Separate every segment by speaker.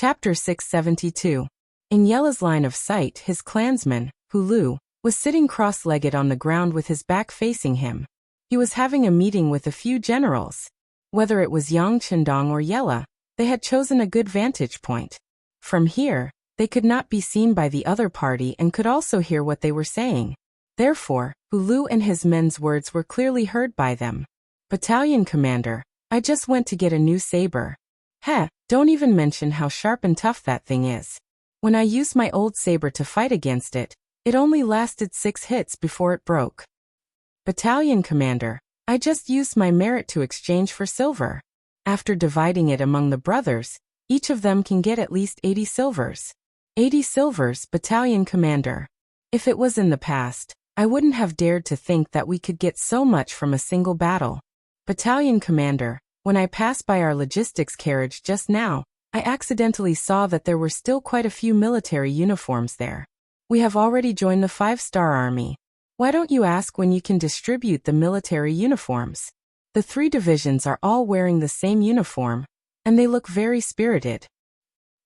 Speaker 1: Chapter 672. In Yella's line of sight, his clansman, Hulu, was sitting cross-legged on the ground with his back facing him. He was having a meeting with a few generals. Whether it was Yang Chendong or Yella, they had chosen a good vantage point. From here, they could not be seen by the other party and could also hear what they were saying. Therefore, Hulu and his men's words were clearly heard by them. Battalion commander, I just went to get a new saber. Heh, don't even mention how sharp and tough that thing is. When I used my old saber to fight against it, it only lasted 6 hits before it broke. Battalion commander, I just used my merit to exchange for silver. After dividing it among the brothers, each of them can get at least 80 silvers. 80 silvers, battalion commander. If it was in the past, I wouldn't have dared to think that we could get so much from a single battle. Battalion commander, when I passed by our logistics carriage just now, I accidentally saw that there were still quite a few military uniforms there. We have already joined the 5-star army. Why don't you ask when you can distribute the military uniforms? The 3 divisions are all wearing the same uniform, and they look very spirited.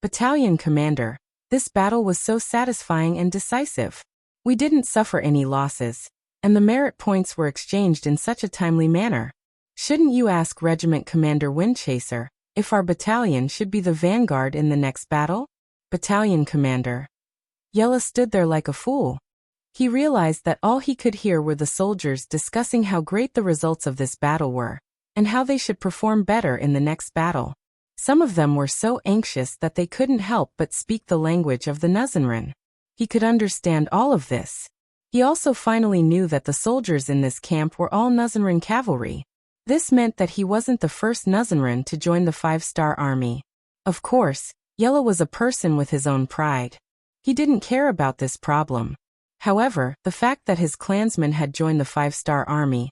Speaker 1: Battalion commander, this battle was so satisfying and decisive. We didn't suffer any losses, and the merit points were exchanged in such a timely manner. Shouldn't you ask Regiment Commander Windchaser if our battalion should be the vanguard in the next battle? Battalion commander. Yella stood there like a fool. He realized that all he could hear were the soldiers discussing how great the results of this battle were, and how they should perform better in the next battle. Some of them were so anxious that they couldn't help but speak the language of the Nuzanran. He could understand all of this. He also finally knew that the soldiers in this camp were all Nuzanran cavalry. This meant that he wasn't the first Nuzanran to join the 5-star army. Of course, Yella was a person with his own pride. He didn't care about this problem. However, the fact that his clansmen had joined the 5-star army,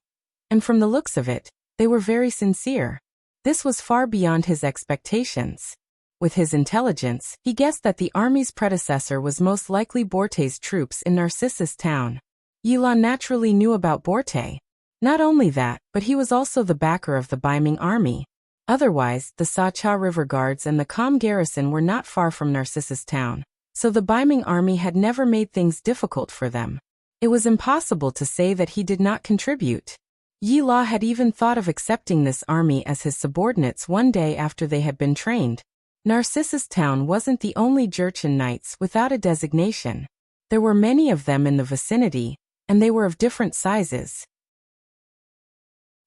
Speaker 1: and from the looks of it, they were very sincere. This was far beyond his expectations. With his intelligence, he guessed that the army's predecessor was most likely Borte's troops in Narcissus town. Yila naturally knew about Borte. Not only that, but he was also the backer of the Baiming army. Otherwise, the Sa-Cha River Guards and the Com garrison were not far from Narcissus town, so the Baiming army had never made things difficult for them. It was impossible to say that he did not contribute. Yi La had even thought of accepting this army as his subordinates one day after they had been trained. Narcissus town wasn't the only Jurchen knights without a designation. There were many of them in the vicinity, and they were of different sizes.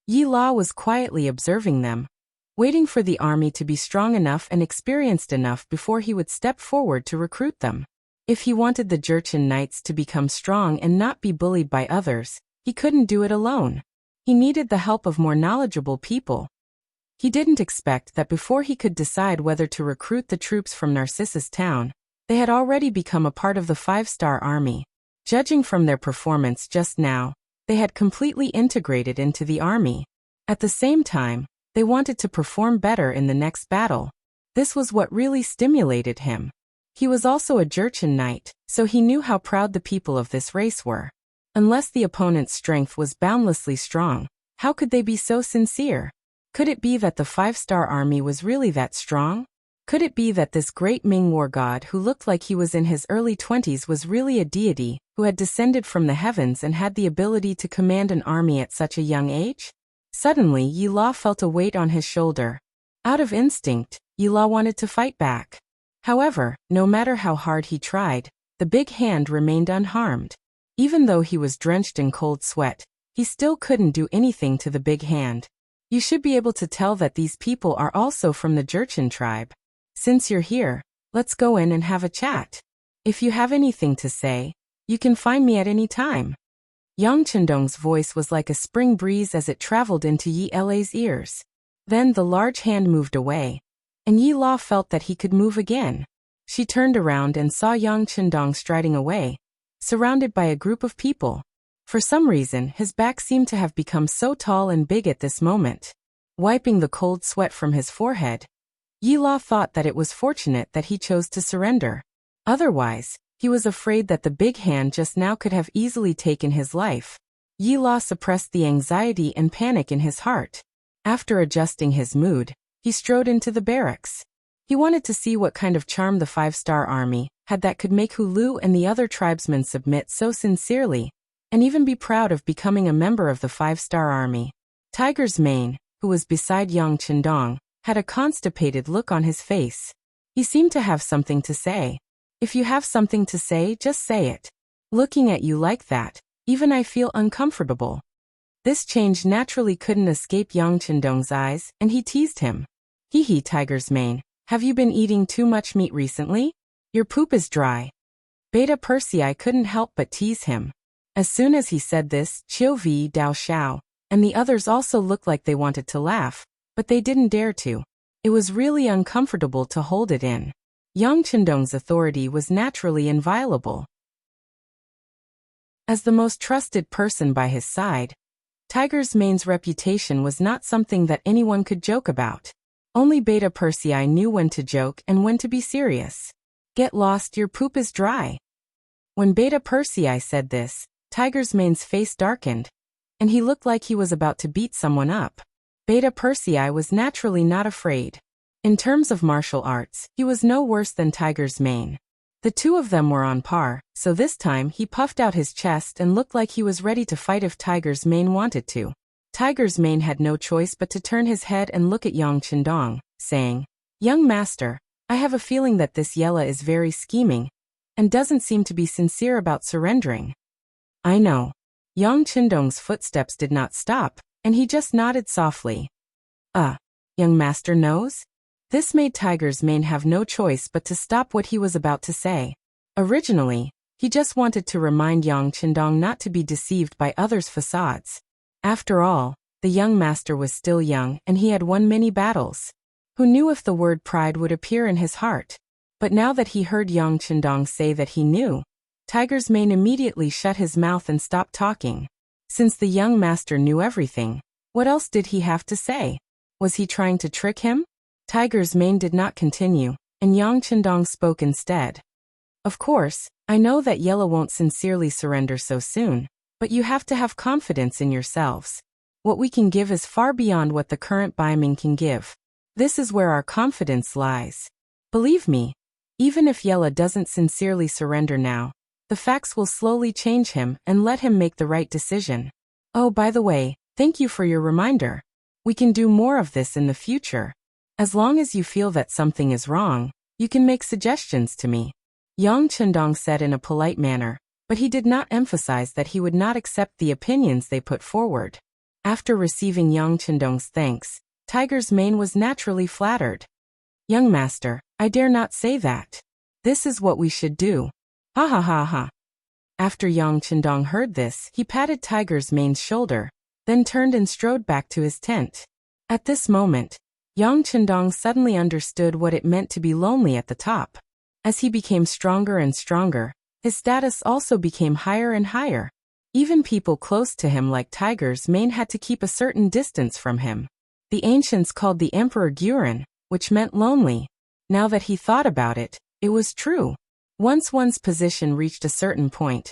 Speaker 1: Yi La was quietly observing them, waiting for the army to be strong enough and experienced enough before he would step forward to recruit them. If he wanted the Jurchen knights to become strong and not be bullied by others, he couldn't do it alone. He needed the help of more knowledgeable people. He didn't expect that before he could decide whether to recruit the troops from Narcissus town, they had already become a part of the 5-star army. Judging from their performance just now, they had completely integrated into the army. At the same time, they wanted to perform better in the next battle. This was what really stimulated him. He was also a Jurchen knight, so he knew how proud the people of this race were. Unless the opponent's strength was boundlessly strong, how could they be so sincere? Could it be that the 5-star army was really that strong? Could it be that this great Ming war god who looked like he was in his early 20s was really a deity who had descended from the heavens and had the ability to command an army at such a young age? Suddenly, Yi La felt a weight on his shoulder. Out of instinct, Yi La wanted to fight back. However, no matter how hard he tried, the big hand remained unharmed. Even though he was drenched in cold sweat, he still couldn't do anything to the big hand. You should be able to tell that these people are also from the Jurchen tribe. Since you're here, let's go in and have a chat. If you have anything to say, you can find me at any time. Yang Chendong's voice was like a spring breeze as it traveled into Yi La's ears. Then the large hand moved away, and Yi La felt that he could move again. She turned around and saw Yang Chendong striding away, surrounded by a group of people. For some reason, his back seemed to have become so tall and big at this moment. Wiping the cold sweat from his forehead, Yi La thought that it was fortunate that he chose to surrender. Otherwise, he was afraid that the big hand just now could have easily taken his life. Yi La suppressed the anxiety and panic in his heart. After adjusting his mood, he strode into the barracks. He wanted to see what kind of charm the five-star army had that could make Hulu and the other tribesmen submit so sincerely, and even be proud of becoming a member of the five-star army. Tiger's Mane, who was beside Yang Chendong, had a constipated look on his face. He seemed to have something to say. If you have something to say, just say it. Looking at you like that, even I feel uncomfortable. This change naturally couldn't escape Yang Chendong's eyes, and he teased him. Hee hee, Tiger's Mane, have you been eating too much meat recently? Your poop is dry. Beta Persei couldn't help but tease him. As soon as he said this, Qiu Vi, Dao Xiao, and the others also looked like they wanted to laugh, but they didn't dare to. It was really uncomfortable to hold it in. Yang Chendong's authority was naturally inviolable. As the most trusted person by his side, Tiger's Mane's reputation was not something that anyone could joke about. Only Beta Persei knew when to joke and when to be serious. Get lost, your poop is dry. When Beta Persei said this, Tiger's Mane's face darkened, and he looked like he was about to beat someone up. Beta Persei was naturally not afraid. In terms of martial arts, he was no worse than Tiger's Mane. The two of them were on par, so this time he puffed out his chest and looked like he was ready to fight if Tiger's Mane wanted to. Tiger's Mane had no choice but to turn his head and look at Yang Chendong, saying, Young master, I have a feeling that this Yella is very scheming, and doesn't seem to be sincere about surrendering. I know. Yang Chendong's footsteps did not stop, and he just nodded softly. Young master knows? This made Tiger's Mane have no choice but to stop what he was about to say. Originally, he just wanted to remind Yang Chendong not to be deceived by others' facades. After all, the young master was still young and he had won many battles. Who knew if the word pride would appear in his heart? But now that he heard Yang Chendong say that he knew, Tiger's Mane immediately shut his mouth and stopped talking. Since the young master knew everything, what else did he have to say? Was he trying to trick him? Tiger's Mane did not continue, and Yang Chendong spoke instead. Of course, I know that Yella won't sincerely surrender so soon, but you have to have confidence in yourselves. What we can give is far beyond what the current Baiming can give. This is where our confidence lies. Believe me, even if Yella doesn't sincerely surrender now, the facts will slowly change him and let him make the right decision. Oh, by the way, thank you for your reminder. We can do more of this in the future. As long as you feel that something is wrong, you can make suggestions to me. Yang Chendong said in a polite manner, but he did not emphasize that he would not accept the opinions they put forward. After receiving Yang Chendong's thanks, Tiger's Mane was naturally flattered. Young master, I dare not say that. This is what we should do. Ha ha ha ha. After Yang Chendong heard this, he patted Tiger's Mane's shoulder, then turned and strode back to his tent. At this moment, Yang Chendong suddenly understood what it meant to be lonely at the top. As he became stronger and stronger, his status also became higher and higher. Even people close to him like Tiger's Mane had to keep a certain distance from him. The ancients called the emperor Guren, which meant lonely. Now that he thought about it, it was true. Once one's position reached a certain point,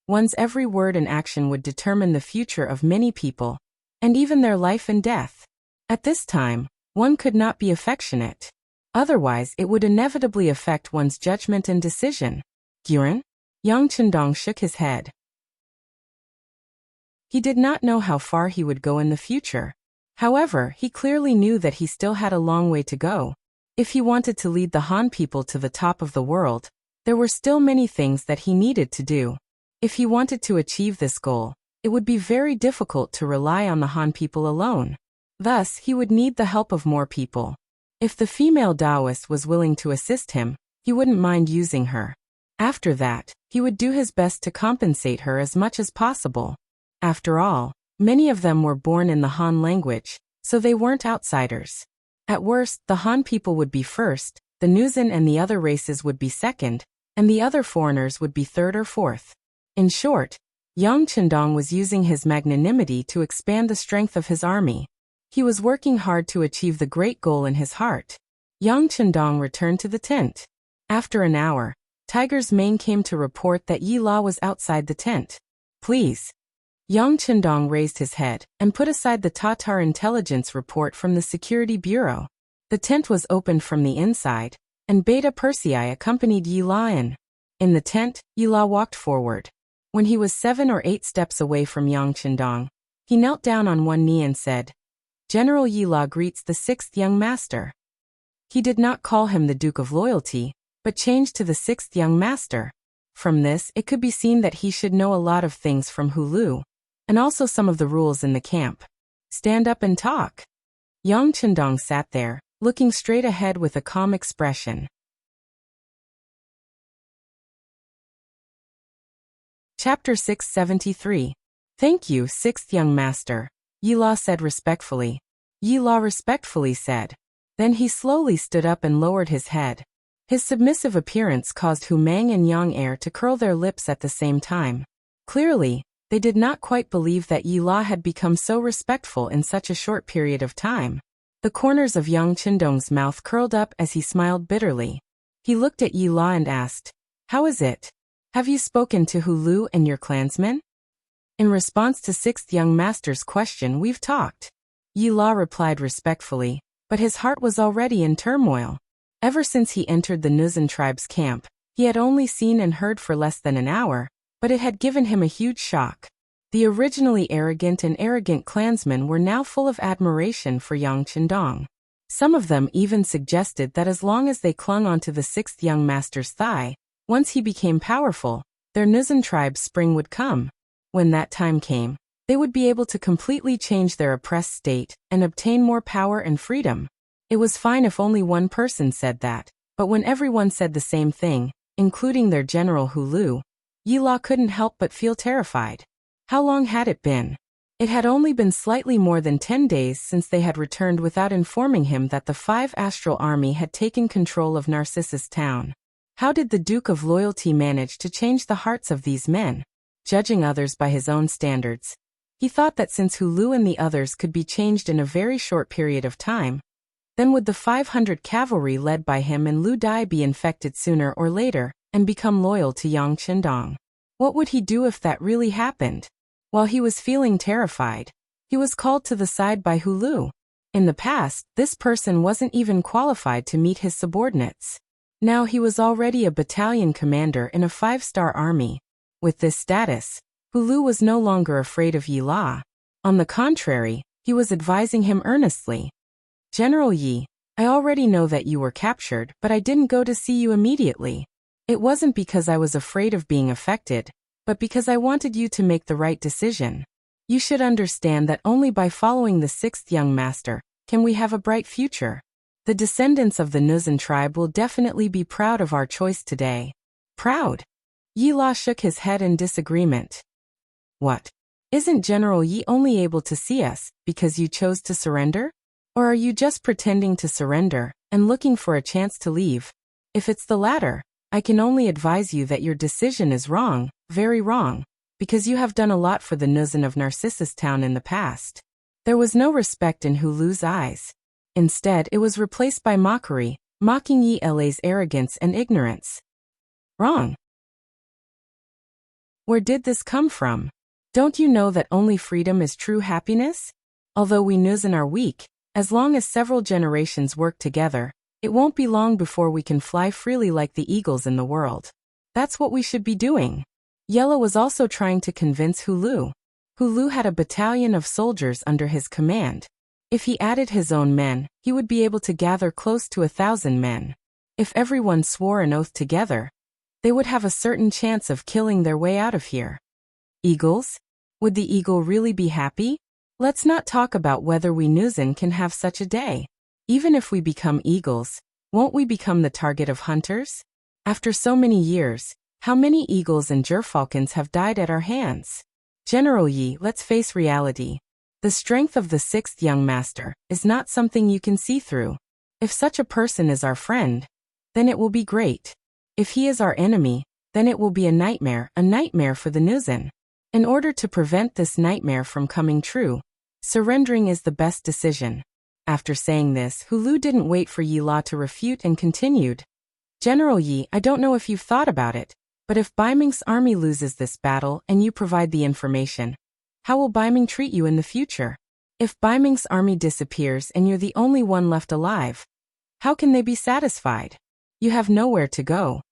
Speaker 1: one's every word and action would determine the future of many people, and even their life and death. At this time, one could not be affectionate. Otherwise, it would inevitably affect one's judgment and decision. Guren? Yang Chendong shook his head. He did not know how far he would go in the future. However, he clearly knew that he still had a long way to go. If he wanted to lead the Han people to the top of the world, there were still many things that he needed to do. If he wanted to achieve this goal, it would be very difficult to rely on the Han people alone. Thus, he would need the help of more people. If the female Taoist was willing to assist him, he wouldn't mind using her. After that, he would do his best to compensate her as much as possible. After all, many of them were born in the Han language, so they weren't outsiders. At worst, the Han people would be first, the Nuzin and the other races would be second, and the other foreigners would be third or fourth. In short, Yang Chendong was using his magnanimity to expand the strength of his army. He was working hard to achieve the great goal in his heart. Yang Chendong returned to the tent. After an hour, Tiger's Mane came to report that Yi La was outside the tent. Please. Yang Chendong raised his head and put aside the Tatar intelligence report from the Security Bureau. The tent was opened from the inside, and Beta Persei accompanied Yi La in. In the tent, Yi La walked forward. When he was 7 or 8 steps away from Yang Qindong, he knelt down on one knee and said, "General Yi La greets the 6th young master." He did not call him the Duke of Loyalty, but changed to the 6th young master. From this, it could be seen that he should know a lot of things from Hulu, and also some of the rules in the camp. Stand up and talk. Yang Qindong sat there, looking straight ahead with a calm expression. Chapter 673. Thank you, 6th young master, Yi La said respectfully. Yi La respectfully said. Then he slowly stood up and lowered his head. His submissive appearance caused Hu Mang and Yang Er to curl their lips at the same time. Clearly, they did not quite believe that Yi La had become so respectful in such a short period of time. The corners of Yang Qindong's mouth curled up as he smiled bitterly. He looked at Yi La and asked, "How is it? Have you spoken to Hulu and your clansmen?" In response to 6th young master's question, "We've talked," Yi La replied respectfully, but his heart was already in turmoil. Ever since he entered the Nuzan tribe's camp, he had only seen and heard for less than an hour, but it had given him a huge shock. The originally arrogant clansmen were now full of admiration for Yang Qindong. Some of them even suggested that as long as they clung onto the 6th young master's thigh, once he became powerful, their Nuzan tribe's spring would come. When that time came, they would be able to completely change their oppressed state and obtain more power and freedom. It was fine if only one person said that, but when everyone said the same thing, including their general Hulu, Yi La couldn't help but feel terrified. How long had it been? It had only been slightly more than 10 days since they had returned without informing him that the 5 Astral Army had taken control of Narcissus Town. How did the Duke of Loyalty manage to change the hearts of these men? Judging others by his own standards, he thought that since Hulu and the others could be changed in a very short period of time, then would the 500 cavalry led by him and Lu Dai be infected sooner or later and become loyal to Yang Qindong? What would he do if that really happened? While he was feeling terrified, he was called to the side by Hulu. In the past, this person wasn't even qualified to meet his subordinates. Now he was already a battalion commander in a 5-star army. With this status, Hulu was no longer afraid of Yi La. On the contrary, he was advising him earnestly. "General Yi, I already know that you were captured, but I didn't go to see you immediately. It wasn't because I was afraid of being affected, but because I wanted you to make the right decision. You should understand that only by following the 6th young master can we have a bright future. The descendants of the Nuzan tribe will definitely be proud of our choice today." Proud? Yi La shook his head in disagreement. "What? Isn't General Yi only able to see us because you chose to surrender? Or are you just pretending to surrender and looking for a chance to leave? If it's the latter, I can only advise you that your decision is wrong, very wrong, because you have done a lot for the Nuzan of Narcissus Town in the past." There was no respect in Hulu's eyes. Instead, it was replaced by mockery, mocking Yi La's arrogance and ignorance. Wrong? Where did this come from? Don't you know that only freedom is true happiness? Although we Nuzan are weak, as long as several generations work together, it won't be long before we can fly freely like the eagles in the world. That's what we should be doing. Yellow was also trying to convince Hulu. Hulu had a battalion of soldiers under his command. If he added his own men, he would be able to gather close to 1,000 men. If everyone swore an oath together, they would have a certain chance of killing their way out of here. Eagles? Would the eagle really be happy? Let's not talk about whether we Nuzan can have such a day. Even if we become eagles, won't we become the target of hunters? After so many years, how many eagles and gerfalcons have died at our hands? General Yi, let's face reality. The strength of the 6th young master is not something you can see through. If such a person is our friend, then it will be great. If he is our enemy, then it will be a nightmare for the Nuzan. In order to prevent this nightmare from coming true, surrendering is the best decision. After saying this, Hulu didn't wait for Yi La to refute and continued. General Yi, I don't know if you've thought about it, but if Baiming's army loses this battle and you provide the information, how will Baiming treat you in the future? If Baiming's army disappears and you're the only one left alive, How can they be satisfied? You have nowhere to go.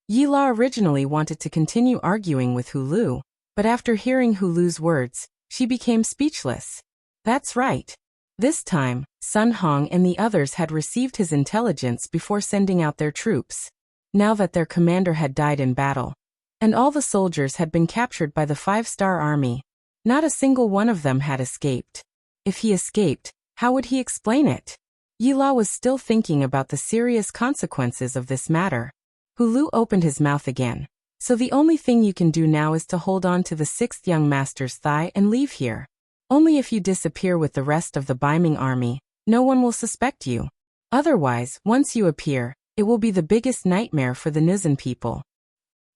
Speaker 1: Yi La originally wanted to continue arguing with Hulu, but after hearing Hulu's words, she became speechless. That's right. This time, Sun Hong and the others had received his intelligence before sending out their troops. Now that their commander had died in battle, and all the soldiers had been captured by the 5-star army, not a single one of them had escaped. If he escaped, how would he explain it? Yi La was still thinking about the serious consequences of this matter. Hulu opened his mouth again. So the only thing you can do now is to hold on to the 6th young master's thigh and leave here. Only if you disappear with the rest of the Baiming army, no one will suspect you. Otherwise, once you appear, it will be the biggest nightmare for the Nuzhan people.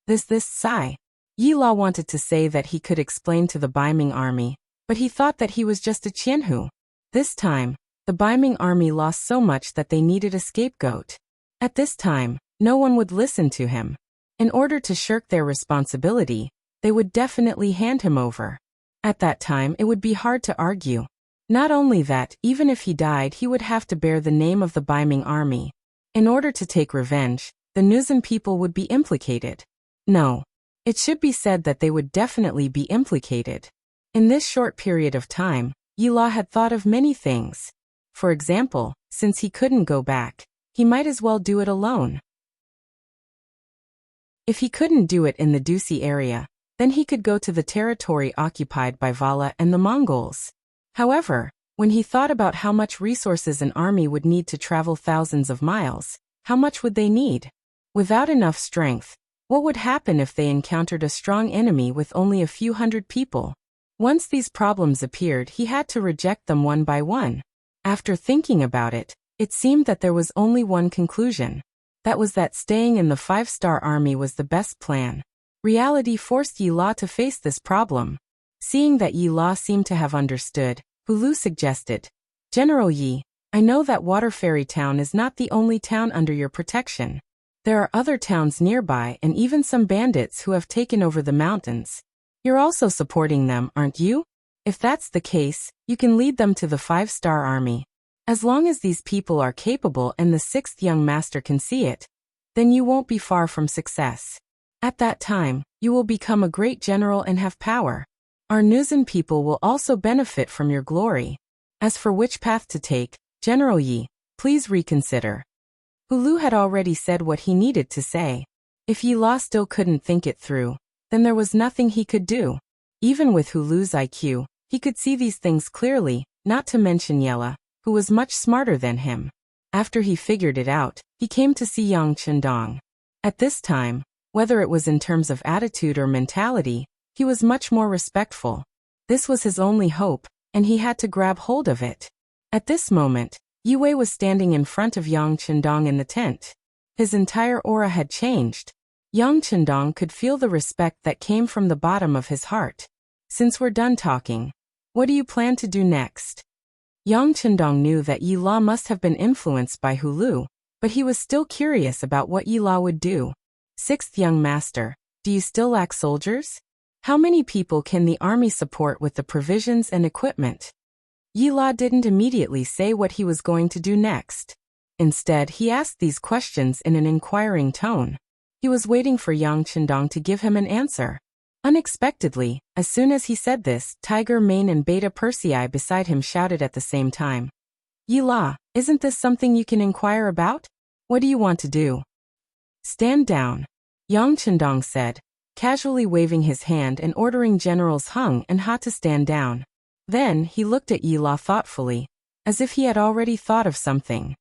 Speaker 1: This sigh. Yi La wanted to say that he could explain to the Baiming army, but he thought that he was just a Qianhu. This time, the Baiming army lost so much that they needed a scapegoat. At this time, no one would listen to him. In order to shirk their responsibility, they would definitely hand him over. At that time, it would be hard to argue. Not only that, even if he died, he would have to bear the name of the Baiming army. In order to take revenge, the Nuzhan people would be implicated. No. It should be said that they would definitely be implicated. In this short period of time, Yi La had thought of many things. For example, since he couldn't go back, he might as well do it alone. If he couldn't do it in the Dusi area, then he could go to the territory occupied by Vala and the Mongols. However, when he thought about how much resources an army would need to travel thousands of miles, how much would they need? Without enough strength, what would happen if they encountered a strong enemy with only a few hundred people? Once these problems appeared, he had to reject them one by one. After thinking about it, it seemed that there was only one conclusion. That was that staying in the 5-star army was the best plan. Reality forced Yi La to face this problem. Seeing that Yi La seemed to have understood, Hulu suggested, General Yi, I know that Water Fairy Town is not the only town under your protection. There are other towns nearby and even some bandits who have taken over the mountains. You're also supporting them, aren't you? If that's the case, you can lead them to the 5-star army. As long as these people are capable and the 6th young master can see it, then you won't be far from success. At that time, you will become a great general and have power. Our Nuzhan people will also benefit from your glory. As for which path to take, General Yi, please reconsider. Hulu had already said what he needed to say. If Yi La still couldn't think it through, then there was nothing he could do. Even with Hulu's IQ, he could see these things clearly, not to mention Yella, who was much smarter than him. After he figured it out, he came to see Yang Chendong. At this time, whether it was in terms of attitude or mentality, he was much more respectful. This was his only hope, and he had to grab hold of it. At this moment, Yue was standing in front of Yang Chendong in the tent. His entire aura had changed. Yang Chendong could feel the respect that came from the bottom of his heart. Since we're done talking, what do you plan to do next? Yang Chendong knew that Yi La must have been influenced by Hulu, but he was still curious about what Yi La would do. 6th young master, do you still lack soldiers? How many people can the army support with the provisions and equipment? Yi La didn't immediately say what he was going to do next. Instead, he asked these questions in an inquiring tone. He was waiting for Yang Chendong to give him an answer. Unexpectedly, as soon as he said this, Tiger Mane and Beta Persei beside him shouted at the same time. Yi La, isn't this something you can inquire about? What do you want to do? Stand down, Yang Chendong said, casually waving his hand and ordering Generals Hung and Ha to stand down. Then, he looked at Yi La thoughtfully, as if he had already thought of something.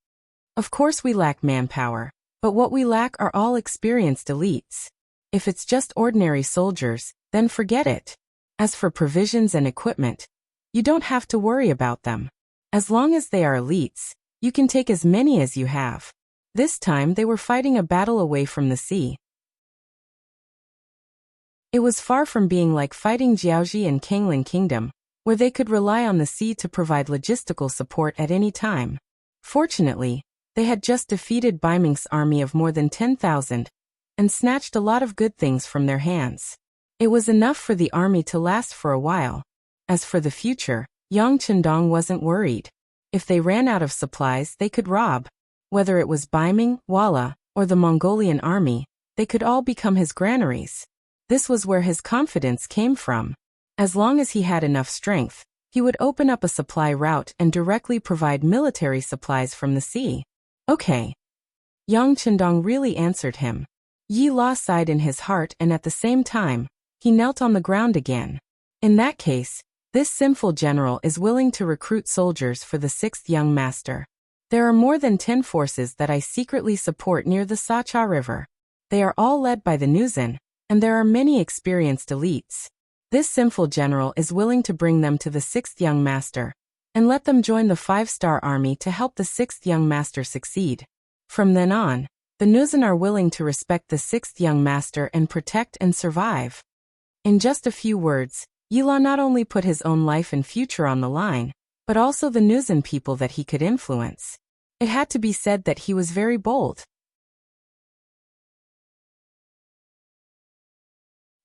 Speaker 1: Of course we lack manpower, but what we lack are all experienced elites. If it's just ordinary soldiers, then forget it. As for provisions and equipment, you don't have to worry about them. As long as they are elites, you can take as many as you have. This time they were fighting a battle away from the sea. It was far from being like fighting Jiaoji and Kanglin Kingdom, where they could rely on the sea to provide logistical support at any time. Fortunately, they had just defeated Baiming's army of more than 10,000, and snatched a lot of good things from their hands. It was enough for the army to last for a while. As for the future, Yang Chendong wasn't worried. If they ran out of supplies, they could rob. Whether it was Baiming, Walla, or the Mongolian army, they could all become his granaries. This was where his confidence came from. As long as he had enough strength, he would open up a supply route and directly provide military supplies from the sea. Okay. Yang Chendong really answered him. Yi La sighed in his heart, and at the same time, he knelt on the ground again. In that case, this sinful general is willing to recruit soldiers for the 6th young master. There are more than 10 forces that I secretly support near the Sacha River. They are all led by the Nuzan, and there are many experienced elites. This sinful general is willing to bring them to the 6th young master, and let them join the 5-star army to help the 6th young master succeed. From then on, the Nuzan are willing to respect the 6th young master and protect and survive. In just a few words, Yila not only put his own life and future on the line, but also the Nuzan people that he could influence. It had to be said that he was very bold.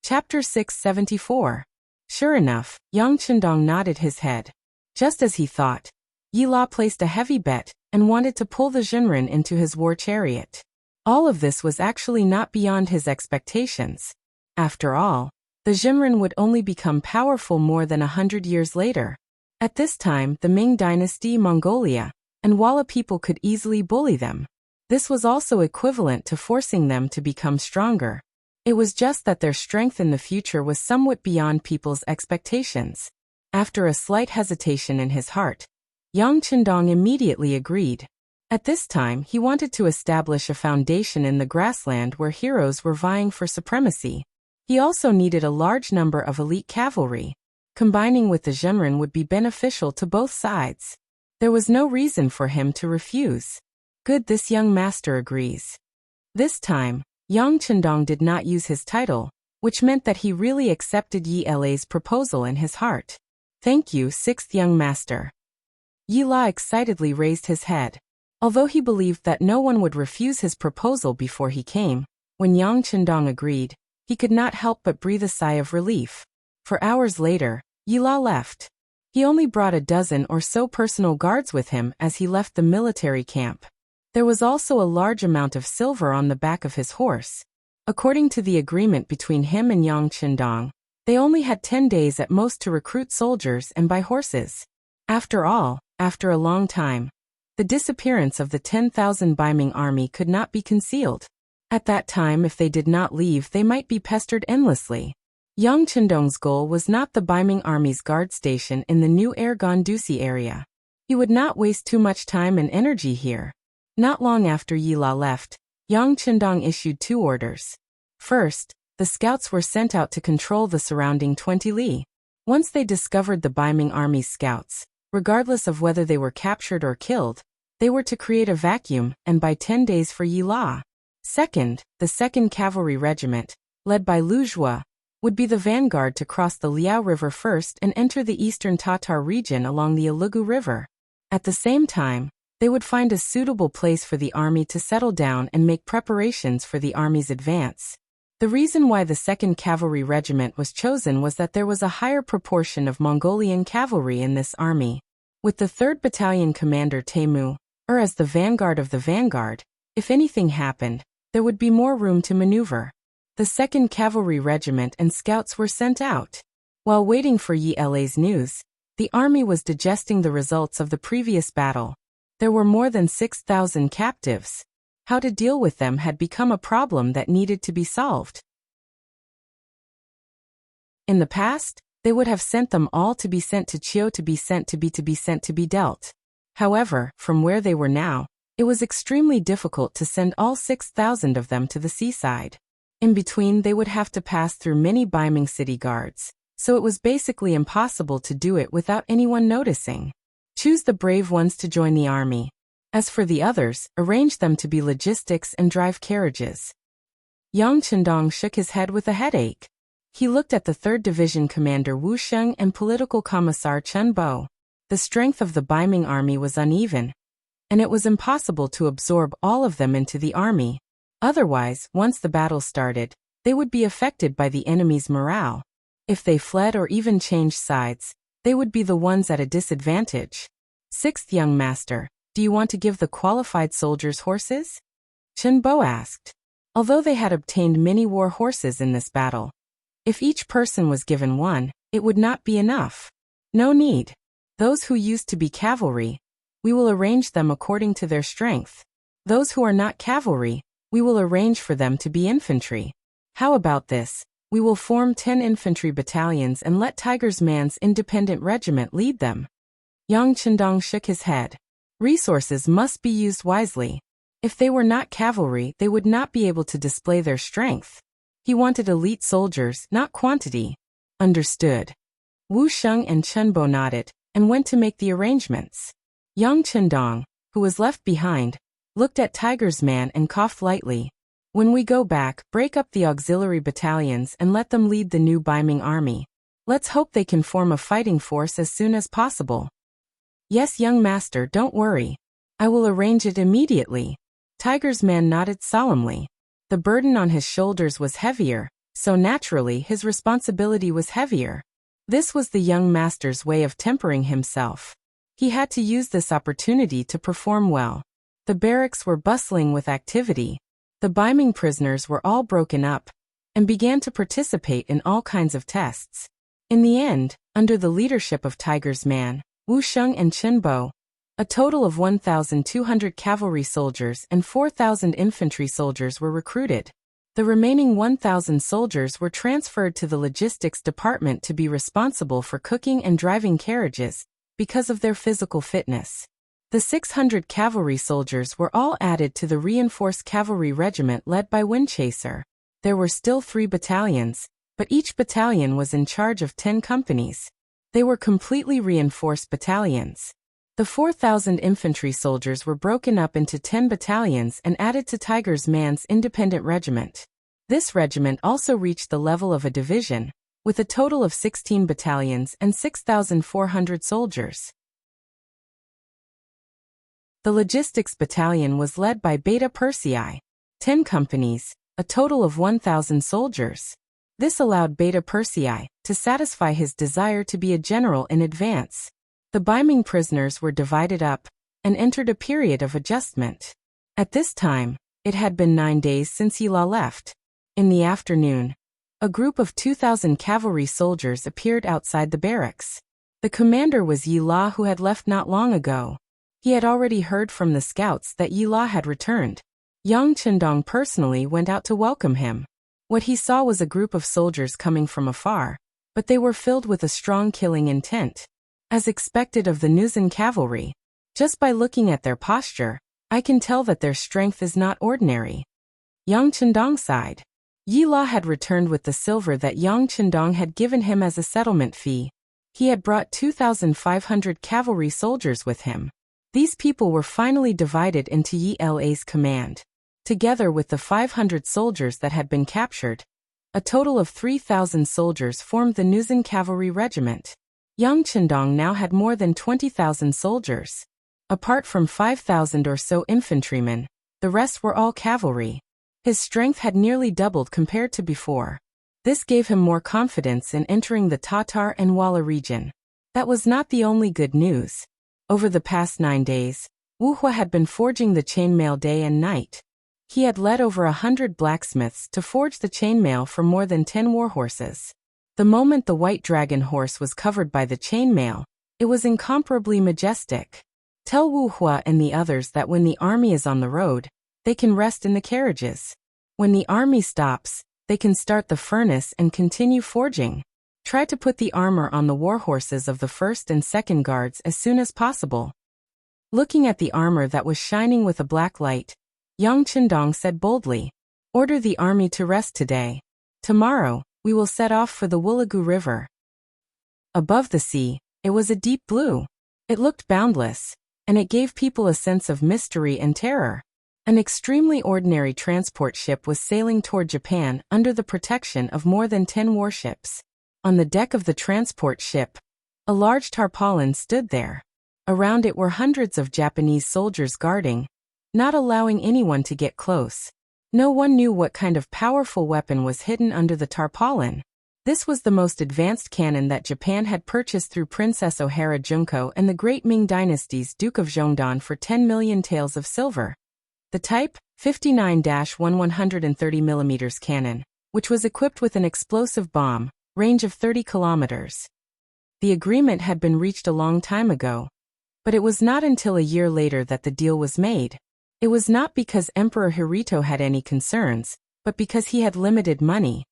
Speaker 1: Chapter 674. Sure enough, Yang Chendong nodded his head. Just as he thought, Yila placed a heavy bet and wanted to pull the Jinren into his war chariot. All of this was actually not beyond his expectations. After all, the Jinren would only become powerful more than 100 years later. At this time, the Ming dynasty, Mongolia, and Walla people could easily bully them. This was also equivalent to forcing them to become stronger. It was just that their strength in the future was somewhat beyond people's expectations. After a slight hesitation in his heart, Yang Chendong immediately agreed. At this time, he wanted to establish a foundation in the grassland where heroes were vying for supremacy. He also needed a large number of elite cavalry. Combining with the Jinren would be beneficial to both sides. There was no reason for him to refuse. Good, this young master agrees. This time, Yang Chendong did not use his title, which meant that he really accepted Yi La's proposal in his heart. Thank you, 6th young master. Yi La excitedly raised his head. Although he believed that no one would refuse his proposal before he came, when Yang Chendong agreed, he could not help but breathe a sigh of relief. For hours later, Yi La left. He only brought a dozen or so personal guards with him as he left the military camp. There was also a large amount of silver on the back of his horse. According to the agreement between him and Yang Chendong, they only had 10 days at most to recruit soldiers and buy horses. After all, after a long time, the disappearance of the 10,000 Baiming army could not be concealed. At that time, if they did not leave, they might be pestered endlessly. Yang Chendong's goal was not the Baiming army's guard station in the new Gondusi area. He would not waste too much time and energy here. Not long after Yi La left, Yang Chendong issued 2 orders. First, the scouts were sent out to control the surrounding 20 li. Once they discovered the Baiming army's scouts, regardless of whether they were captured or killed, they were to create a vacuum and buy 10 days for Yi La. Second, the 2nd Cavalry Regiment, led by Lu Zhua, would be the vanguard to cross the Liao River first and enter the eastern Tatar region along the Alugu River. At the same time, they would find a suitable place for the army to settle down and make preparations for the army's advance. The reason why the 2nd Cavalry Regiment was chosen was that there was a higher proportion of Mongolian cavalry in this army. With the 3rd Battalion Commander Temu, or as the vanguard of the vanguard, if anything happened, there would be more room to maneuver. The 2nd Cavalry Regiment and scouts were sent out. While waiting for Yi La's news, the army was digesting the results of the previous battle. There were more than 6,000 captives. How to deal with them had become a problem that needed to be solved. In the past, they would have sent them all to be sent to Chio to be sent to be dealt. However, from where they were now, it was extremely difficult to send all 6,000 of them to the seaside. In between, they would have to pass through many Baiming city guards, so it was basically impossible to do it without anyone noticing. Choose the brave ones to join the army. As for the others, arrange them to be logistics and drive carriages. Yang Chendong shook his head with a headache. He looked at the 3rd Division Commander Wu Sheng and Political Commissar Chen Bo. The strength of the Baiming army was uneven, and it was impossible to absorb all of them into the army. Otherwise, once the battle started, they would be affected by the enemy's morale. If they fled or even changed sides, they would be the ones at a disadvantage. Sixth young master, do you want to give the qualified soldiers horses? Chen Bo asked. Although they had obtained many war horses in this battle, if each person was given one, it would not be enough. No need. Those who used to be cavalry, we will arrange them according to their strength. Those who are not cavalry, we will arrange for them to be infantry. How about this? We will form 10 infantry battalions and let Tiger's Man's independent regiment lead them. Yang Chendong shook his head. Resources must be used wisely. If they were not cavalry, they would not be able to display their strength. He wanted elite soldiers, not quantity. Understood. Wu Sheng and Chen Bo nodded and went to make the arrangements. Yang Chendong, who was left behind, looked at Tiger's Man and coughed lightly. When we go back, break up the auxiliary battalions and let them lead the new Baiming army. Let's hope they can form a fighting force as soon as possible. Yes, young master, don't worry. I will arrange it immediately. Tiger's Man nodded solemnly. The burden on his shoulders was heavier, so naturally his responsibility was heavier. This was the young master's way of tempering himself. He had to use this opportunity to perform well. The barracks were bustling with activity. The Baiming prisoners were all broken up and began to participate in all kinds of tests. In the end, under the leadership of Tiger's Man, Wu Sheng and Chen Bo, a total of 1,200 cavalry soldiers and 4,000 infantry soldiers were recruited. The remaining 1,000 soldiers were transferred to the logistics department to be responsible for cooking and driving carriages because of their physical fitness. The 600 cavalry soldiers were all added to the reinforced cavalry regiment led by Windchaser. There were still 3 battalions, but each battalion was in charge of 10 companies. They were completely reinforced battalions. The 4,000 infantry soldiers were broken up into 10 battalions and added to Tiger's Man's independent regiment. This regiment also reached the level of a division, with a total of 16 battalions and 6,400 soldiers. The logistics battalion was led by Beta Persei, 10 companies, a total of 1,000 soldiers. This allowed Beta Persei to satisfy his desire to be a general in advance. The Baiming prisoners were divided up and entered a period of adjustment. At this time, it had been 9 days since Yi La left. In the afternoon, a group of 2,000 cavalry soldiers appeared outside the barracks. The commander was Yi La, who had left not long ago. He had already heard from the scouts that Yi La had returned. Yang Chendong personally went out to welcome him. What he saw was a group of soldiers coming from afar, but they were filled with a strong killing intent. As expected of the Nuzan cavalry, just by looking at their posture, I can tell that their strength is not ordinary. Yang Chendong sighed. Yi La had returned with the silver that Yang Chendong had given him as a settlement fee. He had brought 2,500 cavalry soldiers with him. These people were finally divided into Yi La's command. Together with the 500 soldiers that had been captured, a total of 3,000 soldiers formed the Nuzan cavalry regiment. Yang Chendong now had more than 20,000 soldiers. Apart from 5,000 or so infantrymen, the rest were all cavalry. His strength had nearly doubled compared to before. This gave him more confidence in entering the Tatar and Wala region. That was not the only good news. Over the past 9 days, Wu Hua had been forging the chainmail day and night. He had led over 100 blacksmiths to forge the chainmail for more than 10 warhorses. The moment the white dragon horse was covered by the chainmail, it was incomparably majestic. Tell Wu Hua and the others that when the army is on the road, they can rest in the carriages. When the army stops, they can start the furnace and continue forging. Try to put the armor on the warhorses of the first and second guards as soon as possible. Looking at the armor that was shining with a black light, Yang Chendong said boldly, "Order the army to rest today. Tomorrow, we will set off for the Wulagu River." Above the sea, it was a deep blue. It looked boundless, and it gave people a sense of mystery and terror. An extremely ordinary transport ship was sailing toward Japan under the protection of more than 10 warships. On the deck of the transport ship, a large tarpaulin stood there. Around it were hundreds of Japanese soldiers guarding, not allowing anyone to get close. No one knew what kind of powerful weapon was hidden under the tarpaulin. This was the most advanced cannon that Japan had purchased through Princess Ohara Junko and the Great Ming Dynasty's Duke of Zhongdan for 10 million taels of silver. The Type 59-130mm cannon, which was equipped with an explosive bomb, range of 30 kilometers. The agreement had been reached a long time ago, but it was not until a year later that the deal was made. It was not because Emperor Hirohito had any concerns, but because he had limited money.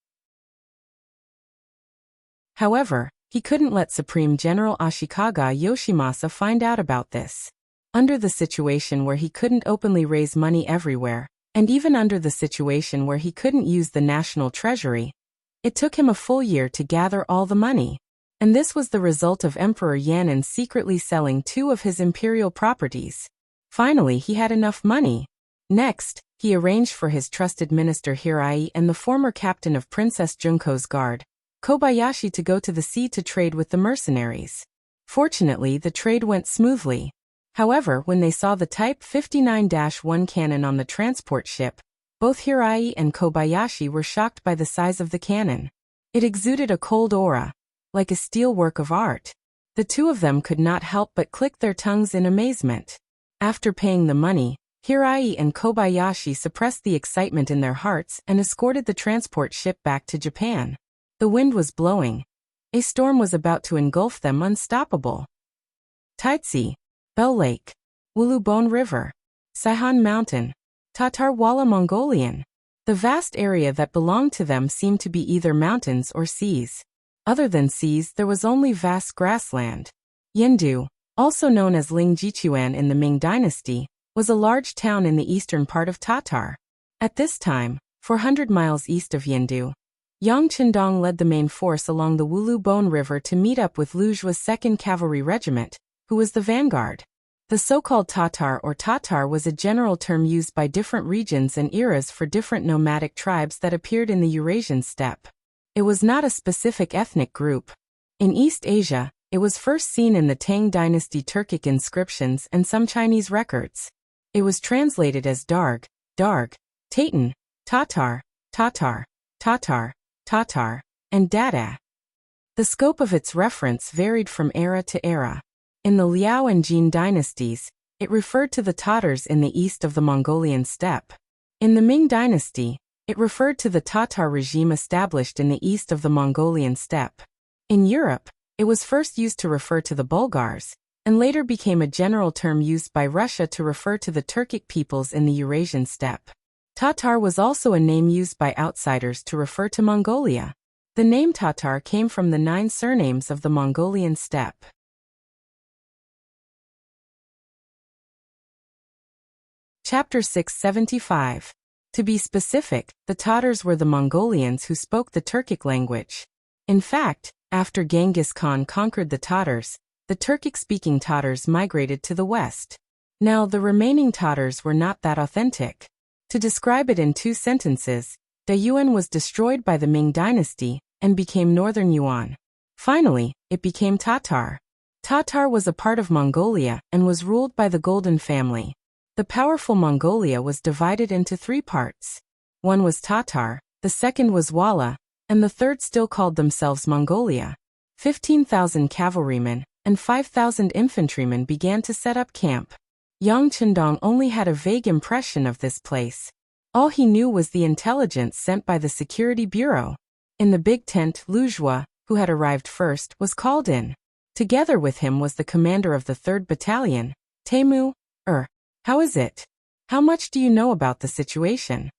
Speaker 1: However, he couldn't let Supreme General Ashikaga Yoshimasa find out about this. Under the situation where he couldn't openly raise money everywhere, and even under the situation where he couldn't use the national treasury, it took him a full year to gather all the money. And this was the result of Emperor Yan'an secretly selling 2 of his imperial properties. Finally, he had enough money. Next, he arranged for his trusted minister Hirai and the former captain of Princess Junko's guard, Kobayashi, to go to the sea to trade with the mercenaries. Fortunately, the trade went smoothly. However, when they saw the Type 59-1 cannon on the transport ship, both Hirai and Kobayashi were shocked by the size of the cannon. It exuded a cold aura, like a steel work of art. The two of them could not help but click their tongues in amazement. After paying the money, Hirai and Kobayashi suppressed the excitement in their hearts and escorted the transport ship back to Japan. The wind was blowing. A storm was about to engulf them unstoppable. Taitsi, Bell Lake, Wulubon River, Saihan Mountain, Tatarwala Mongolian. The vast area that belonged to them seemed to be either mountains or seas. Other than seas, there was only vast grassland. Yendu, also known as Lingjichuan in the Ming Dynasty, was a large town in the eastern part of Tatar. At this time, 400 miles east of Yendu, Yang Qindong led the main force along the Wulubon River to meet up with Lujua's 2nd Cavalry Regiment, who was the vanguard. The so-called Tatar or Tatar was a general term used by different regions and eras for different nomadic tribes that appeared in the Eurasian steppe. It was not a specific ethnic group. In East Asia, it was first seen in the Tang Dynasty Turkic inscriptions and some Chinese records. It was translated as Darg, Tatan, Tatar, Tatar, Tatar, Tatar, and Dada. The scope of its reference varied from era to era. In the Liao and Jin dynasties, it referred to the Tatars in the east of the Mongolian steppe. In the Ming dynasty, it referred to the Tatar regime established in the east of the Mongolian steppe. In Europe, it was first used to refer to the Bulgars, and later became a general term used by Russia to refer to the Turkic peoples in the Eurasian steppe. Tatar was also a name used by outsiders to refer to Mongolia. The name Tatar came from the 9 surnames of the Mongolian steppe. Chapter 675. To be specific, the Tatars were the Mongolians who spoke the Turkic language. In fact, after Genghis Khan conquered the Tatars, the Turkic-speaking Tatars migrated to the west. Now, the remaining Tatars were not that authentic. To describe it in 2 sentences, Dayuan was destroyed by the Ming dynasty and became Northern Yuan. Finally, it became Tatar. Tatar was a part of Mongolia and was ruled by the Golden family. The powerful Mongolia was divided into 3 parts. One was Tatar, the second was Wala, and the third still called themselves Mongolia. 15,000 cavalrymen and 5,000 infantrymen began to set up camp. Yang Qindong only had a vague impression of this place. All he knew was the intelligence sent by the Security Bureau. In the big tent, Lujua, who had arrived first, was called in. Together with him was the commander of the 3rd Battalion, Temu. How is it? How much do you know about the situation?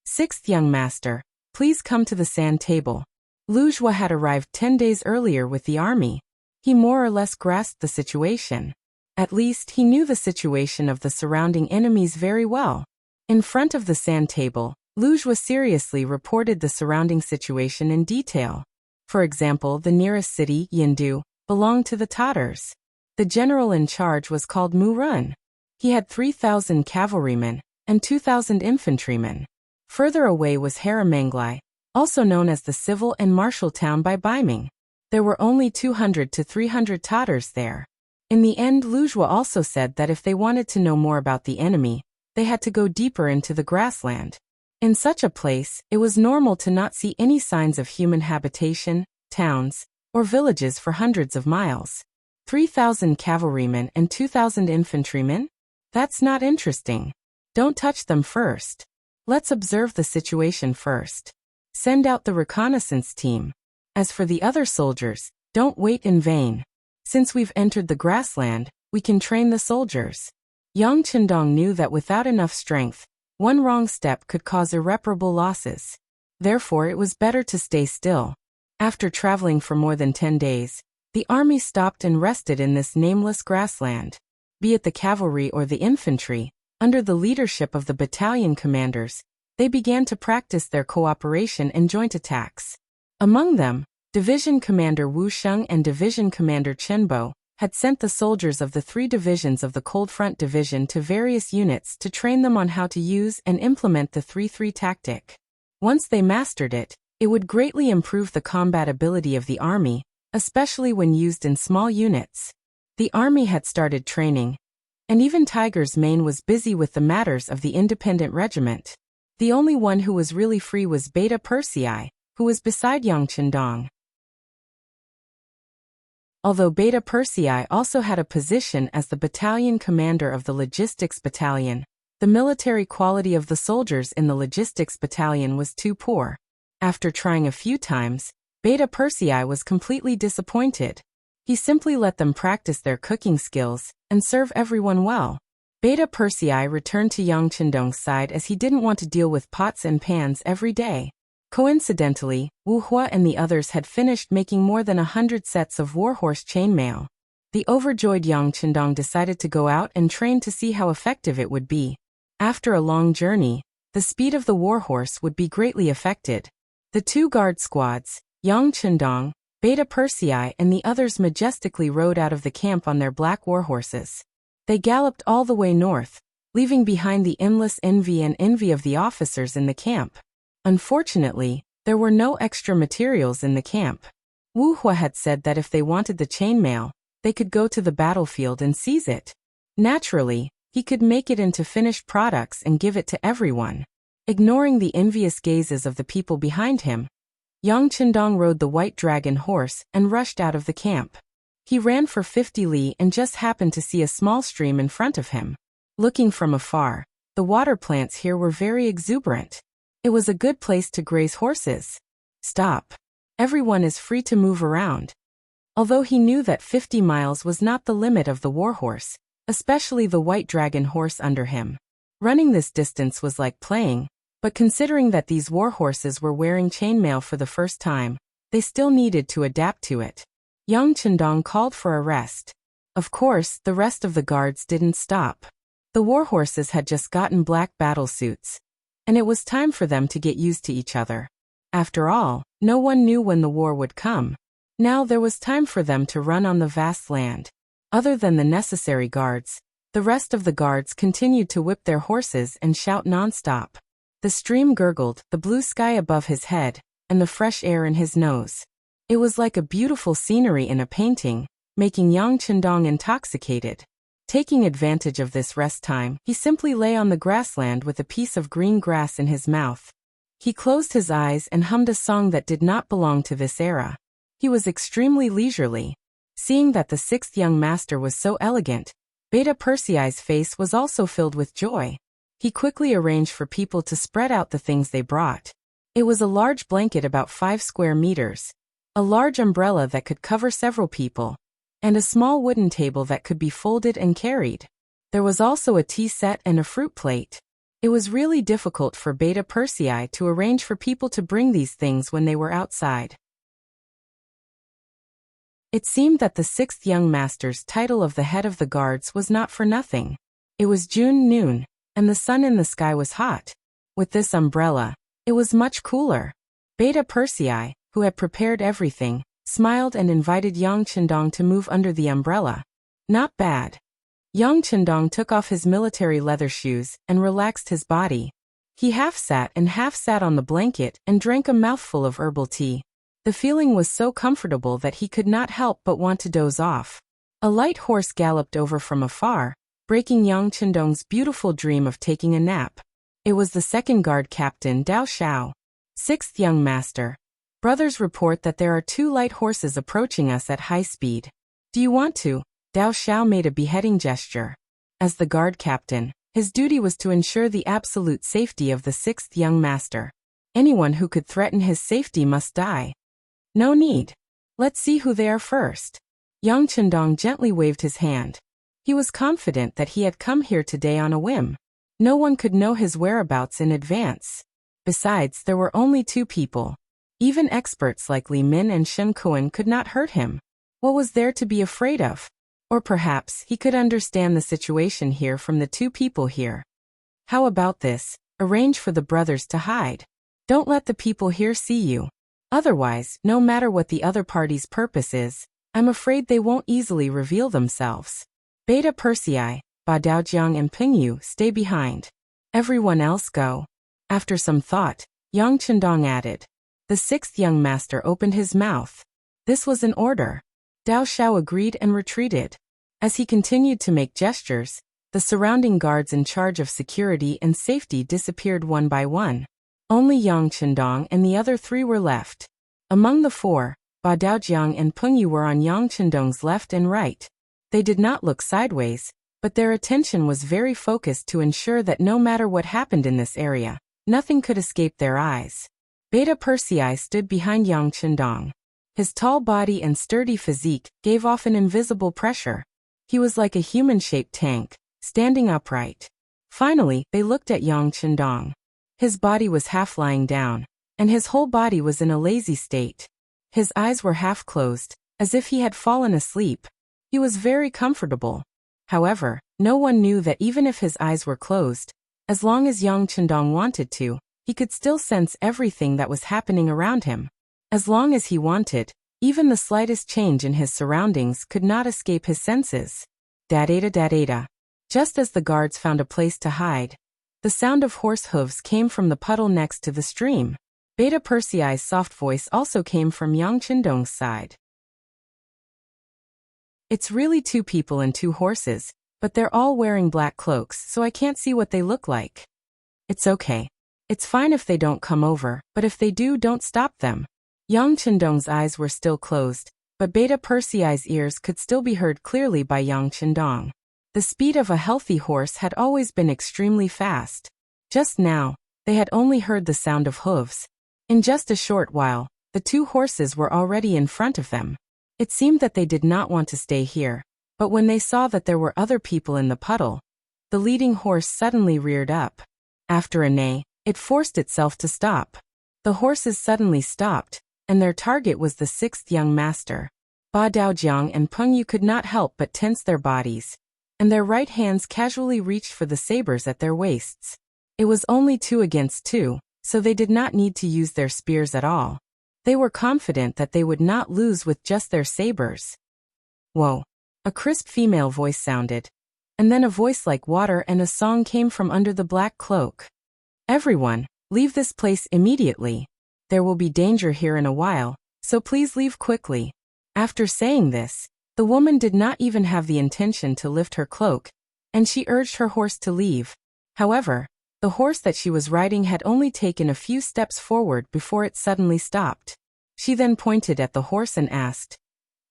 Speaker 1: 6th young master, please come to the sand table. Lujua had arrived 10 days earlier with the army. He more or less grasped the situation. At least he knew the situation of the surrounding enemies very well. In front of the sand table, Lujua seriously reported the surrounding situation in detail. For example, the nearest city, Yendu, belonged to the Tatars. The general in charge was called Murun. He had 3,000 cavalrymen and 2,000 infantrymen. Further away was Haramanglai, also known as the civil and martial town by Baiming. There were only 200 to 300 Tatars there. In the end, Lujua also said that if they wanted to know more about the enemy, they had to go deeper into the grassland. In such a place, it was normal to not see any signs of human habitation, towns, or villages for hundreds of miles. 3,000 cavalrymen and 2,000 infantrymen? That's not interesting. Don't touch them first. Let's observe the situation first. Send out the reconnaissance team. As for the other soldiers, don't wait in vain. Since we've entered the grassland, we can train the soldiers. Yang Chendong knew that without enough strength, one wrong step could cause irreparable losses. Therefore, it was better to stay still. After traveling for more than 10 days, the army stopped and rested in this nameless grassland. Be it the cavalry or the infantry, under the leadership of the battalion commanders, they began to practice their cooperation and joint attacks. Among them, Division Commander Wuxia and Division Commander Chenbo had sent the soldiers of the 3 divisions of the Cold Front Division to various units to train them on how to use and implement the 3-3 tactic. Once they mastered it, it would greatly improve the combat ability of the army, especially when used in small units. The army had started training, and even Tiger's Mane was busy with the matters of the independent regiment. The only one who was really free was Beta Persei, who was beside Yang Chendong. Although Beta Persei also had a position as the battalion commander of the logistics battalion, the military quality of the soldiers in the logistics battalion was too poor. After trying a few times, Beta Persei was completely disappointed. He simply let them practice their cooking skills and serve everyone well. Beta Persei returned to Yang Chendong's side as he didn't want to deal with pots and pans every day. Coincidentally, Wuxia and the others had finished making more than 100 sets of warhorse chainmail. The overjoyed Yang Chendong decided to go out and train to see how effective it would be. After a long journey, the speed of the warhorse would be greatly affected. The 2 guard squads, Yang Chendong, Beta Persei and the others majestically rode out of the camp on their black warhorses. They galloped all the way north, leaving behind the endless envy of the officers in the camp. Unfortunately, there were no extra materials in the camp. Wuxia had said that if they wanted the chainmail, they could go to the battlefield and seize it. Naturally, he could make it into finished products and give it to everyone. Ignoring the envious gazes of the people behind him, Yang Chendong rode the white dragon horse and rushed out of the camp. He ran for 50 li and just happened to see a small stream in front of him. Looking from afar, the water plants here were very exuberant. It was a good place to graze horses. Stop. Everyone is free to move around. Although he knew that 50 miles was not the limit of the warhorse, especially the white dragon horse under him. Running this distance was like playing, but considering that these warhorses were wearing chainmail for the first time, they still needed to adapt to it. Yang Chendong called for a rest. Of course, the rest of the guards didn't stop. The warhorses had just gotten black battle suits, and it was time for them to get used to each other. After all, no one knew when the war would come. Now there was time for them to run on the vast land. Other than the necessary guards, the rest of the guards continued to whip their horses and shout non-stop. The stream gurgled, the blue sky above his head, and the fresh air in his nose. It was like a beautiful scenery in a painting, making Yang Chendong intoxicated. Taking advantage of this rest time, he simply lay on the grassland with a piece of green grass in his mouth. He closed his eyes and hummed a song that did not belong to this era. He was extremely leisurely. Seeing that the 6th young master was so elegant, Beta Persei's face was also filled with joy. He quickly arranged for people to spread out the things they brought. It was a large blanket about 5 square meters, a large umbrella that could cover several people, and a small wooden table that could be folded and carried. There was also a tea set and a fruit plate. It was really difficult for Beta Persei to arrange for people to bring these things when they were outside. It seemed that the 6th young master's title of the head of the guards was not for nothing. It was June noon, and the sun in the sky was hot. With this umbrella, it was much cooler. Beta Persei, who had prepared everything, smiled and invited Yang Chendong to move under the umbrella. Not bad. Yang Chendong took off his military leather shoes and relaxed his body. He half sat on the blanket and drank a mouthful of herbal tea. The feeling was so comfortable that he could not help but want to doze off. A light horse galloped over from afar, breaking Yang Chendong's beautiful dream of taking a nap. It was the second guard captain, Dao Xiao. Sixth young master. Brothers report that there are 2 light horses approaching us at high speed. Do you want to? Dao Xiao made a beheading gesture. As the guard captain, his duty was to ensure the absolute safety of the sixth young master. Anyone who could threaten his safety must die. No need. Let's see who they are first. Yang Chendong gently waved his hand. He was confident that he had come here today on a whim. No one could know his whereabouts in advance. Besides, there were only 2 people. Even experts like Li Min and Shen Kuan could not hurt him. What was there to be afraid of? Or perhaps he could understand the situation here from the 2 people here. How about this? Arrange for the brothers to hide. Don't let the people here see you. Otherwise, no matter what the other party's purpose is, I'm afraid they won't easily reveal themselves. Beta Persei, Ba Daojiang and Pingyu stay behind. Everyone else go. After some thought, Yang Chendong added. The sixth young master opened his mouth. This was an order. Dao Xiao agreed and retreated. As he continued to make gestures, the surrounding guards in charge of security and safety disappeared one by one. Only Yang Chendong and the other 3 were left. Among the 4, Ba Daojiang and Pengyu were on Yang Chendong's left and right. They did not look sideways, but their attention was very focused to ensure that no matter what happened in this area, nothing could escape their eyes. Beta Persei stood behind Yang Chendong. His tall body and sturdy physique gave off an invisible pressure. He was like a human-shaped tank, standing upright. Finally, they looked at Yang Chendong. His body was half lying down, and his whole body was in a lazy state. His eyes were half closed, as if he had fallen asleep. He was very comfortable. However, no one knew that even if his eyes were closed, as long as Yang Chendong wanted to, he could still sense everything that was happening around him. As long as he wanted, even the slightest change in his surroundings could not escape his senses. Da-da-da da-da-da. Just as the guards found a place to hide, the sound of horse hooves came from the puddle next to the stream. Beta Persei's soft voice also came from Yang Chendong's side. It's really 2 people and 2 horses, but they're all wearing black cloaks, so I can't see what they look like. It's okay. It's fine if they don't come over, but if they do, don't stop them. Yang Chendong's eyes were still closed, but Beta Persei's ears could still be heard clearly by Yang Chendong. The speed of a healthy horse had always been extremely fast. Just now, they had only heard the sound of hooves. In just a short while, the 2 horses were already in front of them. It seemed that they did not want to stay here, but when they saw that there were other people in the puddle, the leading horse suddenly reared up. After a neigh, it forced itself to stop. The horses suddenly stopped, and their target was the 6th young master. Ba Daojiang and Pengyu could not help but tense their bodies, and their right hands casually reached for the sabers at their waists. It was only 2 against 2, so they did not need to use their spears at all. They were confident that they would not lose with just their sabers. Whoa! A crisp female voice sounded, and then a voice like water and a song came from under the black cloak. Everyone, leave this place immediately. There will be danger here in a while, so please leave quickly. After saying this, the woman did not even have the intention to lift her cloak, and she urged her horse to leave. However, the horse that she was riding had only taken a few steps forward before it suddenly stopped. She then pointed at the horse and asked,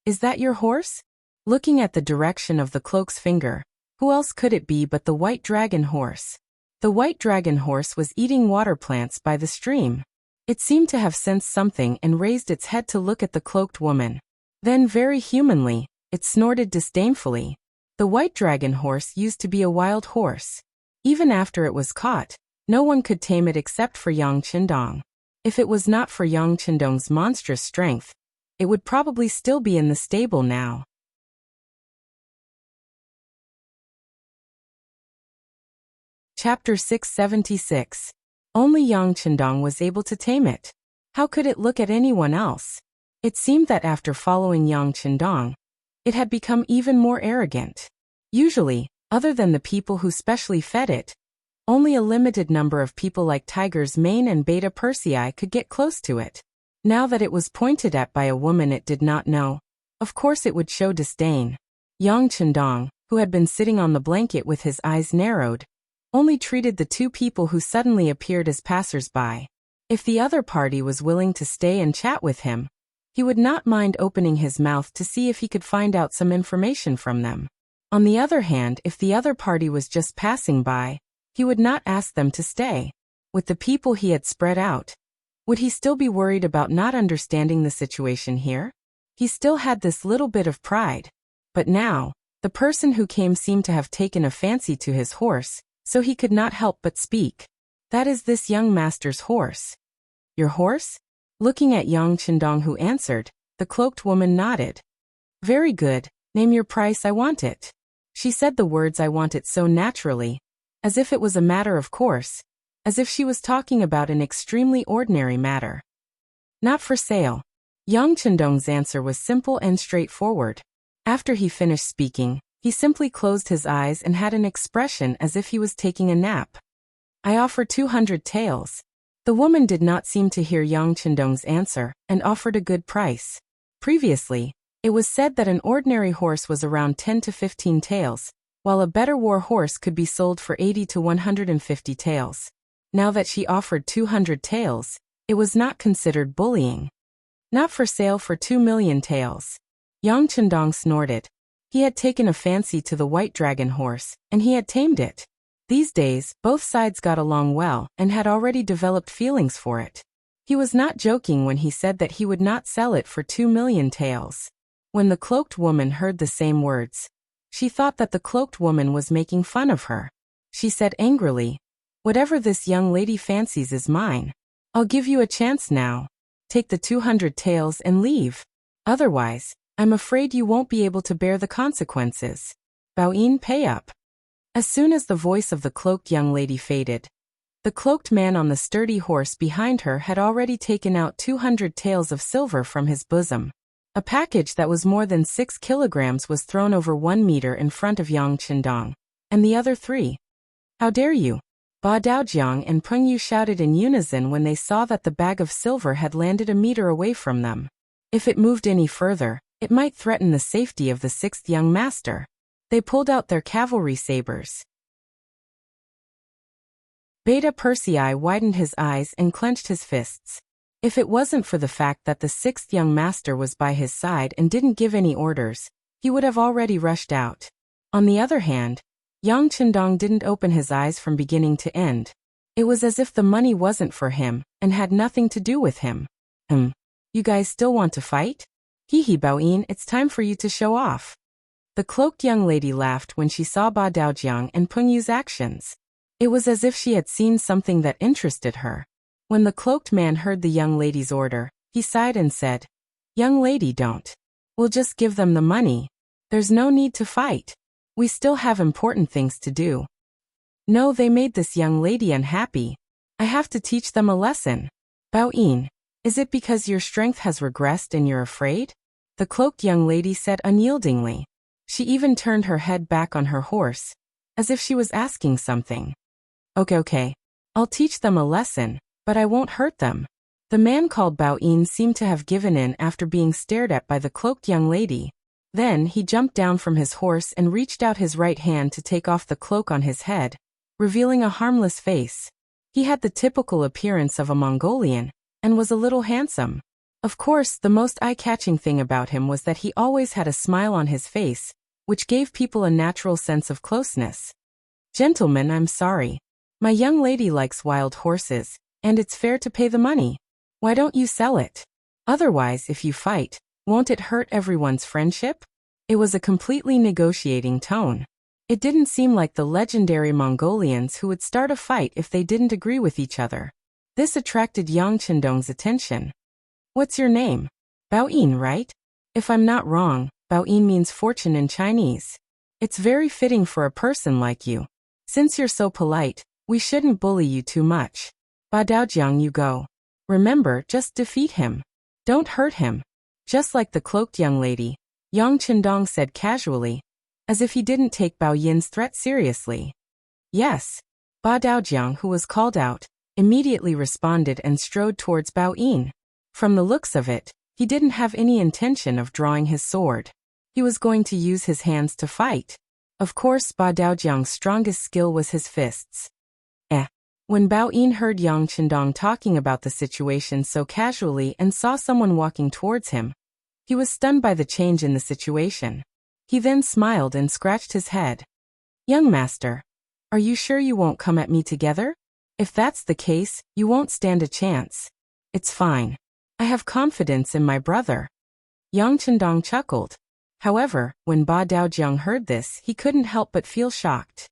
Speaker 1: "Is that your horse?" Looking at the direction of the cloak's finger, who else could it be but the white dragon horse? The white dragon horse was eating water plants by the stream. It seemed to have sensed something and raised its head to look at the cloaked woman. Then very humanly, it snorted disdainfully. The white dragon horse used to be a wild horse. Even after it was caught, no one could tame it except for Yang Chendong. If it was not for Yang Chendong's monstrous strength, it would probably still be in the stable now. Chapter 676. Only Yang Chendong was able to tame it. How could it look at anyone else? It seemed that after following Yang Chendong, it had become even more arrogant. Usually, other than the people who specially fed it, only a limited number of people like Tiger's Mane and Beta Persei could get close to it. Now that it was pointed at by a woman it did not know, of course it would show disdain. Yang Chendong, who had been sitting on the blanket with his eyes narrowed, only treated the two people who suddenly appeared as passers-by. If the other party was willing to stay and chat with him, he would not mind opening his mouth to see if he could find out some information from them. On the other hand, if the other party was just passing by, he would not ask them to stay. With the people he had spread out, would he still be worried about not understanding the situation here? He still had this little bit of pride. But now, the person who came seemed to have taken a fancy to his horse, so he could not help but speak. That is this young master's horse. Your horse? Looking at Yang Chendong who answered, the cloaked woman nodded. Very good, name your price, I want it. She said the words I want it so naturally, as if it was a matter of course, as if she was talking about an extremely ordinary matter. Not for sale. Yang Chendong's answer was simple and straightforward. After he finished speaking, he simply closed his eyes and had an expression as if he was taking a nap. I offer 200 taels. The woman did not seem to hear Yang Chendong's answer and offered a good price. Previously, it was said that an ordinary horse was around 10 to 15 taels, while a better war horse could be sold for 80 to 150 taels. Now that she offered 200 taels, it was not considered bullying. Not for sale for 2 million taels. Yang Chendong snorted. He had taken a fancy to the white dragon horse, and he had tamed it. These days, both sides got along well and had already developed feelings for it. He was not joking when he said that he would not sell it for 2 million taels. When the cloaked woman heard the same words, she thought that the cloaked woman was making fun of her. She said angrily, whatever this young lady fancies is mine. I'll give you a chance now. Take the 200 taels and leave. Otherwise, I'm afraid you won't be able to bear the consequences. Baoyin, pay up. As soon as the voice of the cloaked young lady faded, the cloaked man on the sturdy horse behind her had already taken out 200 taels of silver from his bosom. A package that was more than 6 kilograms was thrown over 1 meter in front of Yang Chendong, and the other 3. How dare you? Ba Daojiang and Peng Yu shouted in unison when they saw that the bag of silver had landed a meter away from them. If it moved any further, it might threaten the safety of the 6th young master. They pulled out their cavalry sabers. Beta Persei widened his eyes and clenched his fists. If it wasn't for the fact that the 6th young master was by his side and didn't give any orders, he would have already rushed out. On the other hand, Yang Chendong didn't open his eyes from beginning to end. It was as if the money wasn't for him and had nothing to do with him. You guys still want to fight? Hee Baoyin, it's time for you to show off. The cloaked young lady laughed when she saw Ba Daojiang and Peng Yu's actions. It was as if she had seen something that interested her. When the cloaked man heard the young lady's order, he sighed and said, Young lady, don't. We'll just give them the money. There's no need to fight. We still have important things to do. No, they made this young lady unhappy. I have to teach them a lesson. Baoyin, is it because your strength has regressed and you're afraid? The cloaked young lady said unyieldingly. She even turned her head back on her horse, as if she was asking something. Okay. I'll teach them a lesson, but I won't hurt them. The man called Baoyin seemed to have given in after being stared at by the cloaked young lady. Then he jumped down from his horse and reached out his right hand to take off the cloak on his head, revealing a harmless face. He had the typical appearance of a Mongolian, and was a little handsome. Of course, the most eye-catching thing about him was that he always had a smile on his face, which gave people a natural sense of closeness. Gentlemen, I'm sorry. My young lady likes wild horses, and it's fair to pay the money. Why don't you sell it? Otherwise, if you fight, won't it hurt everyone's friendship? It was a completely negotiating tone. It didn't seem like the legendary Mongolians who would start a fight if they didn't agree with each other. This attracted Yang Chendong's attention. What's your name? Baoyin, right? If I'm not wrong, Baoyin means fortune in Chinese. It's very fitting for a person like you. Since you're so polite, we shouldn't bully you too much. Ba Daojiang, you go. Remember, just defeat him. Don't hurt him. Just like the cloaked young lady, Yang Chendong said casually, as if he didn't take Baoyin's threat seriously. Yes. Ba Daojiang, who was called out, immediately responded and strode towards Baoyin. From the looks of it, he didn't have any intention of drawing his sword. He was going to use his hands to fight. Of course, Ba Daojiang's strongest skill was his fists. When Bao Yin heard Yang Chendong talking about the situation so casually and saw someone walking towards him, he was stunned by the change in the situation. He then smiled and scratched his head. "Young master, are you sure you won't come at me together? If that's the case, you won't stand a chance." "It's fine. I have confidence in my brother." Yang Chendong chuckled. However, when Ba Daojiang heard this, he couldn't help but feel shocked.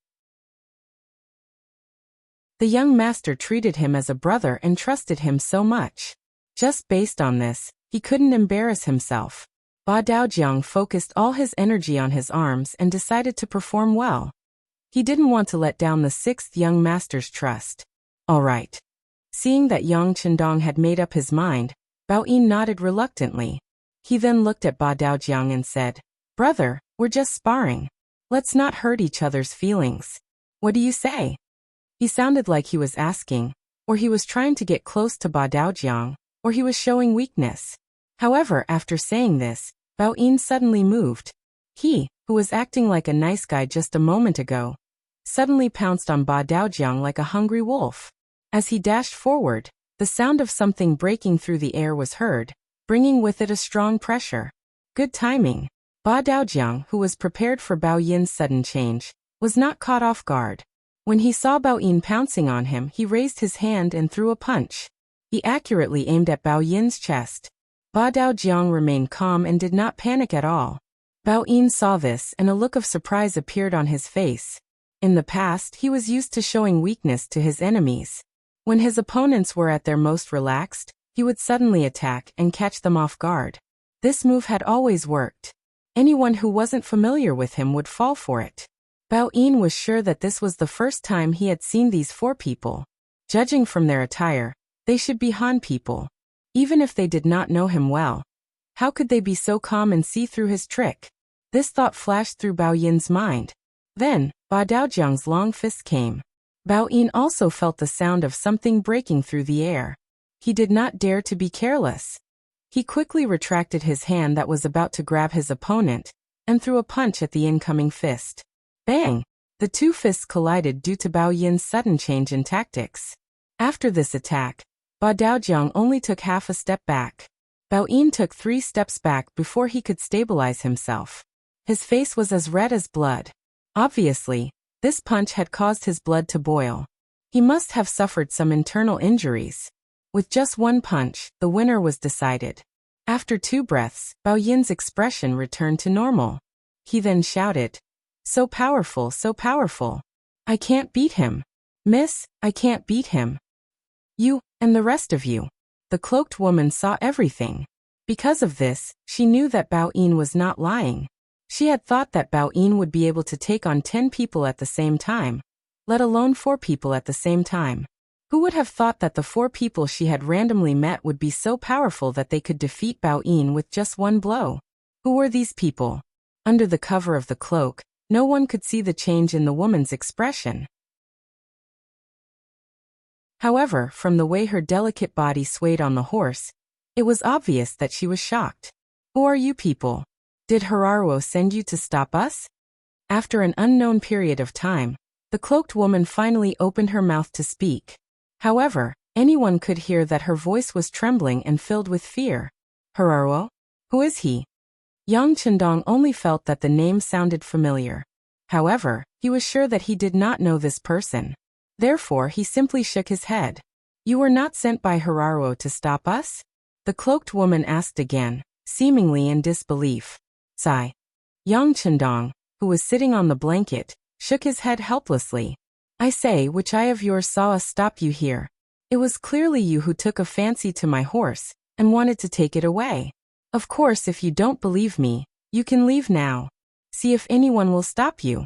Speaker 1: The young master treated him as a brother and trusted him so much. Just based on this, he couldn't embarrass himself. Ba Daojiang focused all his energy on his arms and decided to perform well. He didn't want to let down the sixth young master's trust. "All right." Seeing that Yang Chendong had made up his mind, Bao Yin nodded reluctantly. He then looked at Ba Daojiang and said, "Brother, we're just sparring. Let's not hurt each other's feelings. What do you say?" He sounded like he was asking, or he was trying to get close to Ba Daojiang, or he was showing weakness. However, after saying this, Bao Yin suddenly moved. He, who was acting like a nice guy just a moment ago, suddenly pounced on Ba Daojiang like a hungry wolf. As he dashed forward, the sound of something breaking through the air was heard, bringing with it a strong pressure. Good timing. Ba Daojiang, who was prepared for Bao Yin's sudden change, was not caught off guard. When he saw Bao Yin pouncing on him, he raised his hand and threw a punch. He accurately aimed at Bao Yin's chest. Ba Daojiang remained calm and did not panic at all. Bao Yin saw this and a look of surprise appeared on his face. In the past, he was used to showing weakness to his enemies. When his opponents were at their most relaxed, he would suddenly attack and catch them off guard. This move had always worked. Anyone who wasn't familiar with him would fall for it. Bao Yin was sure that this was the first time he had seen these four people. Judging from their attire, they should be Han people. Even if they did not know him well, how could they be so calm and see through his trick? This thought flashed through Bao Yin's mind. Then, Ba Daojiang's long fist came. Bao Yin also felt the sound of something breaking through the air. He did not dare to be careless. He quickly retracted his hand that was about to grab his opponent, and threw a punch at the incoming fist. Bang! The two fists collided due to Bao Yin's sudden change in tactics. After this attack, Ba Daojiang only took half a step back. Bao Yin took 3 steps back before he could stabilize himself. His face was as red as blood. Obviously, this punch had caused his blood to boil. He must have suffered some internal injuries. With just one punch, the winner was decided. After 2 breaths, Bao Yin's expression returned to normal. He then shouted, so powerful, so powerful. I can't beat him. Miss, I can't beat him. You, and the rest of you." The cloaked woman saw everything. Because of this, she knew that Bao Yin was not lying. She had thought that Bao Yin would be able to take on 10 people at the same time, let alone 4 people at the same time. Who would have thought that the 4 people she had randomly met would be so powerful that they could defeat Bao Yin with just one blow? Who were these people? Under the cover of the cloak, no one could see the change in the woman's expression. However, from the way her delicate body swayed on the horse, it was obvious that she was shocked. Who are you people? Did Hiraruo send you to stop us? After an unknown period of time, the cloaked woman finally opened her mouth to speak. However, anyone could hear that her voice was trembling and filled with fear. Hiraruo? Who is he? Yang Chendong only felt that the name sounded familiar. However, he was sure that he did not know this person. Therefore, he simply shook his head. You were not sent by Hiraruo to stop us? The cloaked woman asked again, seemingly in disbelief. Sigh. Yang Chendong, who was sitting on the blanket, shook his head helplessly. I say, which eye of yours saw us stop you here? It was clearly you who took a fancy to my horse, and wanted to take it away. Of course, if you don't believe me, you can leave now. See if anyone will stop you.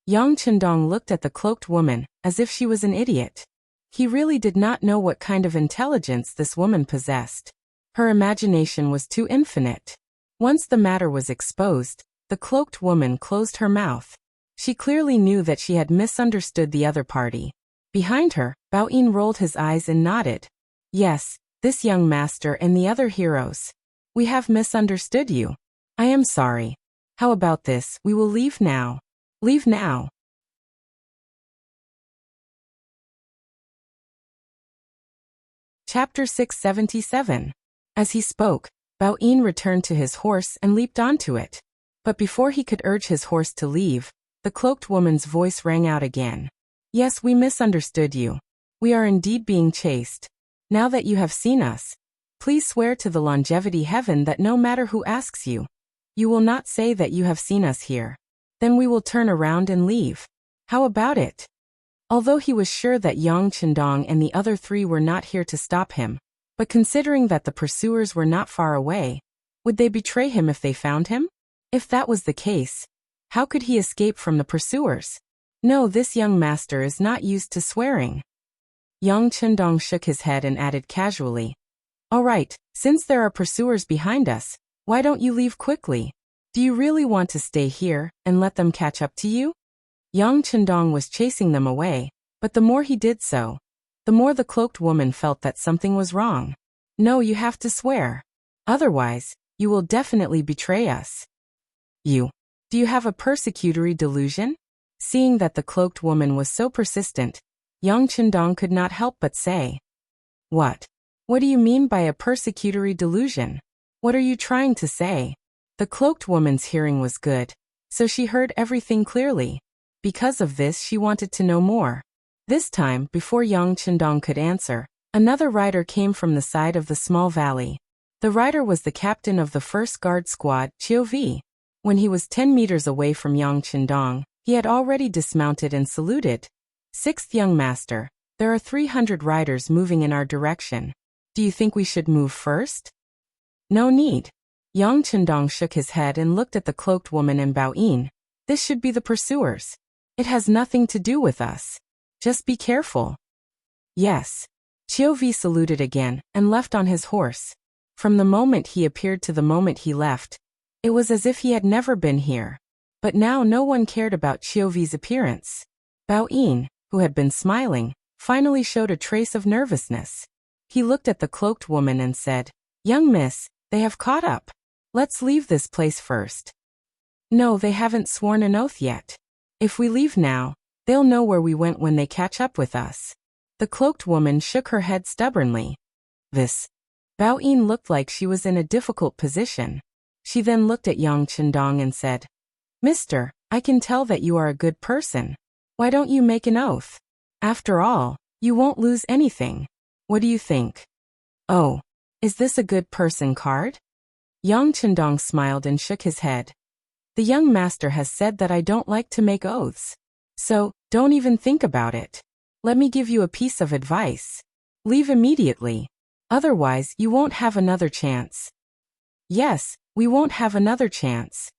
Speaker 1: Yang Chendong looked at the cloaked woman, as if she was an idiot. He really did not know what kind of intelligence this woman possessed. Her imagination was too infinite. Once the matter was exposed, the cloaked woman closed her mouth. She clearly knew that she had misunderstood the other party. Behind her, Bao Yin rolled his eyes and nodded. Yes, this young master and the other heroes. We have misunderstood you. I am sorry. How about this, we will leave now. Leave now. Chapter 677. As he spoke, Bao-yin returned to his horse and leaped onto it. But before he could urge his horse to leave, the cloaked woman's voice rang out again. Yes, we misunderstood you. We are indeed being chased. Now that you have seen us, please swear to the longevity heaven that no matter who asks you, you will not say that you have seen us here. Then we will turn around and leave. How about it? Although he was sure that Yang Chendong and the other three were not here to stop him, but considering that the pursuers were not far away, would they betray him if they found him? If that was the case, how could he escape from the pursuers? No, this young master is not used to swearing. Yang Chendong shook his head and added casually, All right, since there are pursuers behind us, why don't you leave quickly? Do you really want to stay here and let them catch up to you? Yang Chendong was chasing them away, but the more he did so, the more the cloaked woman felt that something was wrong. No, you have to swear. Otherwise, you will definitely betray us. Do you have a persecutory delusion? Seeing that the cloaked woman was so persistent, Yang Chendong could not help but say, What? What do you mean by a persecutory delusion? What are you trying to say? The cloaked woman's hearing was good, so she heard everything clearly. Because of this, she wanted to know more. This time, before Yang Chendong could answer, another rider came from the side of the small valley. The rider was the captain of the 1st Guard Squad, Chiu Vi. When he was 10 meters away from Yang Chendong, he had already dismounted and saluted. 6th young master, there are 300 riders moving in our direction. Do you think we should move first? No need. Yang Chendong shook his head and looked at the cloaked woman and Bao-yin. This should be the pursuers. It has nothing to do with us. Just be careful. Yes. Chiu Vi saluted again and left on his horse. From the moment he appeared to the moment he left, it was as if he had never been here. But now no one cared about Chiu Vi's appearance. Bao-yin, who had been smiling, finally showed a trace of nervousness. He looked at the cloaked woman and said, Young miss, they have caught up. Let's leave this place first. No, they haven't sworn an oath yet. If we leave now, they'll know where we went when they catch up with us. The cloaked woman shook her head stubbornly. Bao-yin looked like she was in a difficult position. She then looked at Yang Chendong and said, Mister, I can tell that you are a good person. Why don't you make an oath? After all, you won't lose anything. What do you think? Oh, is this a good person card? Yang Chendong smiled and shook his head. The young master has said that I don't like to make oaths. So, don't even think about it. Let me give you a piece of advice. Leave immediately. Otherwise, you won't have another chance. Yes, we won't have another chance.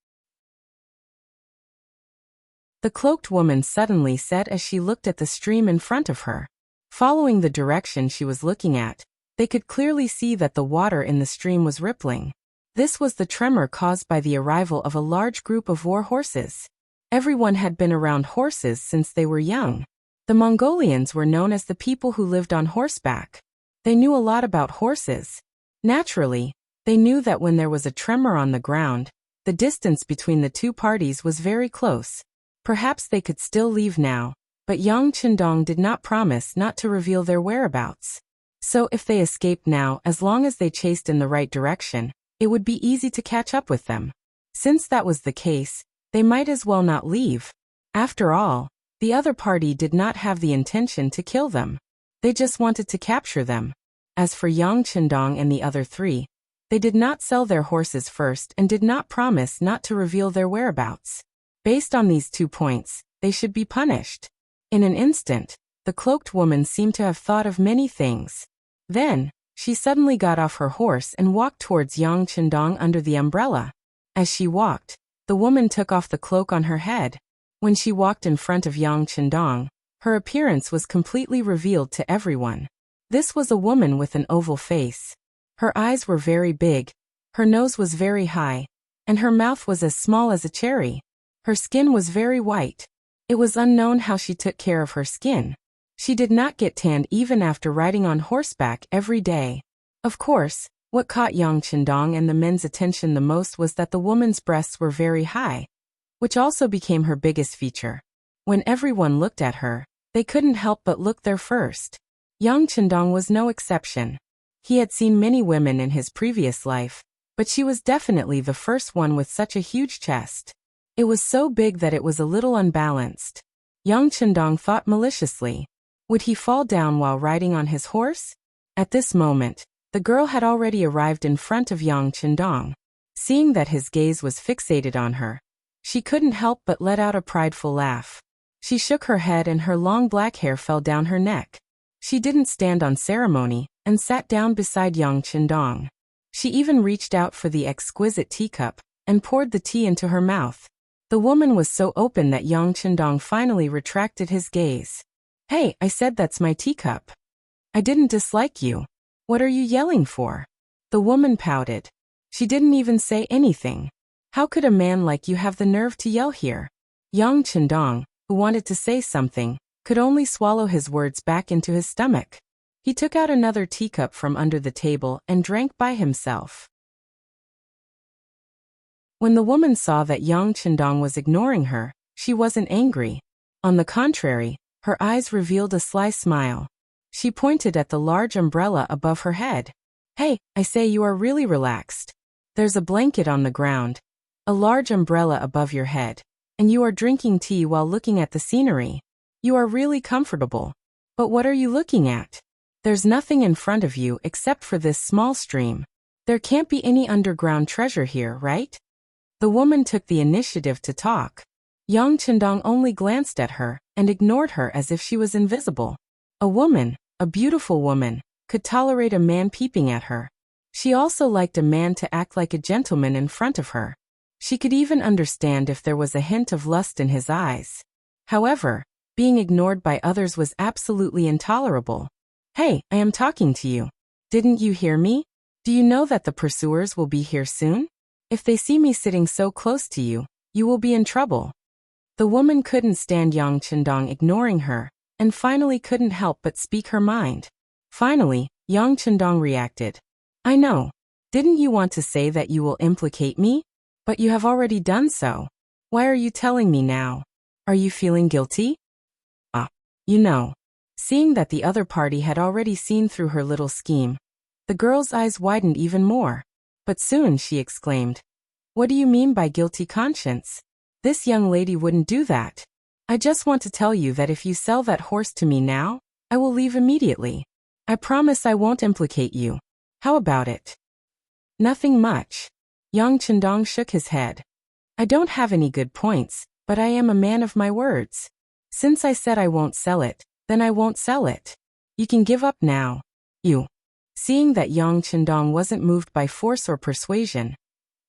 Speaker 1: The cloaked woman suddenly said as she looked at the stream in front of her. Following the direction she was looking at, they could clearly see that the water in the stream was rippling. This was the tremor caused by the arrival of a large group of war horses. Everyone had been around horses since they were young. The Mongolians were known as the people who lived on horseback. They knew a lot about horses. Naturally, they knew that when there was a tremor on the ground, the distance between the two parties was very close. Perhaps they could still leave now, but Yang Chendong did not promise not to reveal their whereabouts. So if they escaped now, as long as they chased in the right direction, it would be easy to catch up with them. Since that was the case, they might as well not leave. After all, the other party did not have the intention to kill them. They just wanted to capture them. As for Yang Chendong and the other three, they did not sell their horses first and did not promise not to reveal their whereabouts. Based on these 2 points, they should be punished. In an instant, the cloaked woman seemed to have thought of many things. Then, she suddenly got off her horse and walked towards Yang Chendong under the umbrella. As she walked, the woman took off the cloak on her head. When she walked in front of Yang Chendong, her appearance was completely revealed to everyone. This was a woman with an oval face. Her eyes were very big, her nose was very high, and her mouth was as small as a cherry. Her skin was very white. It was unknown how she took care of her skin. She did not get tanned even after riding on horseback every day. Of course, what caught Yang Chendong and the men's attention the most was that the woman's breasts were very high. which also became her biggest feature. When everyone looked at her, they couldn't help but look there first. Yang Chendong was no exception. He had seen many women in his previous life, but she was definitely the first one with such a huge chest. It was so big that it was a little unbalanced. Yang Chendong thought maliciously. Would he fall down while riding on his horse? At this moment, the girl had already arrived in front of Yang Chendong. Seeing that his gaze was fixated on her, she couldn't help but let out a prideful laugh. She shook her head and her long black hair fell down her neck. She didn't stand on ceremony and sat down beside Yang Chendong. She even reached out for the exquisite teacup and poured the tea into her mouth. The woman was so open that Yang Chendong finally retracted his gaze. Hey, I said that's my teacup. I didn't dislike you. What are you yelling for? The woman pouted. She didn't even say anything. How could a man like you have the nerve to yell here? Yang Chendong, who wanted to say something, could only swallow his words back into his stomach. He took out another teacup from under the table and drank by himself. When the woman saw that Yang Chendong was ignoring her, she wasn't angry. On the contrary, her eyes revealed a sly smile. She pointed at the large umbrella above her head. Hey, I say you are really relaxed. There's a blanket on the ground, a large umbrella above your head, and you are drinking tea while looking at the scenery. You are really comfortable. But what are you looking at? There's nothing in front of you except for this small stream. There can't be any underground treasure here, right? The woman took the initiative to talk. Yang Chendong only glanced at her and ignored her as if she was invisible. A woman, a beautiful woman, could tolerate a man peeping at her. She also liked a man to act like a gentleman in front of her. She could even understand if there was a hint of lust in his eyes. However, being ignored by others was absolutely intolerable. Hey, I am talking to you. Didn't you hear me? Do you know that the pursuers will be here soon? If they see me sitting so close to you, you will be in trouble. The woman couldn't stand Yang Chendong ignoring her, and finally couldn't help but speak her mind. Finally, Yang Chendong reacted. I know. Didn't you want to say that you will implicate me? But you have already done so. Why are you telling me now? Are you feeling guilty? You know. Seeing that the other party had already seen through her little scheme, the girl's eyes widened even more. But soon she exclaimed, What do you mean by guilty conscience? This young lady wouldn't do that. I just want to tell you that if you sell that horse to me now, I will leave immediately. I promise I won't implicate you. How about it? Nothing much. Yang Chendong shook his head. I don't have any good points, but I am a man of my words. Since I said I won't sell it, then I won't sell it. You can give up now. You. Seeing that Yang Chendong wasn't moved by force or persuasion,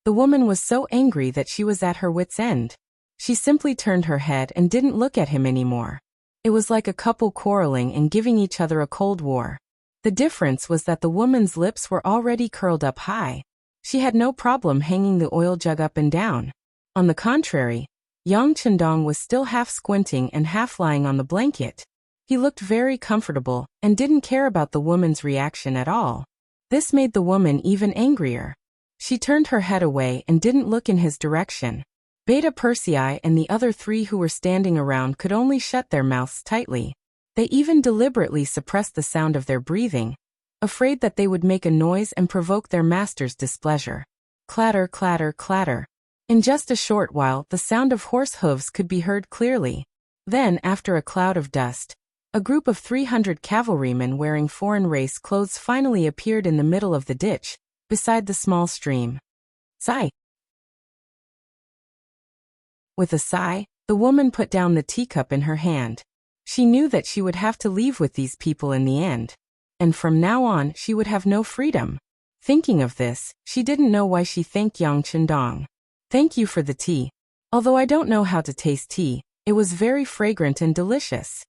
Speaker 1: the woman was so angry that she was at her wit's end. She simply turned her head and didn't look at him anymore. It was like a couple quarreling and giving each other a cold war. The difference was that the woman's lips were already curled up high. She had no problem hanging the oil jug up and down. On the contrary, Yang Chendong was still half squinting and half lying on the blanket. He looked very comfortable and didn't care about the woman's reaction at all. This made the woman even angrier. She turned her head away and didn't look in his direction. Beta Persei and the other three who were standing around could only shut their mouths tightly. They even deliberately suppressed the sound of their breathing, afraid that they would make a noise and provoke their master's displeasure. Clatter, clatter, clatter. In just a short while, the sound of horse hooves could be heard clearly. Then, after a cloud of dust, a group of 300 cavalrymen wearing foreign race clothes finally appeared in the middle of the ditch, beside the small stream. Sigh. With a sigh, the woman put down the teacup in her hand. She knew that she would have to leave with these people in the end. And from now on, she would have no freedom. Thinking of this, she didn't know why she thanked Yang Chendong. Thank you for the tea. Although I don't know how to taste tea, it was very fragrant and delicious.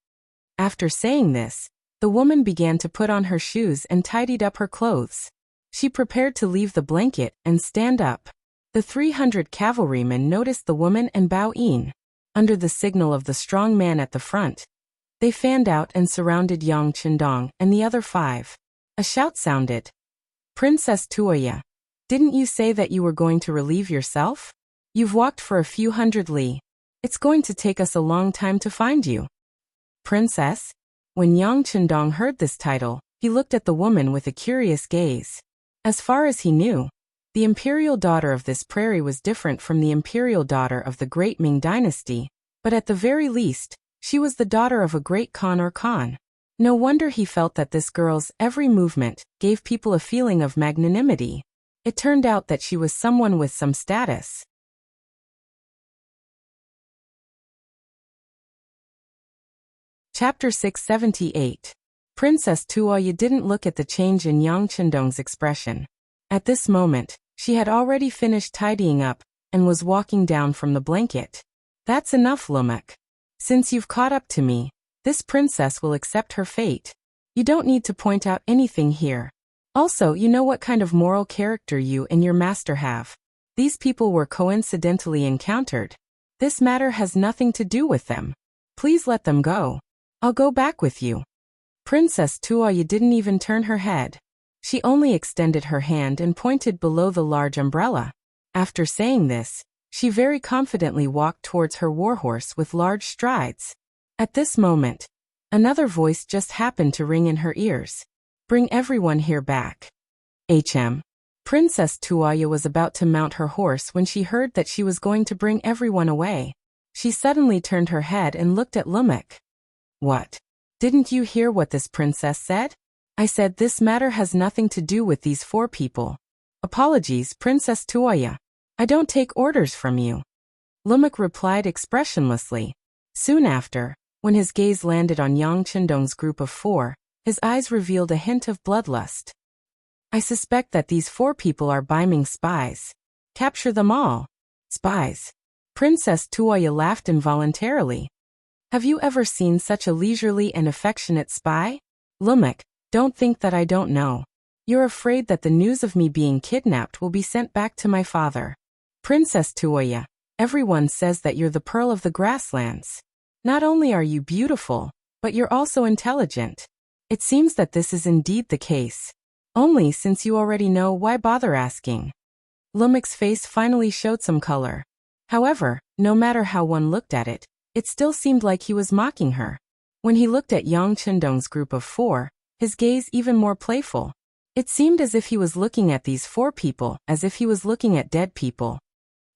Speaker 1: After saying this, the woman began to put on her shoes and tidied up her clothes. She prepared to leave the blanket and stand up. The 300 cavalrymen noticed the woman and bowed. Under the signal of the strong man at the front, they fanned out and surrounded Yang Chendong and the other 5. A shout sounded. Princess Tuoya, didn't you say that you were going to relieve yourself? You've walked for a few hundred li. It's going to take us a long time to find you. Princess? When Yang Chendong heard this title, he looked at the woman with a curious gaze. As far as he knew, the imperial daughter of this prairie was different from the imperial daughter of the great Ming dynasty, but at the very least, she was the daughter of a great Khan or Khan. No wonder he felt that this girl's every movement gave people a feeling of magnanimity. It turned out that she was someone with some status. Chapter 678. Princess Tuoya didn't look at the change in Yang Chendong's expression. At this moment, she had already finished tidying up and was walking down from the blanket. That's enough, Lumak. Since you've caught up to me, this princess will accept her fate. You don't need to point out anything here. Also, you know what kind of moral character you and your master have. These people were coincidentally encountered. This matter has nothing to do with them. Please let them go. I'll go back with you. Princess Tuoya didn't even turn her head. She only extended her hand and pointed below the large umbrella. After saying this, she very confidently walked towards her warhorse with large strides. At this moment, another voice just happened to ring in her ears. Bring everyone here back. Princess Tuoya was about to mount her horse when she heard that she was going to bring everyone away. She suddenly turned her head and looked at Lumak. What? Didn't you hear what this princess said? I said this matter has nothing to do with these 4 people. Apologies, Princess Tuoya. I don't take orders from you. Lumak replied expressionlessly. Soon after, when his gaze landed on Yang Chendong's group of 4, his eyes revealed a hint of bloodlust. I suspect that these 4 people are Baiming spies. Capture them all. Spies. Princess Tuoya laughed involuntarily. Have you ever seen such a leisurely and affectionate spy? Lumak, don't think that I don't know. You're afraid that the news of me being kidnapped will be sent back to my father. Princess Tuoya, everyone says that you're the pearl of the grasslands. Not only are you beautiful, but you're also intelligent. It seems that this is indeed the case. Only since you already know, why bother asking? Lumak's face finally showed some color. However, no matter how one looked at it, it still seemed like he was mocking her. When he looked at Yang Chendong's group of 4, his gaze even more playful. It seemed as if he was looking at these 4 people as if he was looking at dead people.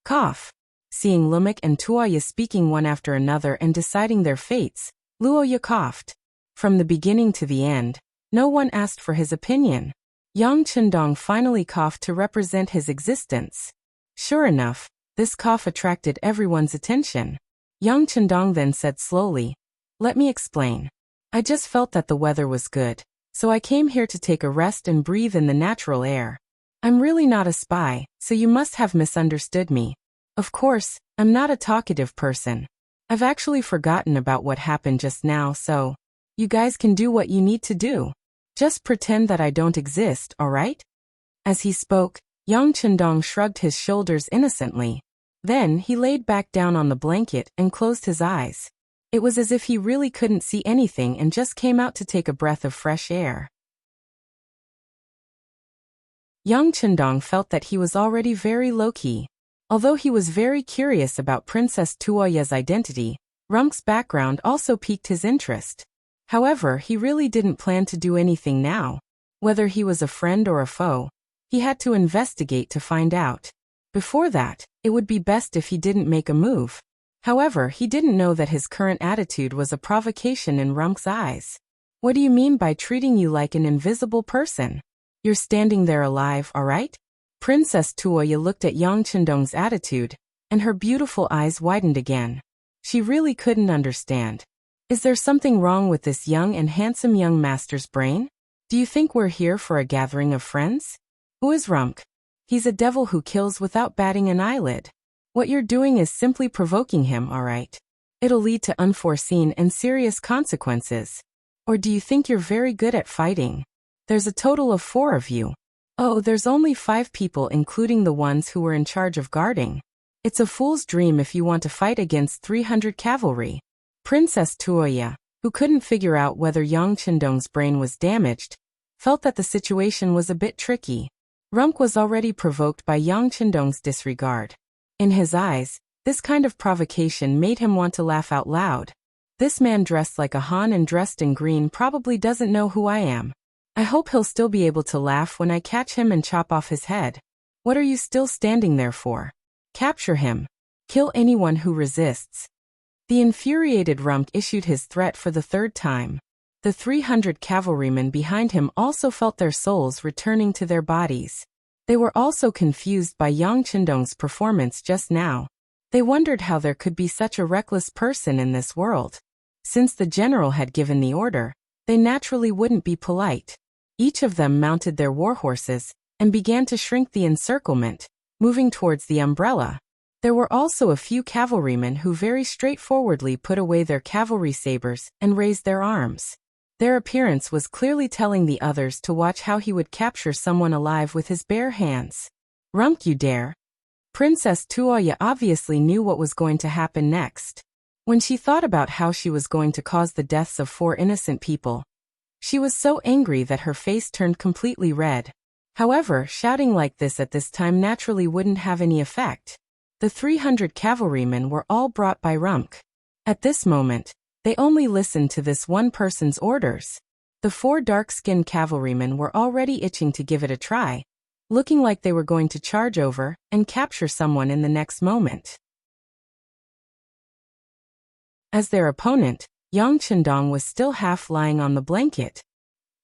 Speaker 1: Cough. Seeing Lumak and Tuoya speaking one after another and deciding their fates, Luoya coughed. From the beginning to the end, no one asked for his opinion. Yang Chendong finally coughed to represent his existence. Sure enough, this cough attracted everyone's attention. Yang Chendong then said slowly, Let me explain. I just felt that the weather was good, so I came here to take a rest and breathe in the natural air. I'm really not a spy, so you must have misunderstood me. Of course, I'm not a talkative person. I've actually forgotten about what happened just now, so you guys can do what you need to do. Just pretend that I don't exist, alright? As he spoke, Yang Chendong shrugged his shoulders innocently. Then he laid back down on the blanket and closed his eyes. It was as if he really couldn't see anything and just came out to take a breath of fresh air. Yang Chendong felt that he was already very low-key. Although he was very curious about Princess Tuoya's identity, Rumk's background also piqued his interest. However, he really didn't plan to do anything now. Whether he was a friend or a foe, he had to investigate to find out. Before that, it would be best if he didn't make a move. However, he didn't know that his current attitude was a provocation in Rumk's eyes. What do you mean by treating you like an invisible person? You're standing there alive, alright? Princess Tuoya looked at Yang Chendong's attitude, and her beautiful eyes widened again. She really couldn't understand. Is there something wrong with this young and handsome young master's brain? Do you think we're here for a gathering of friends? Who is Rumk? He's a devil who kills without batting an eyelid. What you're doing is simply provoking him, alright? It'll lead to unforeseen and serious consequences. Or do you think you're very good at fighting? There's a total of 4 of you. Oh, there's only 5 people including the ones who were in charge of guarding. It's a fool's dream if you want to fight against 300 cavalry. Princess Tuoya, who couldn't figure out whether Yang Chendong's brain was damaged, felt that the situation was a bit tricky. Rumk was already provoked by Yang Chendong's disregard. In his eyes, this kind of provocation made him want to laugh out loud. This man dressed like a Han and dressed in green probably doesn't know who I am. I hope he'll still be able to laugh when I catch him and chop off his head. What are you still standing there for? Capture him. Kill anyone who resists. The infuriated Rumk issued his threat for the third time. The 300 cavalrymen behind him also felt their souls returning to their bodies. They were also confused by Yang Chendong's performance just now. They wondered how there could be such a reckless person in this world. Since the general had given the order, they naturally wouldn't be polite. Each of them mounted their war horses and began to shrink the encirclement, moving towards the umbrella. There were also a few cavalrymen who very straightforwardly put away their cavalry sabers and raised their arms. Their appearance was clearly telling the others to watch how he would capture someone alive with his bare hands. Rumk, you dare! Princess Tuoya obviously knew what was going to happen next. When she thought about how she was going to cause the deaths of 4 innocent people, she was so angry that her face turned completely red. However, shouting like this at this time naturally wouldn't have any effect. The 300 cavalrymen were all brought by Rumk. At this moment, they only listened to this one person's orders. The 4 dark-skinned cavalrymen were already itching to give it a try, looking like they were going to charge over and capture someone in the next moment. As their opponent, Yang Chendong was still half lying on the blanket.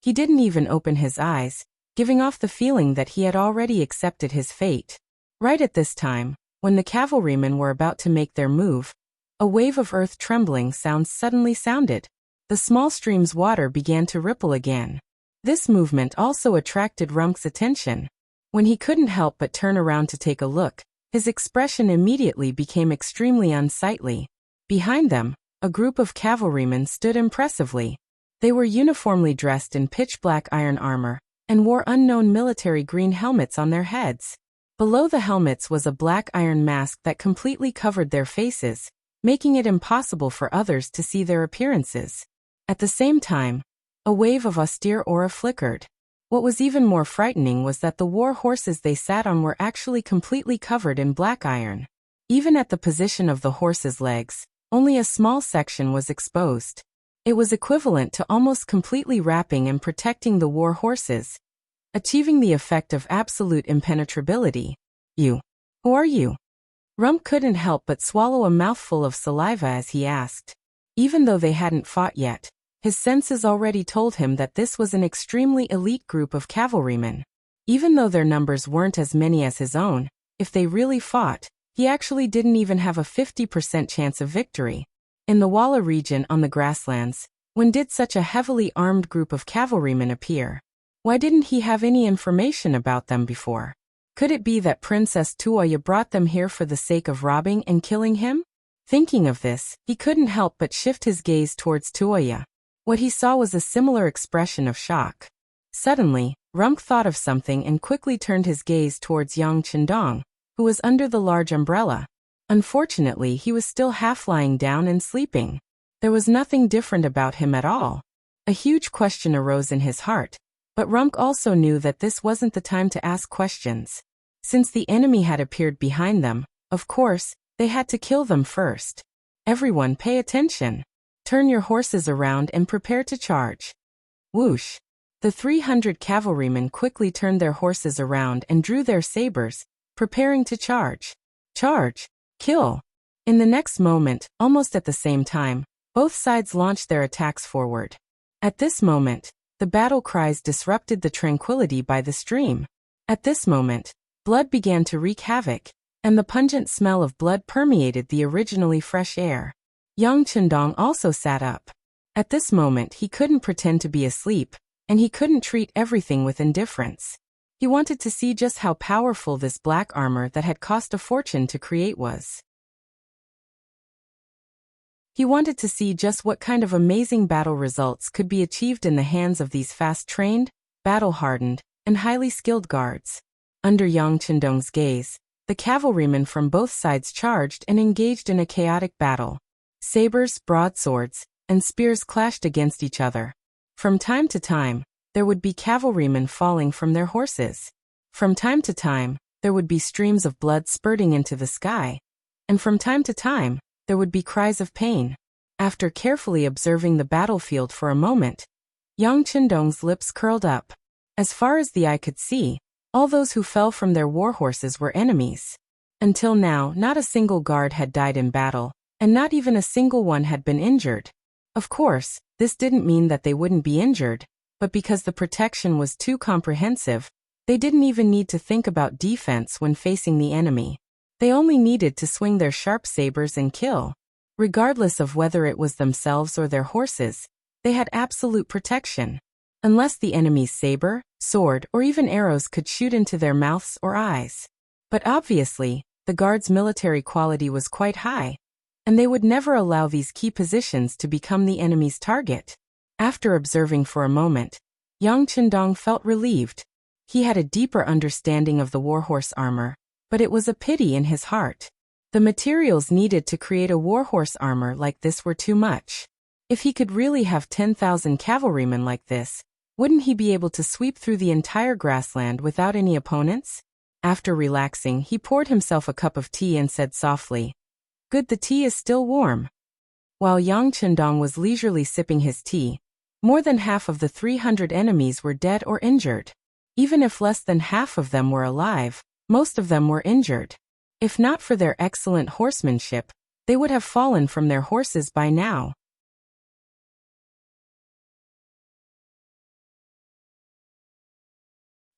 Speaker 1: He didn't even open his eyes, giving off the feeling that he had already accepted his fate. Right at this time, when the cavalrymen were about to make their move, a wave of earth-trembling sounds suddenly sounded. The small stream's water began to ripple again. This movement also attracted Rumk's attention. When he couldn't help but turn around to take a look, his expression immediately became extremely unsightly. Behind them, a group of cavalrymen stood impressively. They were uniformly dressed in pitch-black iron armor and wore unknown military green helmets on their heads. Below the helmets was a black iron mask that completely covered their faces, making it impossible for others to see their appearances. At the same time, a wave of austere aura flickered. What was even more frightening was that the war horses they sat on were actually completely covered in black iron. Even at the position of the horses' legs, only a small section was exposed. It was equivalent to almost completely wrapping and protecting the war horses, achieving the effect of absolute impenetrability. You. Who are you? Rumk couldn't help but swallow a mouthful of saliva as he asked. Even though they hadn't fought yet, his senses already told him that this was an extremely elite group of cavalrymen. Even though their numbers weren't as many as his own, if they really fought, he actually didn't even have a 50% chance of victory. In the Walla region on the grasslands, when did such a heavily armed group of cavalrymen appear? Why didn't he have any information about them before? Could it be that Princess Tuoya brought them here for the sake of robbing and killing him? Thinking of this, he couldn't help but shift his gaze towards Tuoya. What he saw was a similar expression of shock. Suddenly, Rumk thought of something and quickly turned his gaze towards Yang Chendong, who was under the large umbrella. Unfortunately, he was still half lying down and sleeping. There was nothing different about him at all. A huge question arose in his heart, but Rumk also knew that this wasn't the time to ask questions. Since the enemy had appeared behind them, of course, they had to kill them first. Everyone pay attention. Turn your horses around and prepare to charge. Whoosh! The 300 cavalrymen quickly turned their horses around and drew their sabers, preparing to charge. Charge! Kill! In the next moment, almost at the same time, both sides launched their attacks forward. At this moment, the battle cries disrupted the tranquility by the stream. At this moment, blood began to wreak havoc, and the pungent smell of blood permeated the originally fresh air. Yang Chendong also sat up. At this moment he couldn't pretend to be asleep, and he couldn't treat everything with indifference. He wanted to see just how powerful this black armor that had cost a fortune to create was. He wanted to see just what kind of amazing battle results could be achieved in the hands of these fast-trained, battle-hardened, and highly skilled guards. Under Yang Chendong's gaze, the cavalrymen from both sides charged and engaged in a chaotic battle. Sabers, broadswords, and spears clashed against each other. From time to time, there would be cavalrymen falling from their horses. From time to time, there would be streams of blood spurting into the sky, and from time to time, there would be cries of pain. After carefully observing the battlefield for a moment, Yang Qindong's lips curled up. As far as the eye could see, all those who fell from their warhorses were enemies. Until now, not a single guard had died in battle, and not even a single one had been injured. Of course, this didn't mean that they wouldn't be injured, but because the protection was too comprehensive, they didn't even need to think about defense when facing the enemy. They only needed to swing their sharp sabers and kill. Regardless of whether it was themselves or their horses, they had absolute protection. Unless the enemy's saber, sword, or even arrows could shoot into their mouths or eyes. But obviously, the guards' military quality was quite high, and they would never allow these key positions to become the enemy's target. After observing for a moment, Yang Qindong felt relieved. He had a deeper understanding of the warhorse armor, but it was a pity in his heart. The materials needed to create a warhorse armor like this were too much. If he could really have 10,000 cavalrymen like this, wouldn't he be able to sweep through the entire grassland without any opponents? After relaxing, he poured himself a cup of tea and said softly, "Good, the tea is still warm." While Yang Qindong was leisurely sipping his tea, more than half of the 300 enemies were dead or injured. Even if less than half of them were alive, most of them were injured. If not for their excellent horsemanship, they would have fallen from their horses by now.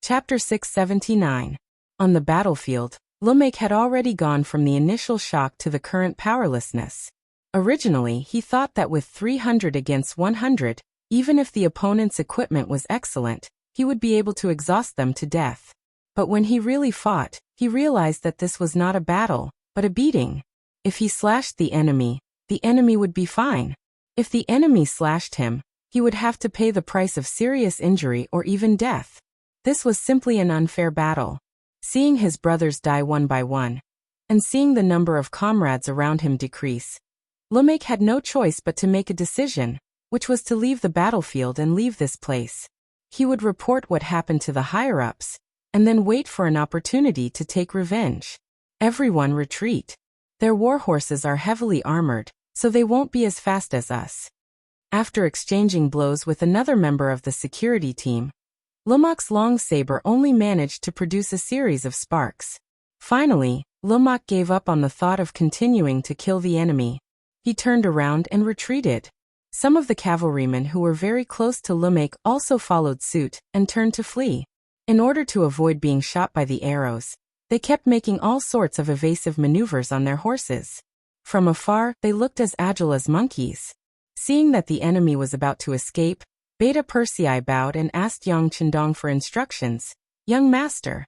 Speaker 1: Chapter 679. On the battlefield, Lumek had already gone from the initial shock to the current powerlessness. Originally, he thought that with 300 against 100, even if the opponent's equipment was excellent, he would be able to exhaust them to death. But when he really fought, he realized that this was not a battle, but a beating. If he slashed the enemy would be fine. If the enemy slashed him, he would have to pay the price of serious injury or even death. This was simply an unfair battle. Seeing his brothers die one by one, and seeing the number of comrades around him decrease, Lumek had no choice but to make a decision, which was to leave the battlefield and leave this place. He would report what happened to the higher-ups, and then wait for an opportunity to take revenge. Everyone retreat. Their warhorses are heavily armored, so they won't be as fast as us. After exchanging blows with another member of the security team, Lumek's long saber only managed to produce a series of sparks. Finally, Lumek gave up on the thought of continuing to kill the enemy. He turned around and retreated. Some of the cavalrymen who were very close to Lumek also followed suit and turned to flee. In order to avoid being shot by the arrows, they kept making all sorts of evasive maneuvers on their horses. From afar, they looked as agile as monkeys. Seeing that the enemy was about to escape, Beta Persei bowed and asked Yang Qindong for instructions. "Young master,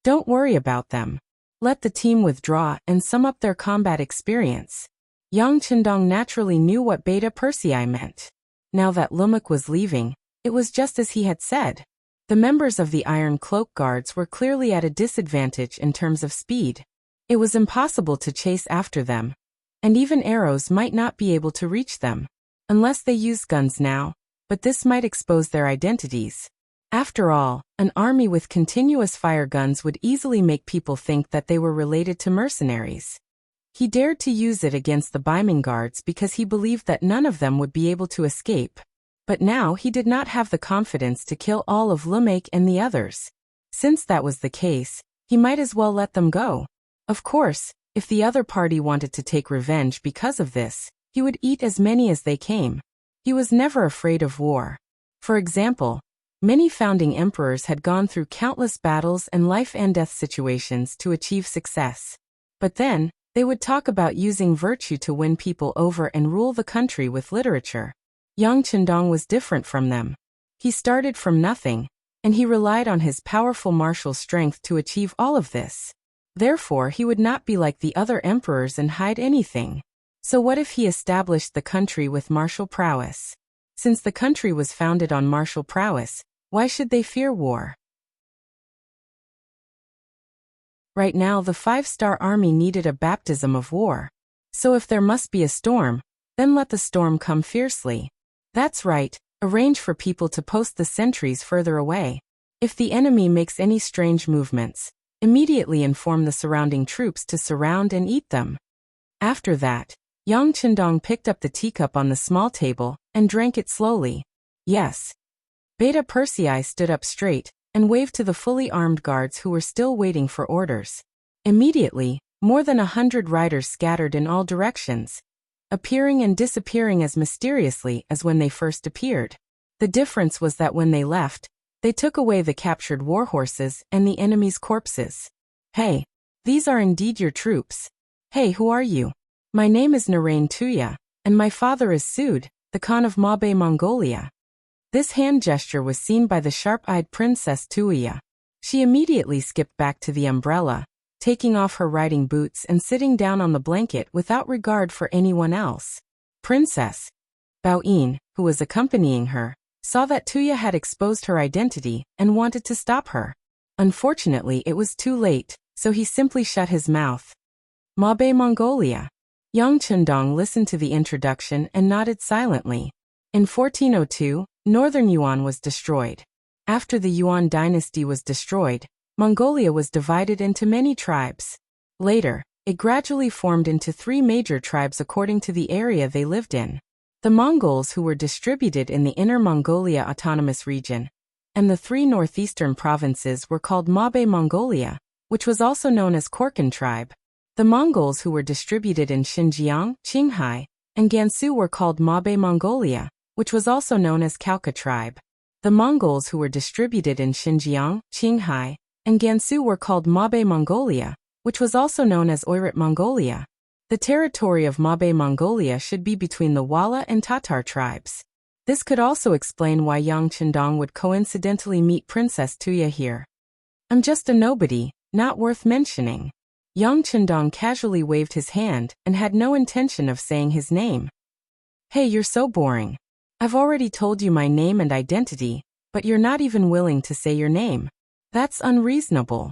Speaker 1: don't worry about them. Let the team withdraw and sum up their combat experience." Yang Qindong naturally knew what Beta Persei meant. Now that Lumek was leaving, it was just as he had said. The members of the Iron Cloak Guards were clearly at a disadvantage in terms of speed. It was impossible to chase after them, and even arrows might not be able to reach them, unless they used guns now, but this might expose their identities. After all, an army with continuous fire guns would easily make people think that they were related to mercenaries. He dared to use it against the Baiming guards because he believed that none of them would be able to escape. But now he did not have the confidence to kill all of Lumek and the others. Since that was the case, he might as well let them go. Of course, if the other party wanted to take revenge because of this, he would eat as many as they came. He was never afraid of war. For example, many founding emperors had gone through countless battles and life-and-death situations to achieve success. But then, they would talk about using virtue to win people over and rule the country with literature. Yang Qindong was different from them. He started from nothing, and he relied on his powerful martial strength to achieve all of this. Therefore, he would not be like the other emperors and hide anything. So what if he established the country with martial prowess? Since the country was founded on martial prowess, why should they fear war? Right now, the 5-star army needed a baptism of war. So if there must be a storm, then let the storm come fiercely. That's right, arrange for people to post the sentries further away. If the enemy makes any strange movements, immediately inform the surrounding troops to surround and eat them. After that, Yang Chendong picked up the teacup on the small table and drank it slowly. Yes. Beta Persei stood up straight and waved to the fully armed guards who were still waiting for orders. Immediately, more than 100 riders scattered in all directions, appearing and disappearing as mysteriously as when they first appeared. The difference was that when they left, they took away the captured war horses and the enemy's corpses. Hey, these are indeed your troops. Hey, who are you? My name is Narain Tuya, and my father is Sud, the Khan of Mabe Mongolia. This hand gesture was seen by the sharp-eyed Princess Tuya. She immediately skipped back to the umbrella, taking off her riding boots and sitting down on the blanket without regard for anyone else. Princess Baoyin, who was accompanying her, saw that Tuya had exposed her identity and wanted to stop her. Unfortunately, it was too late, so he simply shut his mouth. Mabe Mongolia. Yang Chendong listened to the introduction and nodded silently. In 1402, Northern Yuan was destroyed. After the Yuan dynasty was destroyed, Mongolia was divided into many tribes. Later, it gradually formed into 3 major tribes according to the area they lived in. The Mongols, who were distributed in the Inner Mongolia Autonomous Region, and the 3 northeastern provinces were called Mabe Mongolia, which was also known as Korkan tribe. The Mongols who were distributed in Xinjiang, Qinghai, and Gansu were called Mabe Mongolia, which was also known as Khalkha tribe. The Mongols who were distributed in Xinjiang, Qinghai, and Gansu were called Mabe Mongolia, which was also known as Oirat Mongolia. The territory of Mabe Mongolia should be between the Wala and Tatar tribes. This could also explain why Yang Chendong would coincidentally meet Princess Tuya here. I'm just a nobody, not worth mentioning. Yang Chendong casually waved his hand and had no intention of saying his name. Hey, you're so boring. I've already told you my name and identity, but you're not even willing to say your name. That's unreasonable.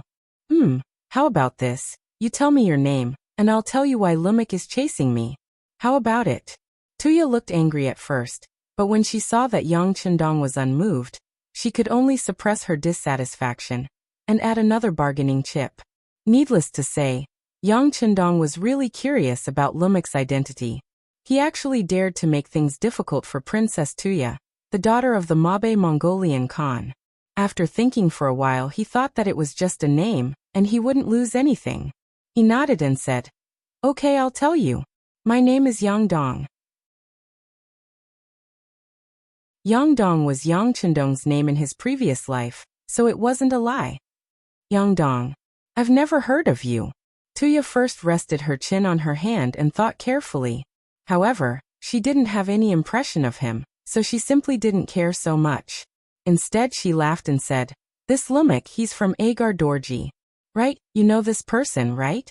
Speaker 1: How about this? You tell me your name, and I'll tell you why Lumik is chasing me. How about it? Tuya looked angry at first, but when she saw that Yang Chendong was unmoved, she could only suppress her dissatisfaction and add another bargaining chip. Needless to say, Yang Chendong was really curious about Lumik's identity. He actually dared to make things difficult for Princess Tuya, the daughter of the Mabe Mongolian Khan. After thinking for a while, he thought that it was just a name, and he wouldn't lose anything. He nodded and said, "Okay, I'll tell you. My name is Yang Dong." Yang Dong was Yang Chendong's name in his previous life, so it wasn't a lie. Yang Dong. I've never heard of you. Tuya first rested her chin on her hand and thought carefully. However, she didn't have any impression of him, so she simply didn't care so much. Instead, she laughed and said, "This Lumik, he's from Agar Dorji. Right? You know this person, right?"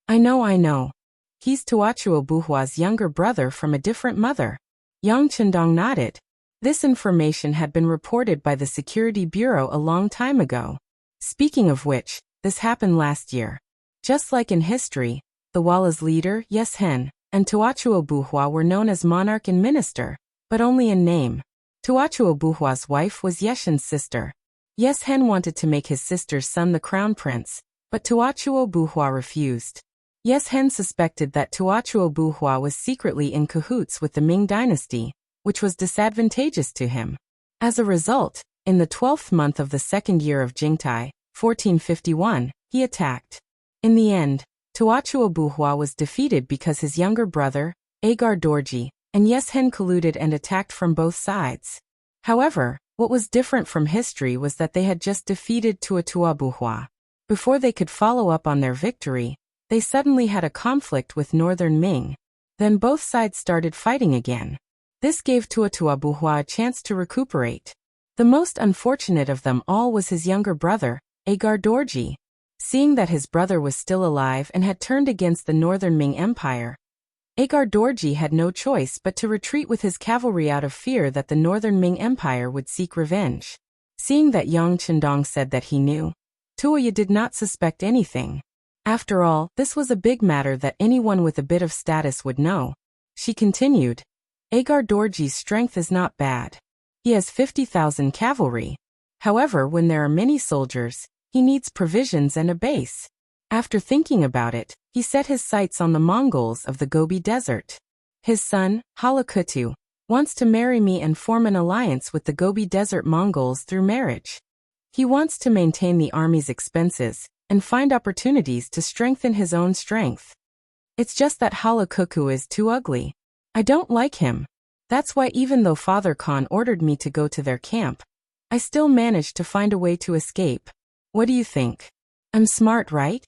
Speaker 1: I know. He's Tuachuo Buhua's younger brother from a different mother." Yang Chendong nodded. This information had been reported by the Security Bureau a long time ago. Speaking of which, this happened last year. Just like in history, the Wala's leader, Yeshen, and Tuachuo Buhua were known as monarch and minister, but only in name. Tuachuo Buhua's wife was Yeshen's sister. Yeshen wanted to make his sister's son the crown prince, but Tuachuo Buhua refused. Yeshen suspected that Tuachuo Buhua was secretly in cahoots with the Ming dynasty, which was disadvantageous to him. As a result, in the 12th month of the second year of Jingtai, 1451, he attacked. In the end, Tuachuo Buhua was defeated because his younger brother, Agar Dorji, and Yeshen colluded and attacked from both sides. However, what was different from history was that they had just defeated Tuatua Buhua. Before they could follow up on their victory, they suddenly had a conflict with Northern Ming. Then both sides started fighting again. This gave Tuatua Buhua a chance to recuperate. The most unfortunate of them all was his younger brother, Agar Dorji. Seeing that his brother was still alive and had turned against the Northern Ming Empire, Agar Dorji had no choice but to retreat with his cavalry out of fear that the Northern Ming Empire would seek revenge. Seeing that Yang Chendong said that he knew, Tuya did not suspect anything. After all, this was a big matter that anyone with a bit of status would know. She continued, Agar Dorji's strength is not bad. He has 50,000 cavalry. However, when there are many soldiers, He needs provisions and a base. After thinking about it, he set his sights on the Mongols of the Gobi Desert. His son, Halakutu, wants to marry me and form an alliance with the Gobi Desert Mongols through marriage. He wants to maintain the army's expenses and find opportunities to strengthen his own strength. It's just that Halakutu is too ugly. I don't like him. That's why even though Father Khan ordered me to go to their camp, I still managed to find a way to escape. What do you think? I'm smart, right?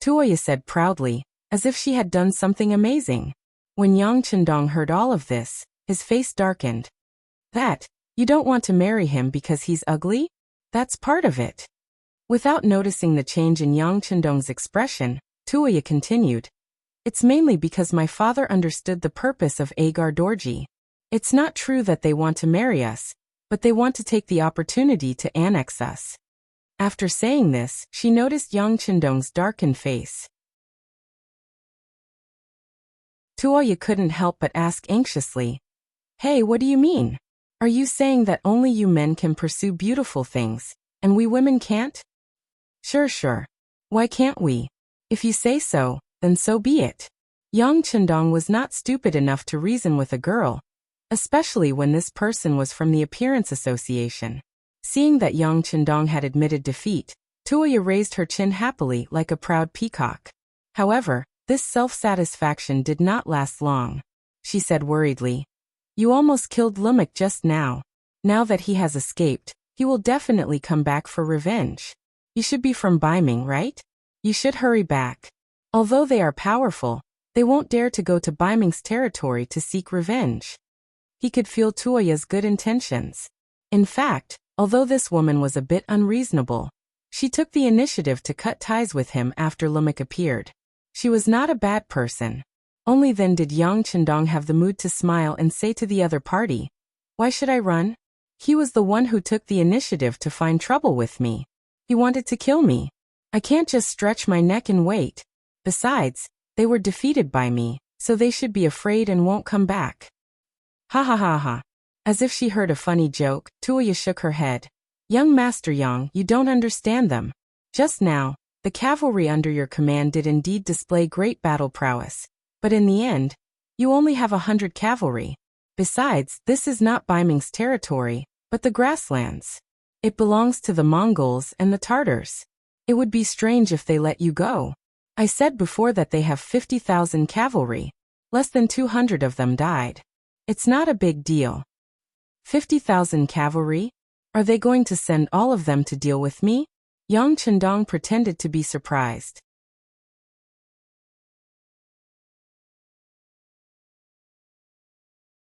Speaker 1: Tuoya said proudly, as if she had done something amazing. When Yang Chendong heard all of this, his face darkened. That, you don't want to marry him because he's ugly? That's part of it. Without noticing the change in Yang Chendong's expression, Tuoya continued. It's mainly because my father understood the purpose of Agar Dorji. It's not true that they want to marry us, but they want to take the opportunity to annex us. After saying this, she noticed Yang Chendong's darkened face. Tuoya couldn't help but ask anxiously, "Hey, what do you mean? Are you saying that only you men can pursue beautiful things, and we women can't?" Sure. Why can't we? If you say so, then so be it. Yang Chendong was not stupid enough to reason with a girl, especially when this person was from the Appearance Association. Seeing that Yang Chendong had admitted defeat, Tuoya raised her chin happily like a proud peacock. However, this self-satisfaction did not last long. She said worriedly, "You almost killed Lumik just now. Now that he has escaped, he will definitely come back for revenge. You should be from Baiming, right? You should hurry back. Although they are powerful, they won't dare to go to Baiming's territory to seek revenge." He could feel Tuoya's good intentions. In fact, although this woman was a bit unreasonable, she took the initiative to cut ties with him after Lumik appeared. She was not a bad person. Only then did Yang Chendong have the mood to smile and say to the other party, "Why should I run? He was the one who took the initiative to find trouble with me. He wanted to kill me. I can't just stretch my neck and wait. Besides, they were defeated by me, so they should be afraid and won't come back." Ha ha ha ha. As if she heard a funny joke, Tuoya shook her head. "Young Master Yang, you don't understand them. Just now, the cavalry under your command did indeed display great battle prowess, but in the end, you only have 100 cavalry. Besides, this is not Baiming's territory, but the grasslands. It belongs to the Mongols and the Tartars. It would be strange if they let you go. I said before that they have 50,000 cavalry. Less than 200 of them died. It's not a big deal. 50,000 cavalry? Are they going to send all of them to deal with me?" Yang Chendong pretended to be surprised.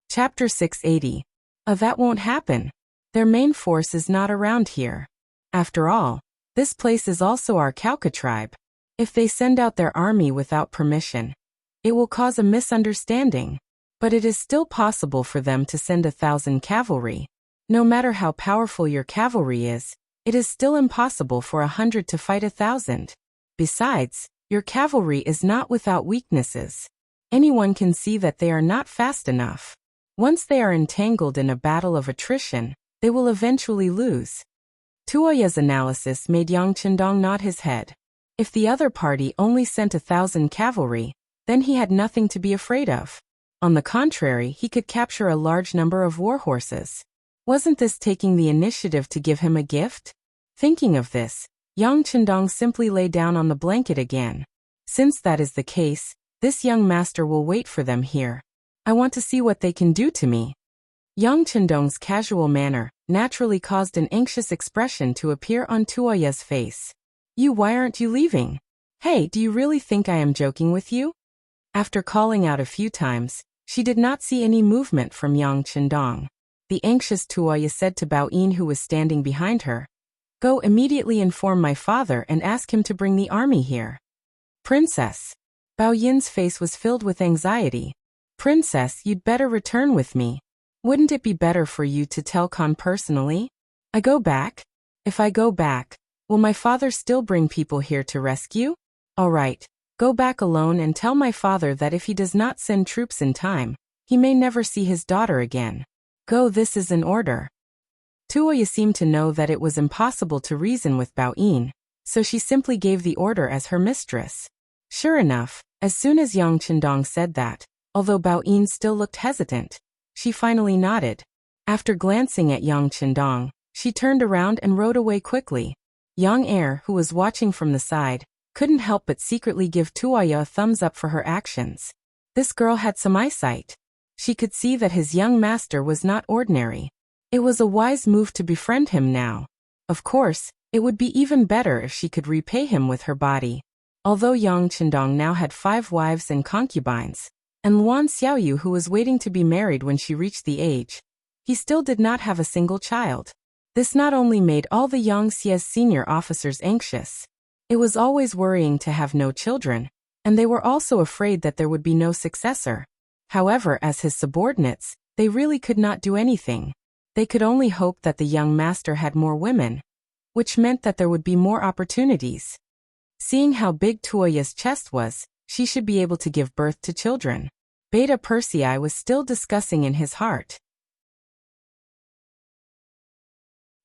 Speaker 1: Chapter 680. That won't happen. Their main force is not around here. After all, this place is also our Khalkha tribe. If they send out their army without permission, it will cause a misunderstanding. But it is still possible for them to send 1,000 cavalry. No matter how powerful your cavalry is, it is still impossible for 100 to fight 1,000. Besides, your cavalry is not without weaknesses. Anyone can see that they are not fast enough. Once they are entangled in a battle of attrition, they will eventually lose. Tuoya's analysis made Yang Chendong nod his head. If the other party only sent 1,000 cavalry, then he had nothing to be afraid of. On the contrary, he could capture a large number of war horses. Wasn't this taking the initiative to give him a gift? Thinking of this, Yang Chendong simply lay down on the blanket again. Since that is the case, this young master will wait for them here. I want to see what they can do to me. Yang Chendong's casual manner naturally caused an anxious expression to appear on Tuoya's face. Why aren't you leaving? Hey, do you really think I am joking with you?" After calling out a few times, she did not see any movement from Yang Chendong. The anxious Tuoya said to Bao Yin, who was standing behind her, "Go immediately inform my father and ask him to bring the army here." "Princess." Bao Yin's face was filled with anxiety. "Princess, you'd better return with me. Wouldn't it be better for you to tell Khan personally? I go back? If I go back, will my father still bring people here to rescue? All right. Go back alone and tell my father that if he does not send troops in time, he may never see his daughter again. Go, this is an order." Tuoya seemed to know that it was impossible to reason with Bao Yin, so she simply gave the order as her mistress. Sure enough, as soon as Yang Qindong said that, although Bao Yin still looked hesitant, she finally nodded. After glancing at Yang Qindong, she turned around and rode away quickly. Yang Er, who was watching from the side, couldn't help but secretly give Tuoya a thumbs up for her actions. This girl had some eyesight. She could see that his young master was not ordinary. It was a wise move to befriend him now. Of course, it would be even better if she could repay him with her body. Although Yang Qindong now had 5 wives and concubines, and Luan Xiaoyu, who was waiting to be married when she reached the age, he still did not have a single child. This not only made all the Yangtze's senior officers anxious, it was always worrying to have no children, and they were also afraid that there would be no successor. However, as his subordinates, they really could not do anything. They could only hope that the young master had more women, which meant that there would be more opportunities. Seeing how big Tuoya's chest was, she should be able to give birth to children. Beta Persei was still discussing in his heart.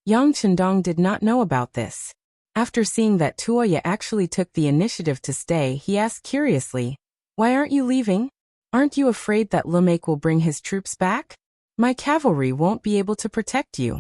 Speaker 1: Yang Qindong did not know about this. After seeing that Tuoya actually took the initiative to stay, he asked curiously, "Why aren't you leaving? Aren't you afraid that Lumek will bring his troops back? My cavalry won't be able to protect you.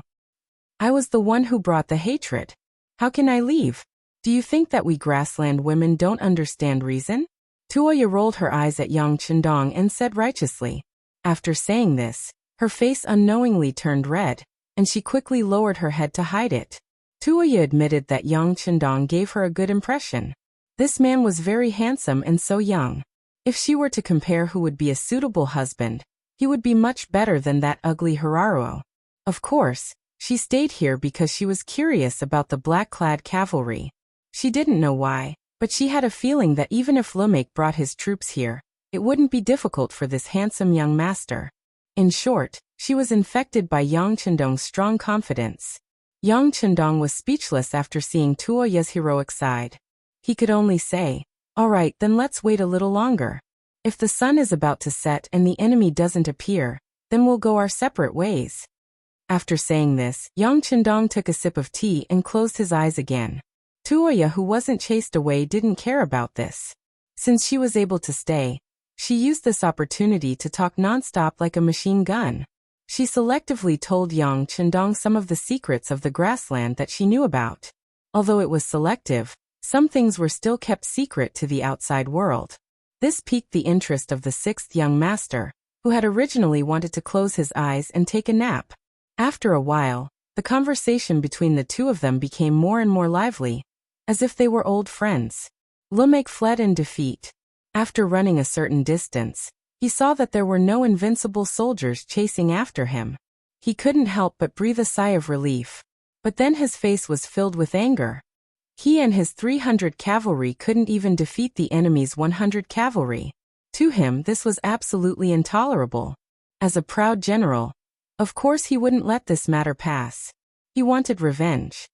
Speaker 1: I was the one who brought the hatred. How can I leave? Do you think that we grassland women don't understand reason?" Tuoya rolled her eyes at Yang Qindong and said righteously. After saying this, her face unknowingly turned red, and she quickly lowered her head to hide it. Tuoya admitted that Yang Qindong gave her a good impression. This man was very handsome and so young. If she were to compare who would be a suitable husband, he would be much better than that ugly Hiraruo. Of course, she stayed here because she was curious about the black-clad cavalry. She didn't know why, but she had a feeling that even if Lumek brought his troops here, it wouldn't be difficult for this handsome young master. In short, she was infected by Yang Qindong's strong confidence. Yang Qindong was speechless after seeing Tuoya's heroic side. He could only say, "All right, then let's wait a little longer. If the sun is about to set and the enemy doesn't appear, then we'll go our separate ways." After saying this, Yang Qindong took a sip of tea and closed his eyes again. Tuoya, who wasn't chased away, didn't care about this. Since she was able to stay, she used this opportunity to talk nonstop like a machine gun. She selectively told Yang Qindong some of the secrets of the grassland that she knew about. Although it was selective, some things were still kept secret to the outside world. This piqued the interest of the 6th young master, who had originally wanted to close his eyes and take a nap. After a while, the conversation between the two of them became more and more lively, as if they were old friends. Lumek fled in defeat. After running a certain distance, he saw that there were no invincible soldiers chasing after him. He couldn't help but breathe a sigh of relief. But then his face was filled with anger. He and his 300 cavalry couldn't even defeat the enemy's 100 cavalry. To him, this was absolutely intolerable. As a proud general, of course he wouldn't let this matter pass. He wanted revenge.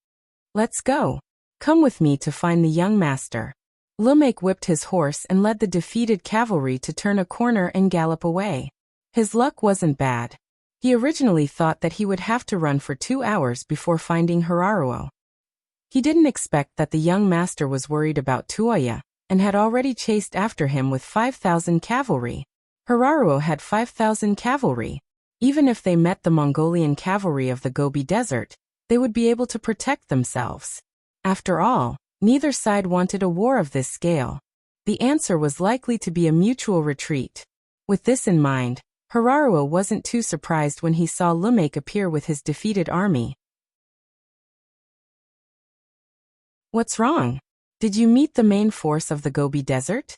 Speaker 1: "Let's go. Come with me to find the young master." Lumek whipped his horse and led the defeated cavalry to turn a corner and gallop away. His luck wasn't bad. He originally thought that he would have to run for 2 hours before finding Hiraruo. He didn't expect that the young master was worried about Tuoya, and had already chased after him with 5,000 cavalry. Hiraruo had 5,000 cavalry. Even if they met the Mongolian cavalry of the Gobi Desert, they would be able to protect themselves. After all, neither side wanted a war of this scale. The answer was likely to be a mutual retreat. With this in mind, Hiraruo wasn't too surprised when he saw Lumek appear with his defeated army. "What's wrong? Did you meet the main force of the Gobi Desert?"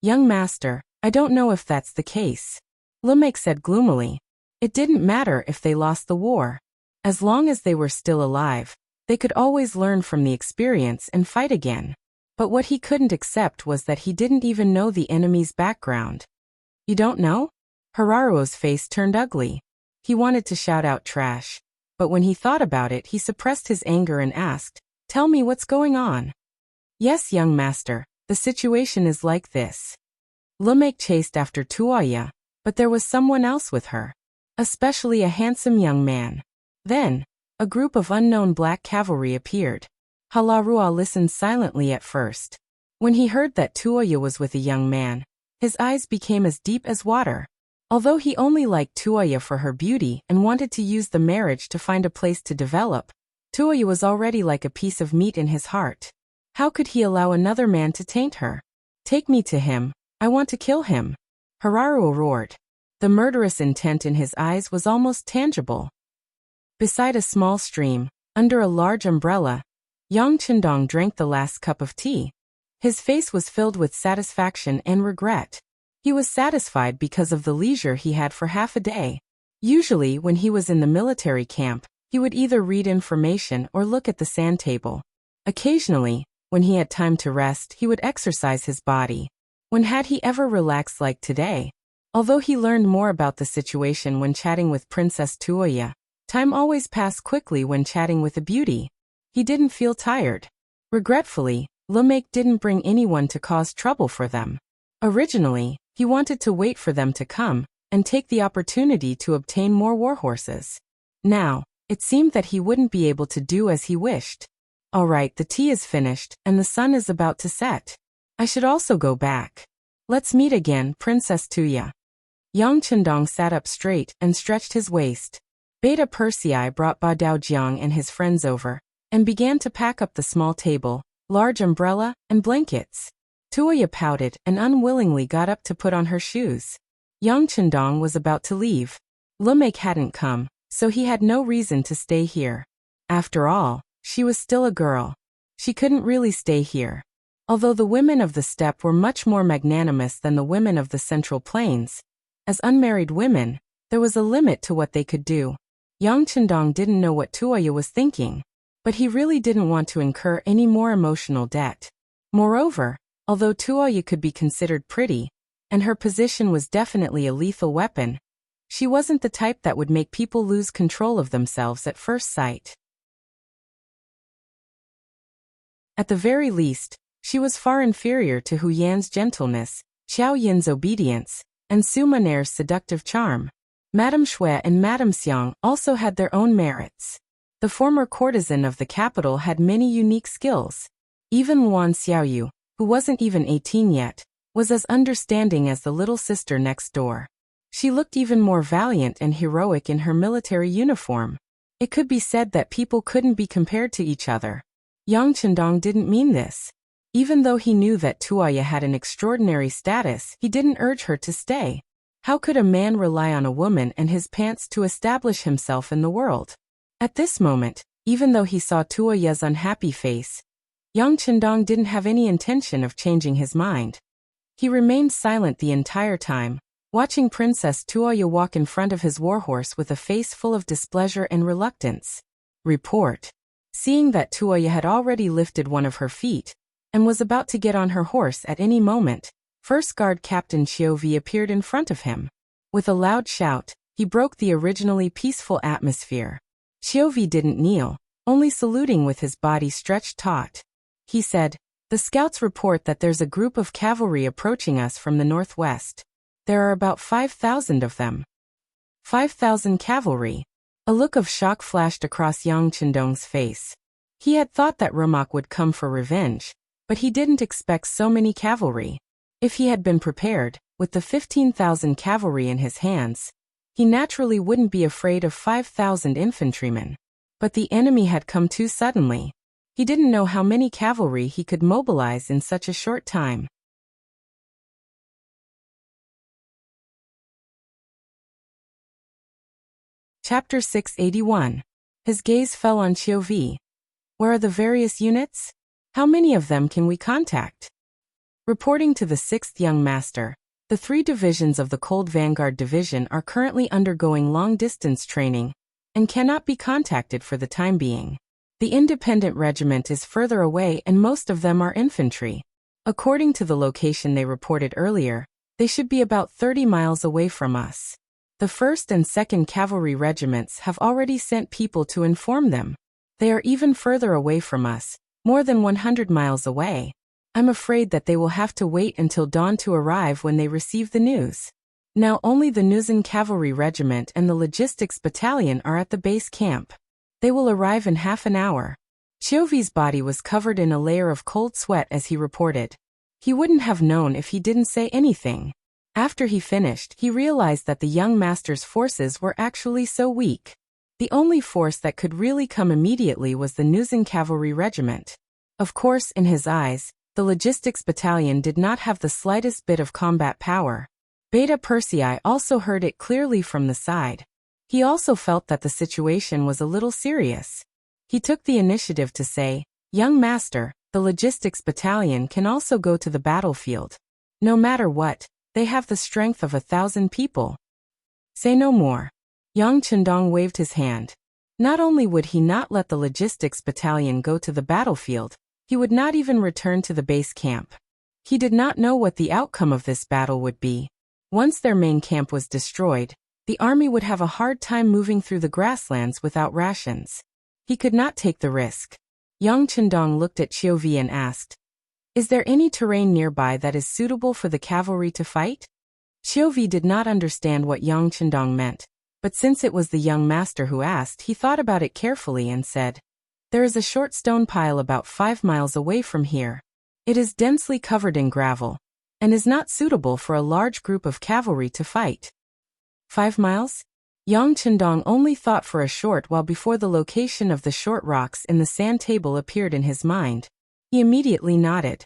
Speaker 1: "Young master, I don't know if that's the case," Lumek said gloomily. It didn't matter if they lost the war. As long as they were still alive, they could always learn from the experience and fight again. But what he couldn't accept was that he didn't even know the enemy's background. "You don't know?" Hiraruo's face turned ugly. He wanted to shout out trash, but when he thought about it, he suppressed his anger and asked, "Tell me what's going on." "Yes, young master, the situation is like this." Lumek chased after Tuoya, but there was someone else with her, especially a handsome young man. Then, a group of unknown black cavalry appeared. Halarua listened silently at first. When he heard that Tuoya was with a young man, his eyes became as deep as water. Although he only liked Tuoya for her beauty and wanted to use the marriage to find a place to develop, Tuoya was already like a piece of meat in his heart. How could he allow another man to taint her? Take me to him. I want to kill him. Hararu roared. The murderous intent in his eyes was almost tangible. Beside a small stream, under a large umbrella, Yang Chendong drank the last cup of tea. His face was filled with satisfaction and regret. He was satisfied because of the leisure he had for half a day. Usually, when he was in the military camp, he would either read information or look at the sand table. Occasionally, when he had time to rest, he would exercise his body. When had he ever relaxed like today? Although he learned more about the situation when chatting with Princess Tuoya, time always passed quickly when chatting with a beauty. He didn't feel tired. Regretfully, Lumek didn't bring anyone to cause trouble for them. Originally, he wanted to wait for them to come and take the opportunity to obtain more warhorses. Now, it seemed that he wouldn't be able to do as he wished. All right, the tea is finished and the sun is about to set. I should also go back. Let's meet again, Princess Tuya. Yang Chendong sat up straight and stretched his waist. Beta Persei brought Ba Daojiang and his friends over and began to pack up the small table, large umbrella, and blankets. Tuoya pouted and unwillingly got up to put on her shoes. Yang Chendong was about to leave. Lumek hadn't come, so he had no reason to stay here. After all, she was still a girl. She couldn't really stay here. Although the women of the steppe were much more magnanimous than the women of the Central Plains, as unmarried women, there was a limit to what they could do. Yang Chendong didn't know what Tuoya was thinking, but he really didn't want to incur any more emotional debt. Moreover, although Tuoya could be considered pretty, and her position was definitely a lethal weapon, she wasn't the type that would make people lose control of themselves at first sight. At the very least, she was far inferior to Hu Yan's gentleness, Xiao Yin's obedience, and Su Maner's seductive charm. Madame Shui and Madame Xiang also had their own merits. The former courtesan of the capital had many unique skills. Even Luan Xiaoyu, who wasn't even 18 yet, was as understanding as the little sister next door. She looked even more valiant and heroic in her military uniform. It could be said that people couldn't be compared to each other. Yang Chendong didn't mean this. Even though he knew that Tuoya had an extraordinary status, he didn't urge her to stay. How could a man rely on a woman and his pants to establish himself in the world? At this moment, even though he saw Tuoya's unhappy face, Yang Chendong didn't have any intention of changing his mind. He remained silent the entire time, watching Princess Tuoya walk in front of his warhorse with a face full of displeasure and reluctance. Report. Seeing that Tuoya had already lifted one of her feet and was about to get on her horse at any moment, First Guard Captain Chiovi appeared in front of him. With a loud shout, he broke the originally peaceful atmosphere. Chiovi didn't kneel, only saluting with his body stretched taut. He said, "The scouts report that there's a group of cavalry approaching us from the northwest. There are about 5,000 of them." 5,000 cavalry. A look of shock flashed across Yang Chendong's face. He had thought that Ramak would come for revenge, but he didn't expect so many cavalry. If he had been prepared, with the 15,000 cavalry in his hands, he naturally wouldn't be afraid of 5,000 infantrymen. But the enemy had come too suddenly. He didn't know how many cavalry he could mobilize in such a short time. Chapter 681. His gaze fell on Chiovi. Where are the various units? How many of them can we contact? Reporting to the 6th Young Master, the 3 divisions of the Cold Vanguard Division are currently undergoing long-distance training and cannot be contacted for the time being. The Independent Regiment is further away and most of them are infantry. According to the location they reported earlier, they should be about 30 miles away from us. The 1st and 2nd Cavalry Regiments have already sent people to inform them. They are even further away from us, more than 100 miles away. I'm afraid that they will have to wait until dawn to arrive when they receive the news. Now only the Nuzan Cavalry Regiment and the Logistics Battalion are at the base camp. They will arrive in half an hour. Chiovi's body was covered in a layer of cold sweat as he reported. He wouldn't have known if he didn't say anything. After he finished, he realized that the young master's forces were actually so weak. The only force that could really come immediately was the Nuzan cavalry regiment. Of course, in his eyes, the logistics battalion did not have the slightest bit of combat power. Beta Persei also heard it clearly from the side. He also felt that the situation was a little serious. He took the initiative to say, "Young master, the logistics battalion can also go to the battlefield. No matter what, they have the strength of 1,000 people. Say no more." Yang Chendong waved his hand. Not only would he not let the logistics battalion go to the battlefield, he would not even return to the base camp. He did not know what the outcome of this battle would be. Once their main camp was destroyed, the army would have a hard time moving through the grasslands without rations. He could not take the risk. Yang Chendong looked at Chiovi and asked, "Is there any terrain nearby that is suitable for the cavalry to fight?" Chiovi did not understand what Yang Chendong meant, but since it was the young master who asked, he thought about it carefully and said, "There is a short stone pile about 5 miles away from here. It is densely covered in gravel, and is not suitable for a large group of cavalry to fight." 5 miles? Yang Chendong only thought for a short while before the location of the short rocks in the sand table appeared in his mind. He immediately nodded.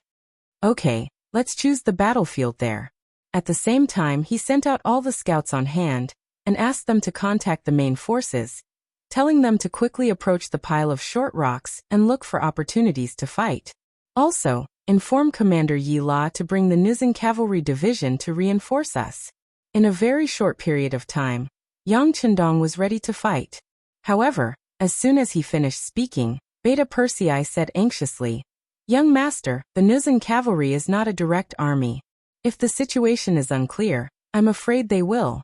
Speaker 1: "Okay, let's choose the battlefield there." At the same time, he sent out all the scouts on hand and asked them to contact the main forces, telling them to quickly approach the pile of short rocks and look for opportunities to fight. Also, inform Commander Yi La to bring the Nuzan Cavalry Division to reinforce us. In a very short period of time, Yang Chendong was ready to fight. However, as soon as he finished speaking, Beta Persei said anxiously, "Young master, the Nuzan cavalry is not a direct army. If the situation is unclear, I'm afraid they will.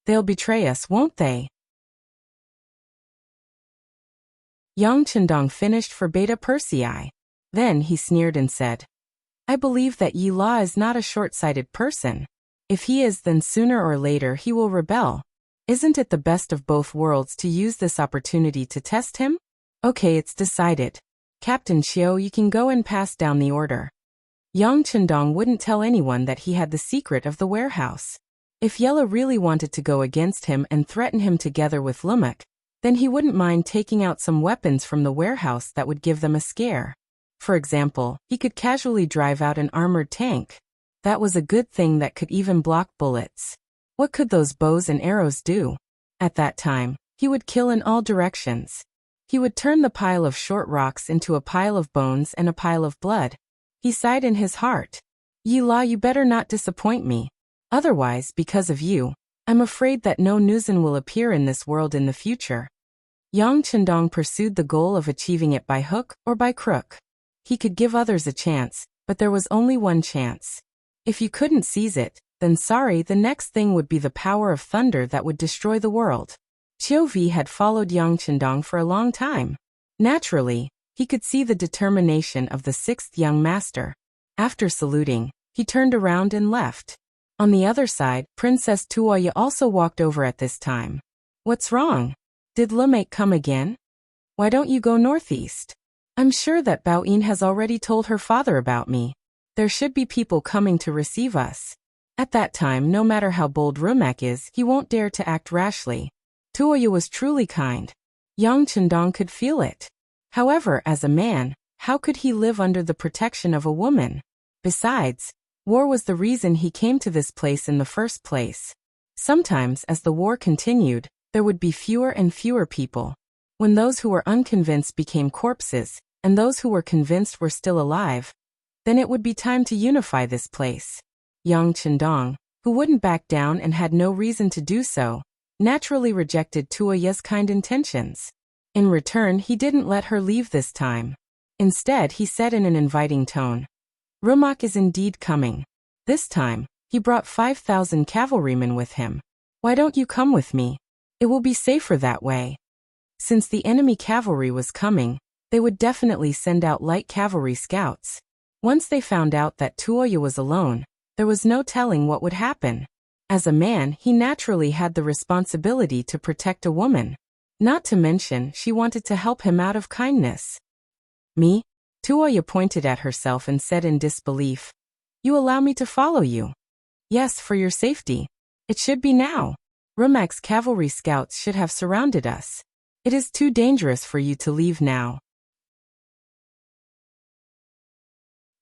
Speaker 1: They'll betray us, won't they?" Yang Chendong finished for Beta Persei. Then he sneered and said, "I believe that Yi La is not a short-sighted person. If he is, then sooner or later he will rebel. Isn't it the best of both worlds to use this opportunity to test him? Okay, it's decided. Captain Xiao, you can go and pass down the order." Yang Chendong wouldn't tell anyone that he had the secret of the warehouse. If Yella really wanted to go against him and threaten him together with Lumak, then he wouldn't mind taking out some weapons from the warehouse that would give them a scare. For example, he could casually drive out an armored tank. That was a good thing that could even block bullets. What could those bows and arrows do? At that time, he would kill in all directions. He would turn the pile of short rocks into a pile of bones and a pile of blood. He sighed in his heart. "Yi La, you better not disappoint me. Otherwise, because of you, I'm afraid that no Nuzan will appear in this world in the future." Yang Chendong pursued the goal of achieving it by hook or by crook. He could give others a chance, but there was only one chance. If you couldn't seize it, then sorry, the next thing would be the power of thunder that would destroy the world. Chiovi had followed Yang Chendong for a long time. Naturally, he could see the determination of the 6th young master. After saluting, he turned around and left. On the other side, Princess Tuoya also walked over at this time. "What's wrong? Did Lumak come again? Why don't you go northeast? I'm sure that Baoyin has already told her father about me. There should be people coming to receive us." At that time, no matter how bold Lumak is, he won't dare to act rashly. Tuoya was truly kind. Yang Chendong could feel it. However, as a man, how could he live under the protection of a woman? Besides, war was the reason he came to this place in the first place. Sometimes, as the war continued, there would be fewer and fewer people. When those who were unconvinced became corpses, and those who were convinced were still alive, then it would be time to unify this place. Yang Chendong, who wouldn't back down and had no reason to do so, naturally rejected Tuoya's kind intentions. In return, he didn't let her leave this time. Instead, he said in an inviting tone, "Lumak is indeed coming. This time, he brought 5,000 cavalrymen with him. Why don't you come with me? It will be safer that way." Since the enemy cavalry was coming, they would definitely send out light cavalry scouts. Once they found out that Tuoya was alone, there was no telling what would happen. As a man, he naturally had the responsibility to protect a woman. Not to mention, she wanted to help him out of kindness. Me? Tuoya pointed at herself and said in disbelief. You allow me to follow you? Yes, for your safety. It should be now. Rumak's cavalry scouts should have surrounded us. It is too dangerous for you to leave now.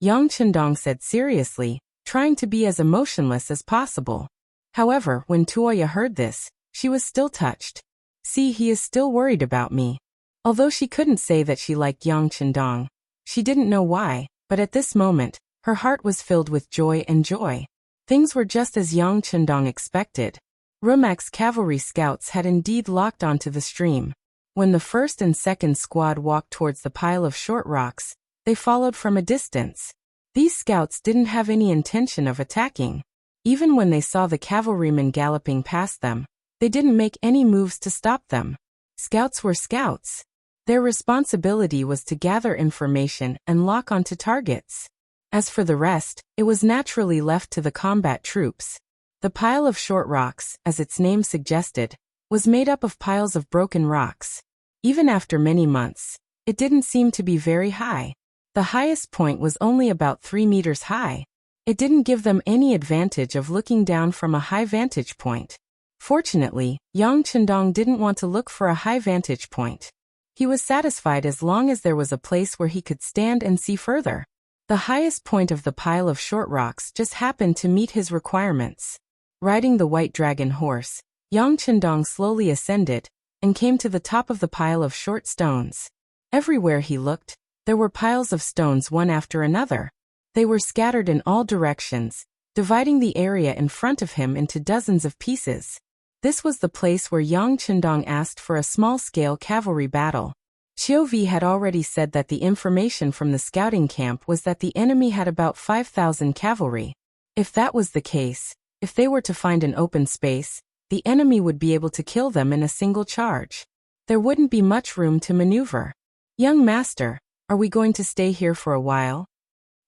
Speaker 1: Yang Chendong said seriously, trying to be as emotionless as possible. However, when Tuoya heard this, she was still touched. See, he is still worried about me. Although she couldn't say that she liked Yang Chendong, she didn't know why, but at this moment, her heart was filled with joy and joy. Things were just as Yang Chendong expected. Rumak's cavalry scouts had indeed locked onto the stream. When the first and second squad walked towards the pile of short rocks, they followed from a distance. These scouts didn't have any intention of attacking. Even when they saw the cavalrymen galloping past them, they didn't make any moves to stop them. Scouts were scouts. Their responsibility was to gather information and lock onto targets. As for the rest, it was naturally left to the combat troops. The pile of short rocks, as its name suggested, was made up of piles of broken rocks. Even after many months, it didn't seem to be very high. The highest point was only about 3 meters high. It didn't give them any advantage of looking down from a high vantage point. Fortunately, Yang Chendong didn't want to look for a high vantage point. He was satisfied as long as there was a place where he could stand and see further. The highest point of the pile of short rocks just happened to meet his requirements. Riding the white dragon horse, Yang Chendong slowly ascended and came to the top of the pile of short stones. Everywhere he looked, there were piles of stones one after another. They were scattered in all directions, dividing the area in front of him into dozens of pieces. This was the place where Yang Chendong asked for a small-scale cavalry battle. Chiovi had already said that the information from the scouting camp was that the enemy had about 5,000 cavalry. If that was the case, if they were to find an open space, the enemy would be able to kill them in a single charge. There wouldn't be much room to maneuver. Young master, are we going to stay here for a while?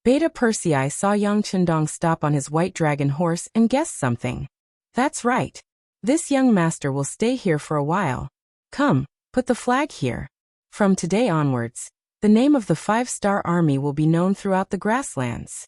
Speaker 1: Beta Persei saw Yang Chendong stop on his white dragon horse and guessed something. That's right. This young master will stay here for a while. Come, put the flag here. From today onwards, the name of the 5-star army will be known throughout the grasslands.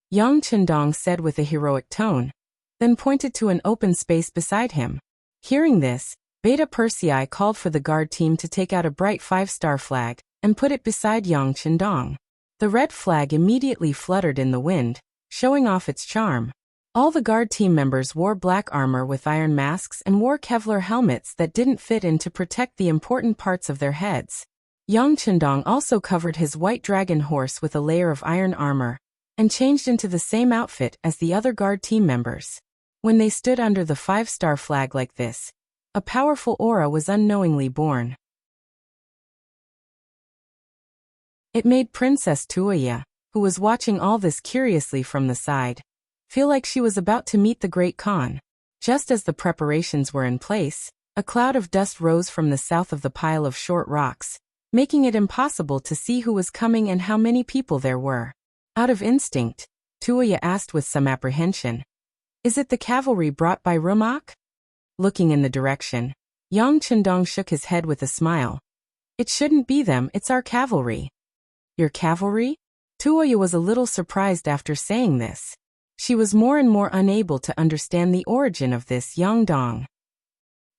Speaker 1: Yang Chendong said with a heroic tone, then pointed to an open space beside him. Hearing this, Beta Persei called for the guard team to take out a bright 5-star flag and put it beside Yang Chendong. The red flag immediately fluttered in the wind, showing off its charm. All the guard team members wore black armor with iron masks and wore Kevlar helmets that didn't fit in to protect the important parts of their heads. Yang Chendong also covered his white dragon horse with a layer of iron armor and changed into the same outfit as the other guard team members. When they stood under the 5-star flag like this, a powerful aura was unknowingly born. It made Princess Tuoya, who was watching all this curiously from the side, feel like she was about to meet the Great Khan. Just as the preparations were in place, a cloud of dust rose from the south of the pile of short rocks, making it impossible to see who was coming and how many people there were. Out of instinct, Tuoya asked with some apprehension, "Is it the cavalry brought by Rumak?" Looking in the direction, Yang Chendong shook his head with a smile. "It shouldn't be them, it's our cavalry." "Your cavalry?" Tuoya was a little surprised after saying this. She was more and more unable to understand the origin of this Yang Dong.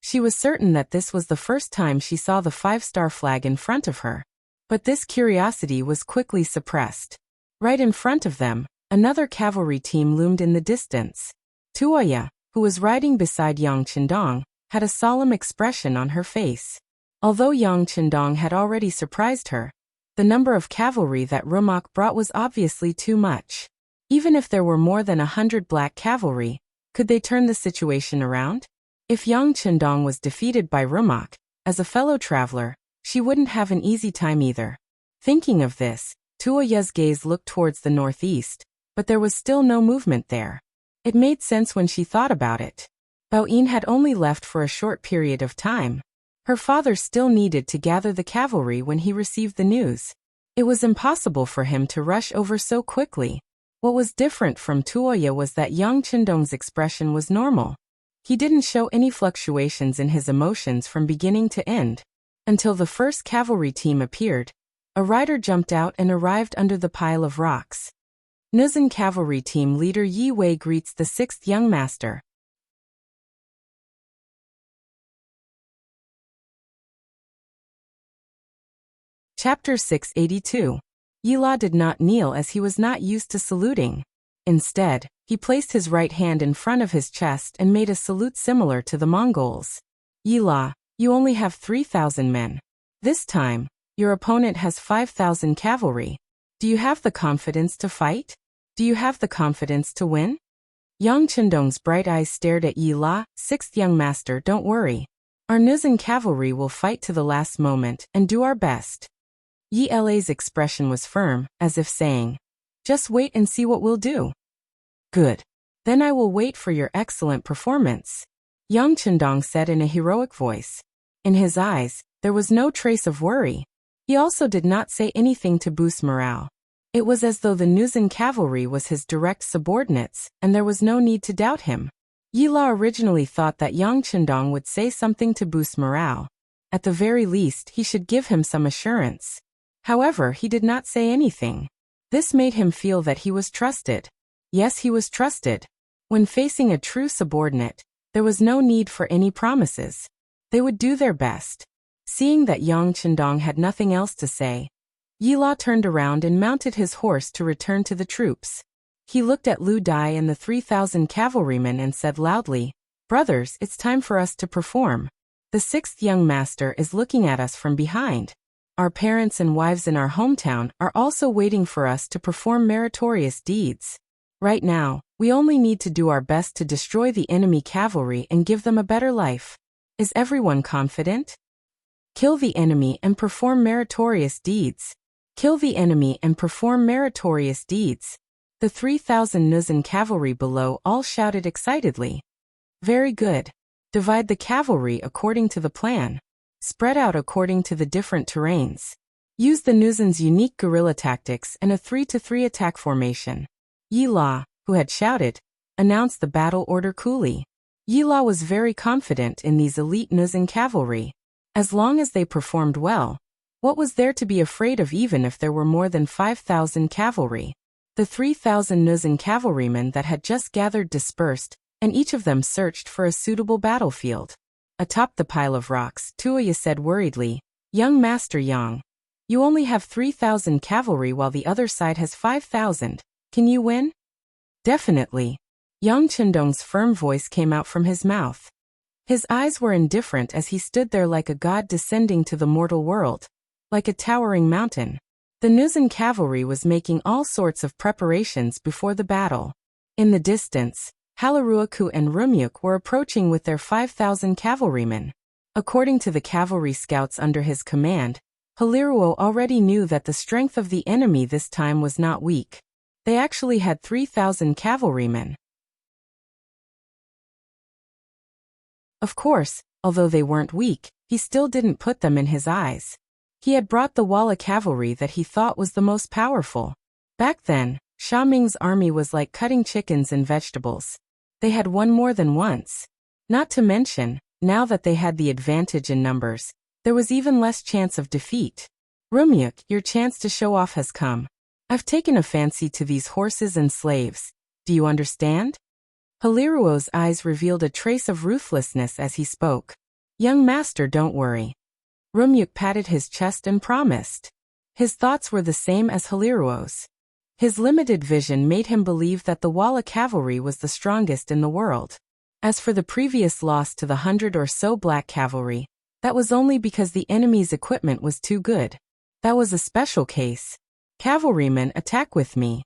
Speaker 1: She was certain that this was the first time she saw the 5-star flag in front of her. But this curiosity was quickly suppressed. Right in front of them, another cavalry team loomed in the distance. Tuoya, who was riding beside Yang Chendong, had a solemn expression on her face. Although Yang Chendong had already surprised her, the number of cavalry that Rumak brought was obviously too much. Even if there were more than 100 black cavalry, could they turn the situation around? If Yang Chendong was defeated by Rumak, as a fellow traveler, she wouldn't have an easy time either. Thinking of this, Tuoya's gaze looked towards the northeast, but there was still no movement there. It made sense when she thought about it. Baoyin had only left for a short period of time. Her father still needed to gather the cavalry when he received the news. It was impossible for him to rush over so quickly. What was different from Tuoya was that Yang Chendong's expression was normal. He didn't show any fluctuations in his emotions from beginning to end. Until the first cavalry team appeared, A rider jumped out and arrived under the pile of rocks. Nuzan Cavalry Team Leader Yi Wei greets the sixth young master. Chapter 682. Yila did not kneel as he was not used to saluting. Instead, he placed his right hand in front of his chest and made a salute similar to the Mongols. Yila, you only have 3,000 men. This time, your opponent has 5,000 cavalry. Do you have the confidence to fight? Do you have the confidence to win? Yang Chendong's bright eyes stared at Yila. Sixth young master, don't worry. Our Nuzan cavalry will fight to the last moment and do our best. Yi La's expression was firm, as if saying, just wait and see what we'll do. Good. Then I will wait for your excellent performance, Yang Chendong said in a heroic voice. In his eyes, there was no trace of worry. He also did not say anything to boost morale. It was as though the Nuzan cavalry was his direct subordinates, and there was no need to doubt him. Yila originally thought that Yang Chendong would say something to boost morale. At the very least, he should give him some assurance. However, he did not say anything. This made him feel that he was trusted. Yes, he was trusted. When facing a true subordinate, there was no need for any promises. They would do their best. Seeing that Yang Chendong had nothing else to say, Yila turned around and mounted his horse to return to the troops. He looked at Lu Dai and the 3,000 cavalrymen and said loudly, brothers, it's time for us to perform. The sixth young master is looking at us from behind. Our parents and wives in our hometown are also waiting for us to perform meritorious deeds. Right now, we only need to do our best to destroy the enemy cavalry and give them a better life. Is everyone confident? Kill the enemy and perform meritorious deeds. Kill the enemy and perform meritorious deeds. The 3,000 Nuzan cavalry below all shouted excitedly. Very good. Divide the cavalry according to the plan. Spread out according to the different terrains. Use the Nuzan's unique guerrilla tactics and a 3-to-3 attack formation. Yila, who had shouted, announced the battle order coolly. Yila was very confident in these elite Nuzan cavalry. As long as they performed well, what was there to be afraid of even if there were more than 5,000 cavalry? The 3,000 Nuzan cavalrymen that had just gathered dispersed, and each of them searched for a suitable battlefield. Atop the pile of rocks, Tuoya said worriedly, Young Master Yang, you only have 3,000 cavalry while the other side has 5,000. Can you win? Definitely. Yang Chendong's firm voice came out from his mouth. His eyes were indifferent as he stood there like a god descending to the mortal world, like a towering mountain. The Nuzan cavalry was making all sorts of preparations before the battle. In the distance, Halaruaku and Rumyuk were approaching with their 5,000 cavalrymen. According to the cavalry scouts under his command, Haliruo already knew that the strength of the enemy this time was not weak. They actually had 3,000 cavalrymen. Of course, although they weren't weak, he still didn't put them in his eyes. He had brought the Walla cavalry that he thought was the most powerful. Back then, Sha Ming's army was like cutting chickens and vegetables. They had won more than once. Not to mention, now that they had the advantage in numbers, there was even less chance of defeat. Rumyuk, your chance to show off has come. I've taken a fancy to these horses and slaves. Do you understand? Haliruo's eyes revealed a trace of ruthlessness as he spoke. Young master, don't worry. Rumyuk patted his chest and promised. His thoughts were the same as Haliruo's. His limited vision made him believe that the Walla cavalry was the strongest in the world. As for the previous loss to the 100 or so black cavalry, that was only because the enemy's equipment was too good. That was a special case. Cavalrymen, attack with me.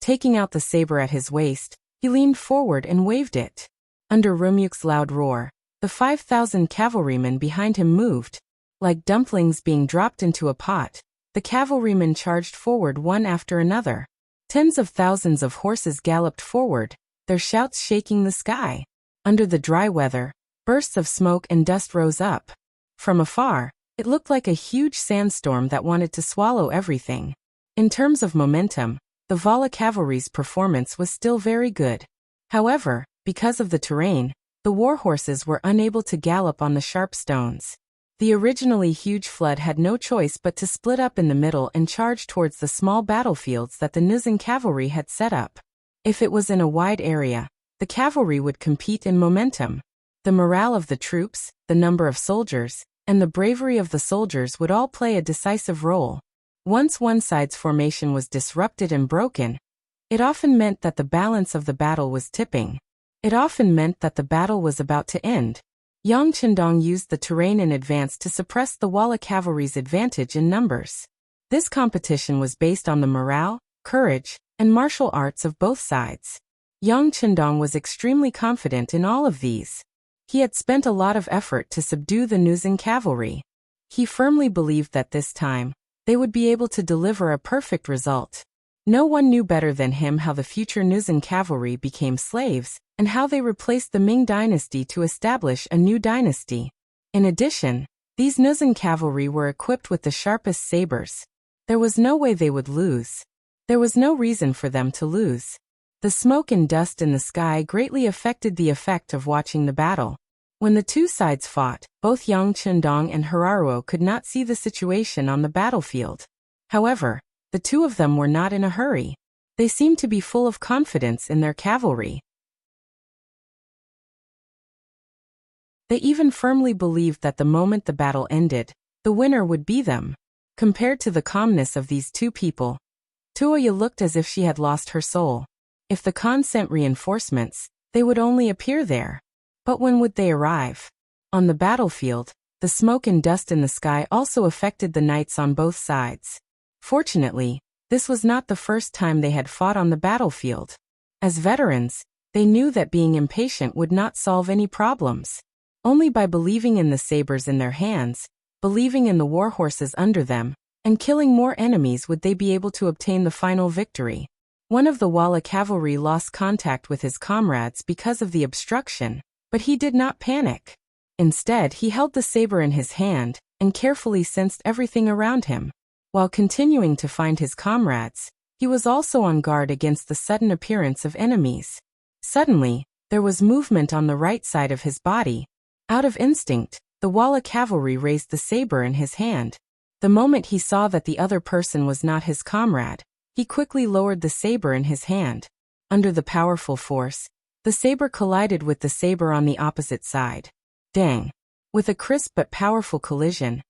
Speaker 1: Taking out the saber at his waist, he leaned forward and waved it. Under Rumyuk's loud roar, the 5,000 cavalrymen behind him moved. Like dumplings being dropped into a pot, the cavalrymen charged forward one after another. Tens of thousands of horses galloped forward, their shouts shaking the sky. Under the dry weather, bursts of smoke and dust rose up. From afar, it looked like a huge sandstorm that wanted to swallow everything. In terms of momentum, the Walla cavalry's performance was still very good. However, because of the terrain, the war horses were unable to gallop on the sharp stones. The originally huge flood had no choice but to split up in the middle and charge towards the small battlefields that the Nuzan cavalry had set up. If it was in a wide area, the cavalry would compete in momentum. The morale of the troops, the number of soldiers, and the bravery of the soldiers would all play a decisive role. Once one side's formation was disrupted and broken, it often meant that the balance of the battle was tipping. It often meant that the battle was about to end. Yang Qindong used the terrain in advance to suppress the Walla cavalry's advantage in numbers. This competition was based on the morale, courage, and martial arts of both sides. Yang Qindong was extremely confident in all of these. He had spent a lot of effort to subdue the Nuzan cavalry. He firmly believed that this time, they would be able to deliver a perfect result. No one knew better than him how the future Nuzan cavalry became slaves, and how they replaced the Ming dynasty to establish a new dynasty. In addition, these Nuzan cavalry were equipped with the sharpest sabers. There was no way they would lose. There was no reason for them to lose. The smoke and dust in the sky greatly affected the effect of watching the battle. When the two sides fought, both Yang Qindong and Hiraruo could not see the situation on the battlefield. However, the two of them were not in a hurry. They seemed to be full of confidence in their cavalry. They even firmly believed that the moment the battle ended, the winner would be them. Compared to the calmness of these two people, Tuoya looked as if she had lost her soul. If the Khan sent reinforcements, they would only appear there. But when would they arrive? On the battlefield, the smoke and dust in the sky also affected the knights on both sides. Fortunately, this was not the first time they had fought on the battlefield. As veterans, they knew that being impatient would not solve any problems. Only by believing in the sabers in their hands, believing in the war horses under them, and killing more enemies would they be able to obtain the final victory. One of the Walla cavalry lost contact with his comrades because of the obstruction, but he did not panic. Instead, he held the saber in his hand and carefully sensed everything around him. While continuing to find his comrades, he was also on guard against the sudden appearance of enemies. Suddenly, there was movement on the right side of his body. Out of instinct, the Walla cavalry raised the saber in his hand. The moment he saw that the other person was not his comrade, he quickly lowered the saber in his hand. Under the powerful force, the saber collided with the saber on the opposite side. Dang! With a crisp but powerful collision,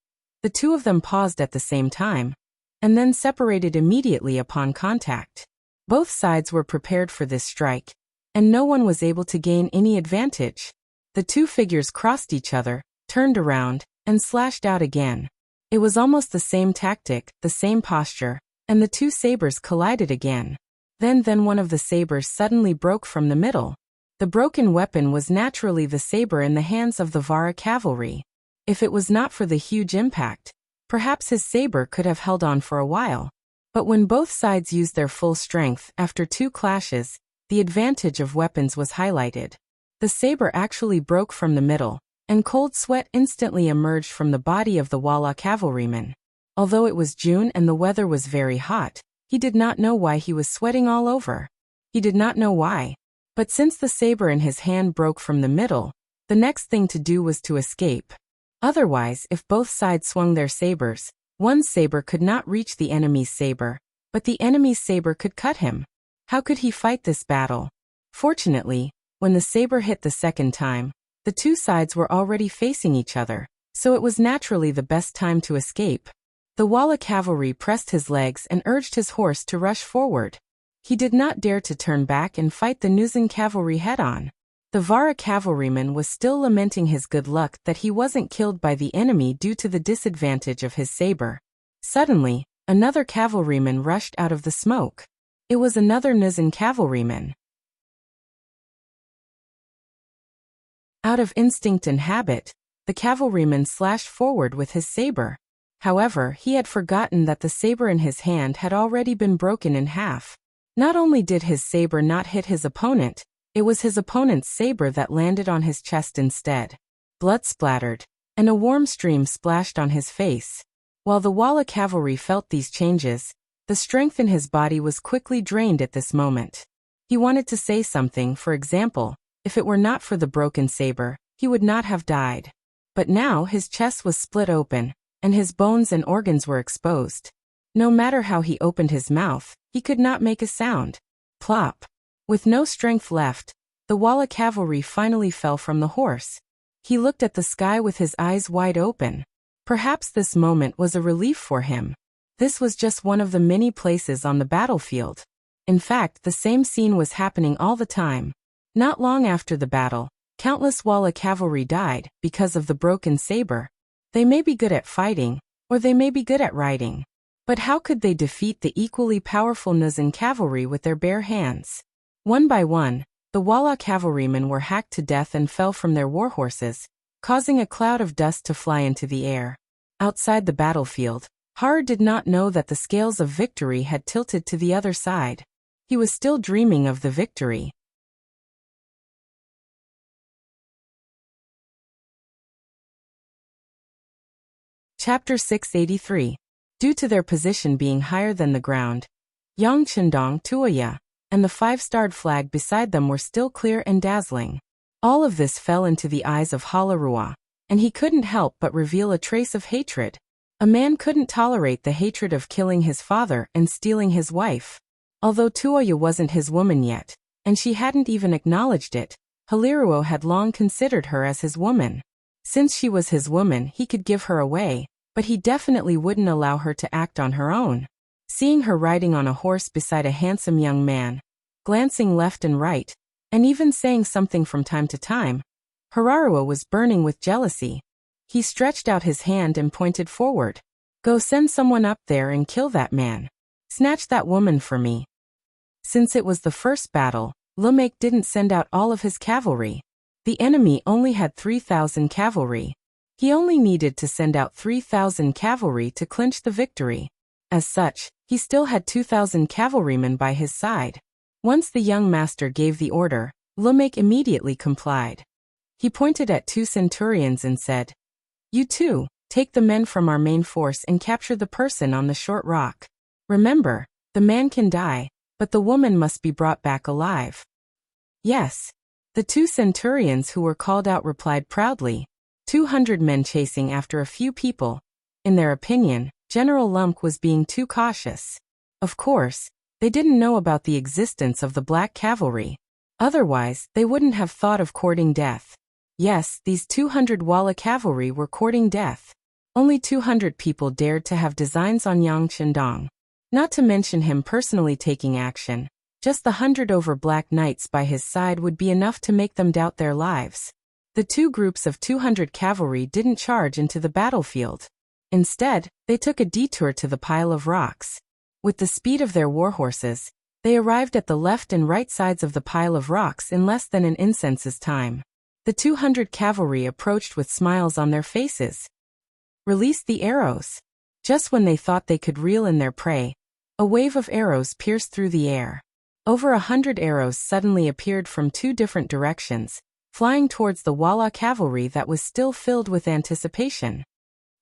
Speaker 1: the two of them paused at the same time, and then separated immediately upon contact. Both sides were prepared for this strike, and no one was able to gain any advantage. The two figures crossed each other, turned around, and slashed out again. It was almost the same tactic, the same posture, and the two sabers collided again. Then one of the sabers suddenly broke from the middle. The broken weapon was naturally the saber in the hands of the Vara cavalry. If it was not for the huge impact, perhaps his saber could have held on for a while. But when both sides used their full strength after two clashes, the advantage of weapons was highlighted. The saber actually broke from the middle, and cold sweat instantly emerged from the body of the Walla cavalryman. Although it was June and the weather was very hot, he did not know why he was sweating all over. He did not know why. But since the saber in his hand broke from the middle, the next thing to do was to escape. Otherwise, if both sides swung their sabers, one saber could not reach the enemy's saber, but the enemy's saber could cut him. How could he fight this battle? Fortunately, when the saber hit the second time, the two sides were already facing each other, so it was naturally the best time to escape. The Walla cavalry pressed his legs and urged his horse to rush forward. He did not dare to turn back and fight the Nuzan cavalry head-on. The Vara cavalryman was still lamenting his good luck that he wasn't killed by the enemy due to the disadvantage of his saber. Suddenly, another cavalryman rushed out of the smoke. It was another Nuzan cavalryman. Out of instinct and habit, the cavalryman slashed forward with his saber. However, he had forgotten that the saber in his hand had already been broken in half. Not only did his saber not hit his opponent, it was his opponent's saber that landed on his chest instead. Blood splattered, and a warm stream splashed on his face. While the Walla cavalry felt these changes, the strength in his body was quickly drained at this moment. He wanted to say something, for example, if it were not for the broken saber, he would not have died. But now his chest was split open, and his bones and organs were exposed. No matter how he opened his mouth, he could not make a sound. Plop. With no strength left, the Walla cavalry finally fell from the horse. He looked at the sky with his eyes wide open. Perhaps this moment was a relief for him. This was just one of the many places on the battlefield. In fact, the same scene was happening all the time. Not long after the battle, countless Walla cavalry died because of the broken saber. They may be good at fighting, or they may be good at riding. But how could they defeat the equally powerful Nuzan cavalry with their bare hands? One by one, the Walla cavalrymen were hacked to death and fell from their warhorses, causing a cloud of dust to fly into the air. Outside the battlefield, Har did not know that the scales of victory had tilted to the other side. He was still dreaming of the victory. Chapter 683. Due to their position being higher than the ground, Yang Chendong Tuoya and the five-starred flag beside them were still clear and dazzling. All of this fell into the eyes of Halarua, and he couldn't help but reveal a trace of hatred. A man couldn't tolerate the hatred of killing his father and stealing his wife. Although Tuoya wasn't his woman yet, and she hadn't even acknowledged it, Haliruo had long considered her as his woman. Since she was his woman, he could give her away, but he definitely wouldn't allow her to act on her own. Seeing her riding on a horse beside a handsome young man, glancing left and right, and even saying something from time to time, Hararuo was burning with jealousy. He stretched out his hand and pointed forward. "Go send someone up there and kill that man. Snatch that woman for me." Since it was the first battle, Lumek didn't send out all of his cavalry. The enemy only had 3,000 cavalry. He only needed to send out 3,000 cavalry to clinch the victory. As such, he still had 2,000 cavalrymen by his side. Once the young master gave the order, Lumek immediately complied. He pointed at 2 centurions and said, "You two, take the men from our main force and capture the person on the short rock. Remember, the man can die, but the woman must be brought back alive." "Yes." The 2 centurions who were called out replied proudly. 200 men chasing after a few people. In their opinion, General Lump was being too cautious. Of course, they didn't know about the existence of the Black Cavalry. Otherwise, they wouldn't have thought of courting death. Yes, these 200 Walla cavalry were courting death. Only 200 people dared to have designs on Yang Chendong. Not to mention him personally taking action. Just the 100 over Black Knights by his side would be enough to make them doubt their lives. The 2 groups of 200 cavalry didn't charge into the battlefield. Instead, they took a detour to the pile of rocks. With the speed of their warhorses, they arrived at the left and right sides of the pile of rocks in less than an incense's time. The 200 cavalry approached with smiles on their faces. Released the arrows. Just when they thought they could reel in their prey, a wave of arrows pierced through the air. Over 100 arrows suddenly appeared from 2 different directions, flying towards the Walla cavalry that was still filled with anticipation.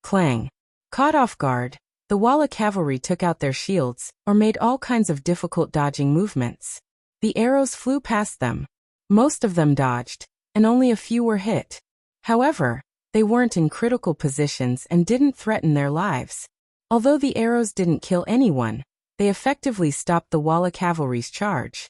Speaker 1: Clang. Caught off guard, the Walla cavalry took out their shields, or made all kinds of difficult dodging movements. The arrows flew past them. Most of them dodged, and only a few were hit. However, they weren't in critical positions and didn't threaten their lives. Although the arrows didn't kill anyone, they effectively stopped the Walla cavalry's charge.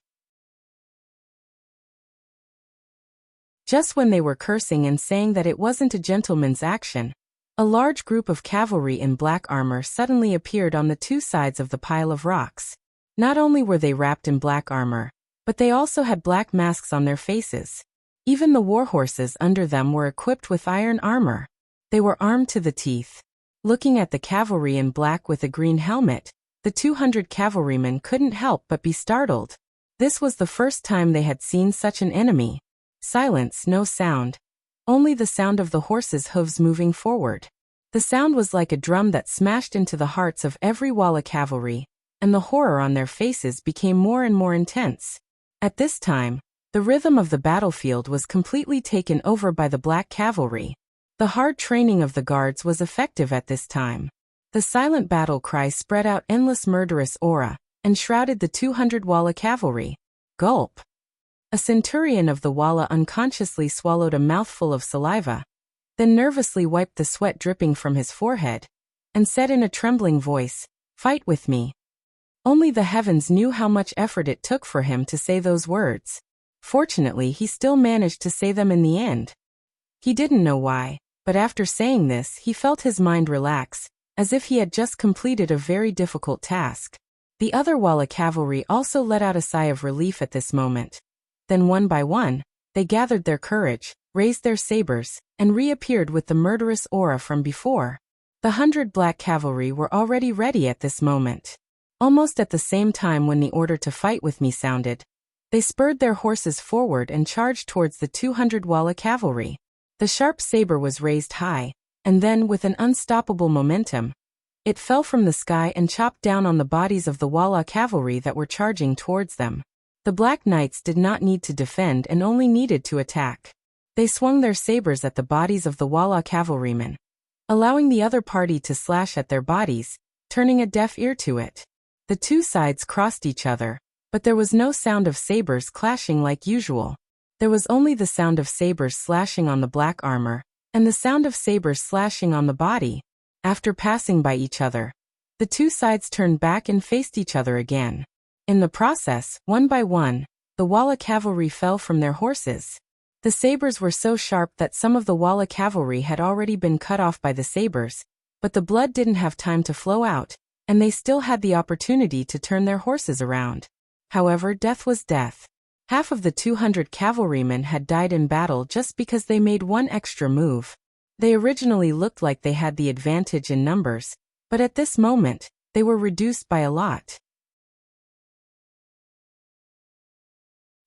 Speaker 1: Just when they were cursing and saying that it wasn't a gentleman's action, a large group of cavalry in black armor suddenly appeared on the 2 sides of the pile of rocks. Not only were they wrapped in black armor, but they also had black masks on their faces. Even the warhorses under them were equipped with iron armor. They were armed to the teeth. Looking at the cavalry in black with a green helmet, the 200 cavalrymen couldn't help but be startled. This was the first time they had seen such an enemy. Silence, no sound. Only the sound of the horses' hooves moving forward. The sound was like a drum that smashed into the hearts of every Walla cavalry, and the horror on their faces became more and more intense. At this time, the rhythm of the battlefield was completely taken over by the Black Cavalry. The hard training of the guards was effective at this time. The silent battle cry spread out endless murderous aura, and shrouded the 200 Walla cavalry. Gulp. A centurion of the Walla unconsciously swallowed a mouthful of saliva. then nervously wiped the sweat dripping from his forehead, and said in a trembling voice, "Fight with me." Only the heavens knew how much effort it took for him to say those words. Fortunately, he still managed to say them in the end. He didn't know why, but after saying this, he felt his mind relax, as if he had just completed a very difficult task. The other Walla cavalry also let out a sigh of relief at this moment. Then one by one, they gathered their courage, raised their sabers, and reappeared with the murderous aura from before. The 100 black cavalry were already ready at this moment. Almost at the same time when the order to fight with me sounded, they spurred their horses forward and charged towards the 200 Walla cavalry. The sharp saber was raised high, and then, with an unstoppable momentum, it fell from the sky and chopped down on the bodies of the Walla cavalry that were charging towards them. The Black Knights did not need to defend and only needed to attack. They swung their sabers at the bodies of the Walla cavalrymen, allowing the other party to slash at their bodies, turning a deaf ear to it. The two sides crossed each other, but there was no sound of sabers clashing like usual. There was only the sound of sabers slashing on the black armor, and the sound of sabers slashing on the body. After passing by each other, the two sides turned back and faced each other again. In the process, one by one, the Walla cavalry fell from their horses. The sabers were so sharp that some of the Walla cavalry had already been cut off by the sabers, but the blood didn't have time to flow out, and they still had the opportunity to turn their horses around. However, death was death. Half of the 200 cavalrymen had died in battle just because they made one extra move. They originally looked like they had the advantage in numbers, but at this moment, they were reduced by a lot.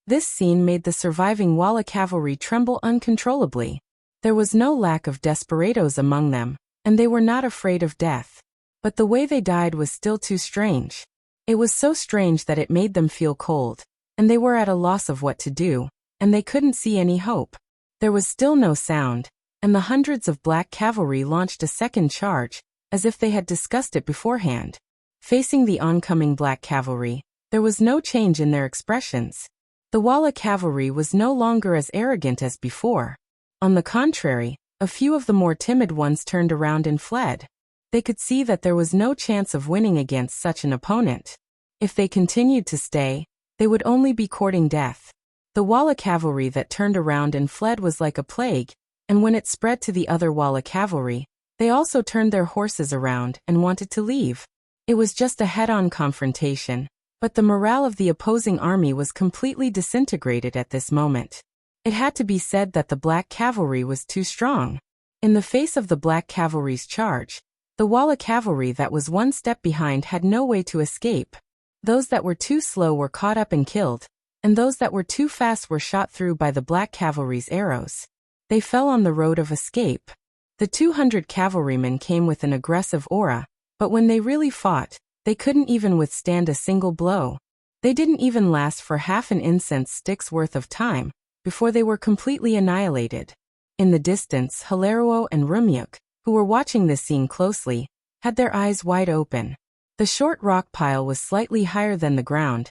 Speaker 1: This scene made the surviving Walla cavalry tremble uncontrollably. There was no lack of desperados among them, and they were not afraid of death. But the way they died was still too strange. It was so strange that it made them feel cold, and they were at a loss of what to do, and they couldn't see any hope. There was still no sound, and the hundreds of black cavalry launched a second charge, as if they had discussed it beforehand. Facing the oncoming black cavalry, there was no change in their expressions. The Walla cavalry was no longer as arrogant as before. On the contrary, a few of the more timid ones turned around and fled. They could see that there was no chance of winning against such an opponent. If they continued to stay, they would only be courting death. The Walla cavalry that turned around and fled was like a plague, and when it spread to the other Walla cavalry, they also turned their horses around and wanted to leave. It was just a head-on confrontation, but the morale of the opposing army was completely disintegrated at this moment. It had to be said that the black cavalry was too strong. In the face of the black cavalry's charge, the Walla cavalry that was one step behind had no way to escape. Those that were too slow were caught up and killed, and those that were too fast were shot through by the black cavalry's arrows. They fell on the road of escape. The 200 cavalrymen came with an aggressive aura, but when they really fought, they couldn't even withstand a single blow. They didn't even last for half an incense stick's worth of time, before they were completely annihilated. In the distance, Hilario and Rumyuk, who were watching this scene closely, had their eyes wide open. The short rock pile was slightly higher than the ground,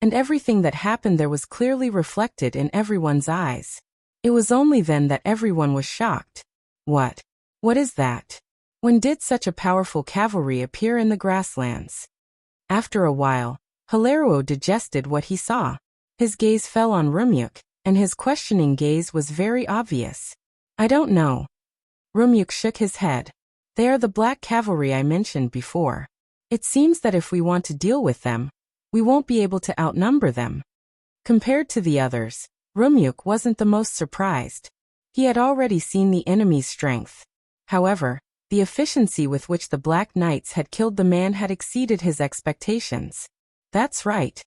Speaker 1: and everything that happened there was clearly reflected in everyone's eyes. It was only then that everyone was shocked. What? What is that? When did such a powerful cavalry appear in the grasslands? After a while, Hilario digested what he saw. His gaze fell on Rumyuk, and his questioning gaze was very obvious. I don't know. Rumyuk shook his head. They are the black cavalry I mentioned before. It seems that if we want to deal with them, we won't be able to outnumber them. Compared to the others, Rumyuk wasn't the most surprised. He had already seen the enemy's strength. However, the efficiency with which the Black Knights had killed the man had exceeded his expectations. That's right.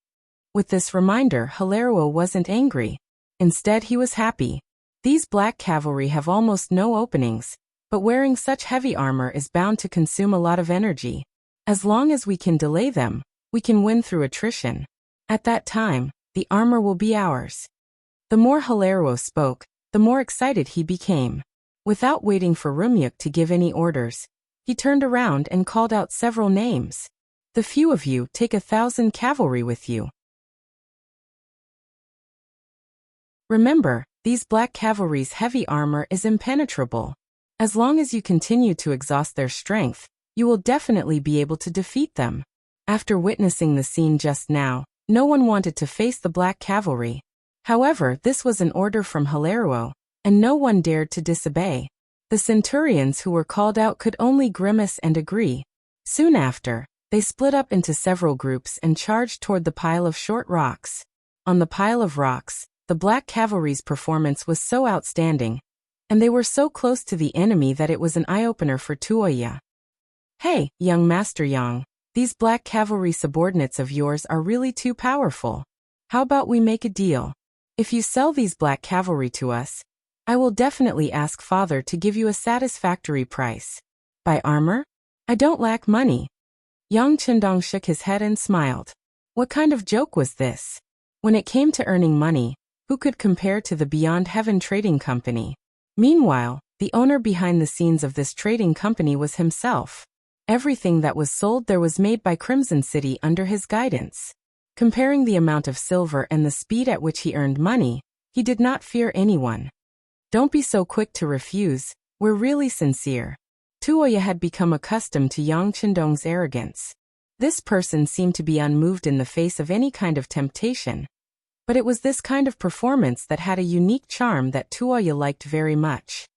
Speaker 1: With this reminder, Hilario wasn't angry. Instead, he was happy. These black cavalry have almost no openings, but wearing such heavy armor is bound to consume a lot of energy. As long as we can delay them, we can win through attrition. At that time, the armor will be ours. The more Hilario spoke, the more excited he became. Without waiting for Rumyuk to give any orders, he turned around and called out several names. The few of you take 1,000 cavalry with you. Remember, these black cavalry's heavy armor is impenetrable. As long as you continue to exhaust their strength, you will definitely be able to defeat them. After witnessing the scene just now, no one wanted to face the Black Cavalry. However, this was an order from Hilario, and no one dared to disobey. The centurions who were called out could only grimace and agree. Soon after, they split up into several groups and charged toward the pile of short rocks. On the pile of rocks, the Black Cavalry's performance was so outstanding, and they were so close to the enemy that it was an eye-opener for Tuoya. "Hey, young Master Yang, these Black Cavalry subordinates of yours are really too powerful. How about we make a deal? If you sell these Black Cavalry to us, I will definitely ask Father to give you a satisfactory price. Buy armor? I don't lack money." Yang Chendong shook his head and smiled. What kind of joke was this? When it came to earning money, who could compare to the Beyond Heaven Trading Company? Meanwhile, the owner behind the scenes of this trading company was himself. Everything that was sold there was made by Crimson City under his guidance. Comparing the amount of silver and the speed at which he earned money, he did not fear anyone. "Don't be so quick to refuse, we're really sincere." Tuoya had become accustomed to Yang Chendong's arrogance. This person seemed to be unmoved in the face of any kind of temptation. But it was this kind of performance that had a unique charm that Tuoya liked very much.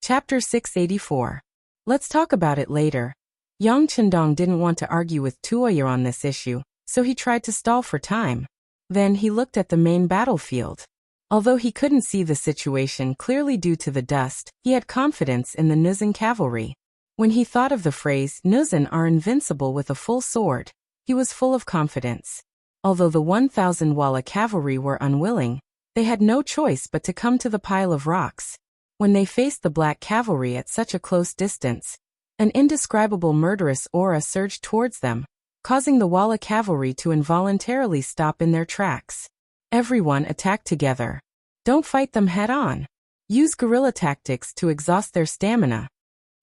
Speaker 1: Chapter 684. Let's talk about it later. Yang Chendong didn't want to argue with Tuoya on this issue, so he tried to stall for time. Then he looked at the main battlefield. Although he couldn't see the situation clearly due to the dust, he had confidence in the Nuzan cavalry. When he thought of the phrase, "Nuzan are invincible with a full sword," he was full of confidence. Although the 1,000 Walla cavalry were unwilling, they had no choice but to come to the pile of rocks. When they faced the Black Cavalry at such a close distance, an indescribable murderous aura surged towards them, causing the Walla cavalry to involuntarily stop in their tracks. Everyone attacked together. Don't fight them head-on. Use guerrilla tactics to exhaust their stamina.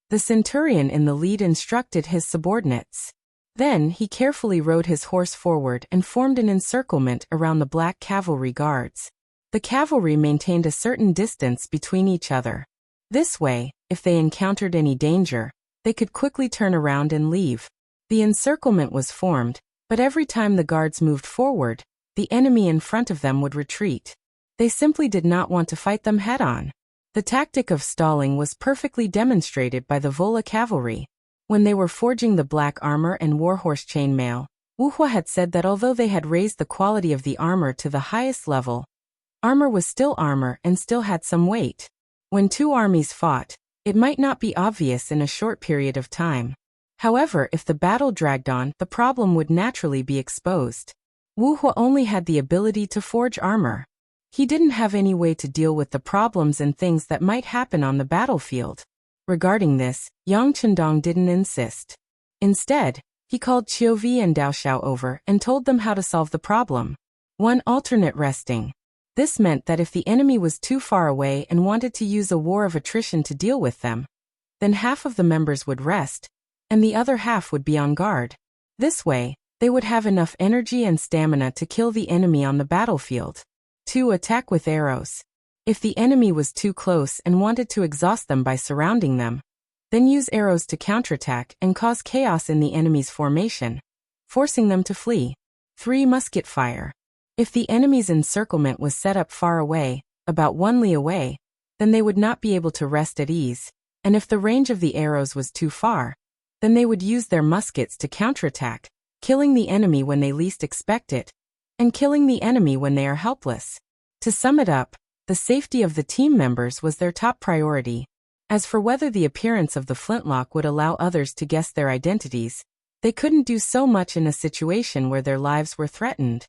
Speaker 1: The centurion in the lead instructed his subordinates. Then he carefully rode his horse forward and formed an encirclement around the Black Cavalry guards. The cavalry maintained a certain distance between each other. This way, if they encountered any danger, they could quickly turn around and leave. The encirclement was formed, but every time the guards moved forward, the enemy in front of them would retreat. They simply did not want to fight them head-on. The tactic of stalling was perfectly demonstrated by the Vola cavalry. When they were forging the black armor and warhorse chainmail, Wuxia had said that although they had raised the quality of the armor to the highest level, armor was still armor and still had some weight. When two armies fought, it might not be obvious in a short period of time. However, if the battle dragged on, the problem would naturally be exposed. Wuxia only had the ability to forge armor. He didn't have any way to deal with the problems and things that might happen on the battlefield. Regarding this, Yang Chendong didn't insist. Instead, he called Qiuvi and Dao Xiao over and told them how to solve the problem. 1. Alternate resting. This meant that if the enemy was too far away and wanted to use a war of attrition to deal with them, then half of the members would rest, and the other half would be on guard. This way, they would have enough energy and stamina to kill the enemy on the battlefield. 2. Attack with arrows. If the enemy was too close and wanted to exhaust them by surrounding them, then use arrows to counterattack and cause chaos in the enemy's formation, forcing them to flee. 3. Musket fire. If the enemy's encirclement was set up far away, about 1 li away, then they would not be able to rest at ease, and if the range of the arrows was too far, then they would use their muskets to counterattack, killing the enemy when they least expect it, and killing the enemy when they are helpless. To sum it up, the safety of the team members was their top priority. As for whether the appearance of the flintlock would allow others to guess their identities, they couldn't do so much in a situation where their lives were threatened.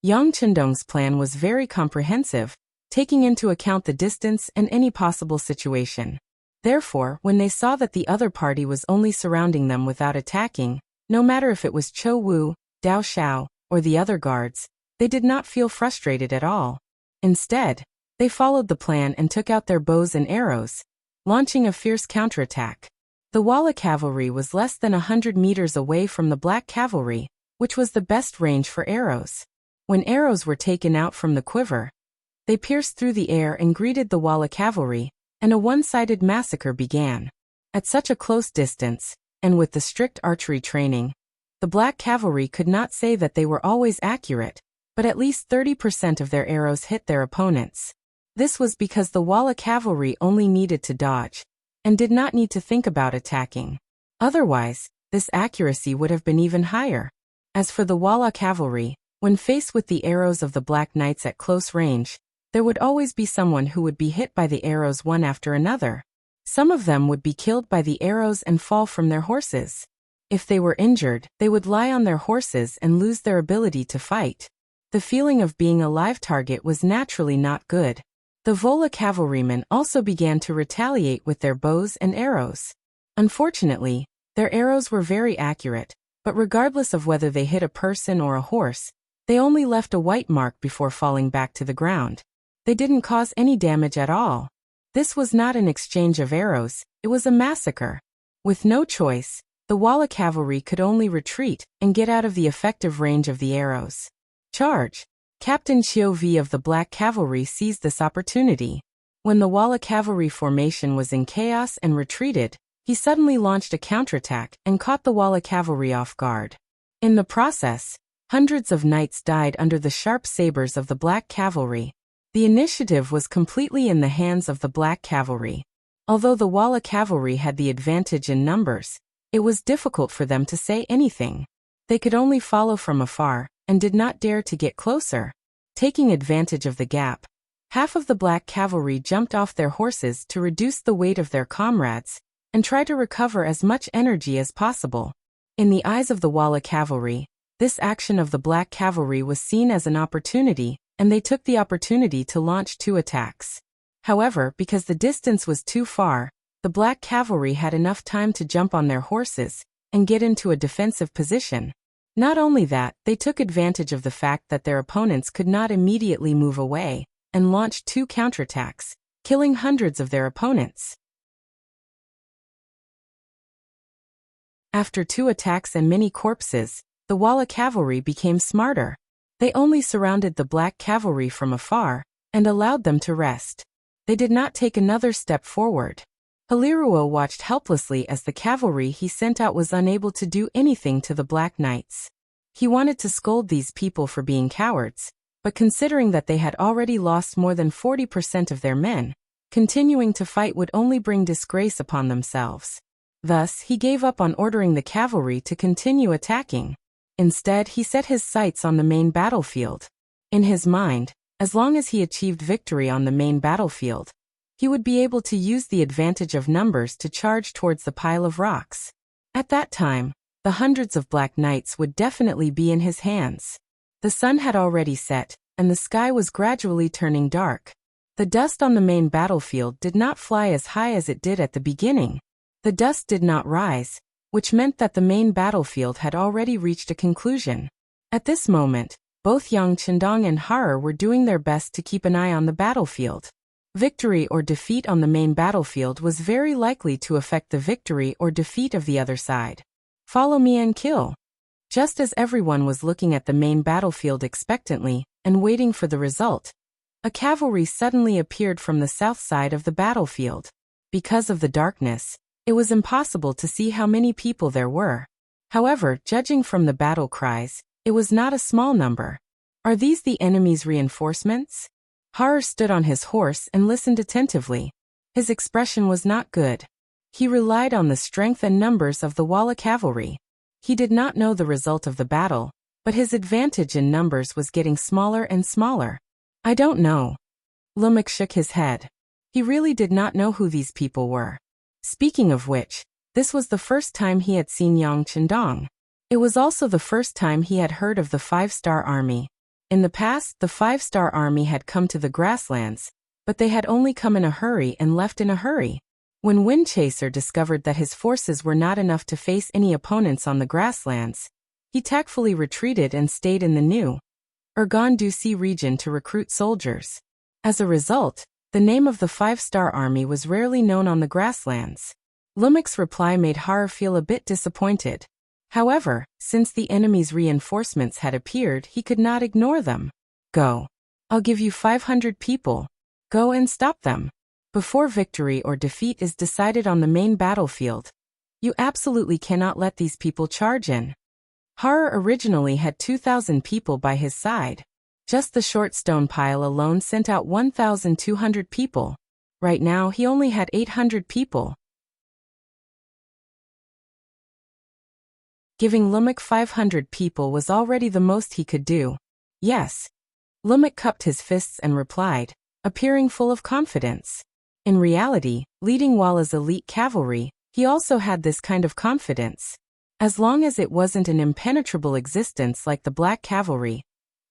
Speaker 1: Yang Chendong's plan was very comprehensive, taking into account the distance and any possible situation. Therefore, when they saw that the other party was only surrounding them without attacking, no matter if it was Chou Wu, Dao Xiao, or the other guards, they did not feel frustrated at all. Instead, they followed the plan and took out their bows and arrows, launching a fierce counterattack. The Walla cavalry was less than 100 meters away from the Black cavalry, which was the best range for arrows. When arrows were taken out from the quiver, they pierced through the air and greeted the Walla cavalry, and a one-sided massacre began. At such a close distance, and with the strict archery training, the Black cavalry could not say that they were always accurate, but at least 30% of their arrows hit their opponents. This was because the Walla cavalry only needed to dodge, and did not need to think about attacking. Otherwise, this accuracy would have been even higher. As for the Walla cavalry, when faced with the arrows of the Black Knights at close range, there would always be someone who would be hit by the arrows one after another. Some of them would be killed by the arrows and fall from their horses. If they were injured, they would lie on their horses and lose their ability to fight. The feeling of being a live target was naturally not good. The Vola cavalrymen also began to retaliate with their bows and arrows. Unfortunately, their arrows were very accurate, but regardless of whether they hit a person or a horse, they only left a white mark before falling back to the ground. They didn't cause any damage at all. This was not an exchange of arrows, it was a massacre. With no choice, the Walla cavalry could only retreat and get out of the effective range of the arrows. Charge! Captain Chiu V of the Black Cavalry seized this opportunity. When the Walla cavalry formation was in chaos and retreated, he suddenly launched a counterattack and caught the Walla cavalry off guard. In the process, hundreds of knights died under the sharp sabers of the Black Cavalry. The initiative was completely in the hands of the Black Cavalry. Although the Walla cavalry had the advantage in numbers, it was difficult for them to say anything. They could only follow from afar, and did not dare to get closer. Taking advantage of the gap, half of the Black Cavalry jumped off their horses to reduce the weight of their comrades, and try to recover as much energy as possible. In the eyes of the Walla cavalry, this action of the Black Cavalry was seen as an opportunity, and they took the opportunity to launch 2 attacks. However, because the distance was too far, the Black Cavalry had enough time to jump on their horses and get into a defensive position. Not only that, they took advantage of the fact that their opponents could not immediately move away, and launched 2 counterattacks, killing hundreds of their opponents. After 2 attacks and many corpses, the Walla cavalry became smarter. They only surrounded the Black Cavalry from afar, and allowed them to rest. They did not take another step forward. Haliruo watched helplessly as the cavalry he sent out was unable to do anything to the Black Knights. He wanted to scold these people for being cowards, but considering that they had already lost more than 40% of their men, continuing to fight would only bring disgrace upon themselves. Thus, he gave up on ordering the cavalry to continue attacking. Instead, he set his sights on the main battlefield. In his mind, as long as he achieved victory on the main battlefield, he would be able to use the advantage of numbers to charge towards the pile of rocks. At that time, the hundreds of Black Knights would definitely be in his hands. The sun had already set, and the sky was gradually turning dark. The dust on the main battlefield did not fly as high as it did at the beginning. The dust did not rise, which meant that the main battlefield had already reached a conclusion. At this moment, both Yang Chendong and Har were doing their best to keep an eye on the battlefield. Victory or defeat on the main battlefield was very likely to affect the victory or defeat of the other side. Follow me and kill. Just as everyone was looking at the main battlefield expectantly and waiting for the result, a cavalry suddenly appeared from the south side of the battlefield. Because of the darkness, it was impossible to see how many people there were. However, judging from the battle cries, it was not a small number. Are these the enemy's reinforcements? Har stood on his horse and listened attentively. His expression was not good. He relied on the strength and numbers of the Walla cavalry. He did not know the result of the battle, but his advantage in numbers was getting smaller and smaller. I don't know. Lumak shook his head. He really did not know who these people were. Speaking of which, this was the first time he had seen Yang Chendong. It was also the first time he had heard of the 5-star army. In the past, the 5-star army had come to the grasslands, but they had only come in a hurry and left in a hurry. When Windchaser discovered that his forces were not enough to face any opponents on the grasslands, he tactfully retreated and stayed in the new Urgan-Dusi region to recruit soldiers. As a result, the name of the 5-star army was rarely known on the grasslands. Lumek's reply made Har feel a bit disappointed. However, since the enemy's reinforcements had appeared, he could not ignore them. Go. I'll give you 500 people. Go and stop them. Before victory or defeat is decided on the main battlefield, you absolutely cannot let these people charge in. Har originally had 2,000 people by his side. Just the short stone pile alone sent out 1,200 people. Right now he only had 800 people. Giving Lumek 500 people was already the most he could do. Yes. Lumek cupped his fists and replied, appearing full of confidence. In reality, leading Walla's elite cavalry, he also had this kind of confidence. As long as it wasn't an impenetrable existence like the Black Cavalry,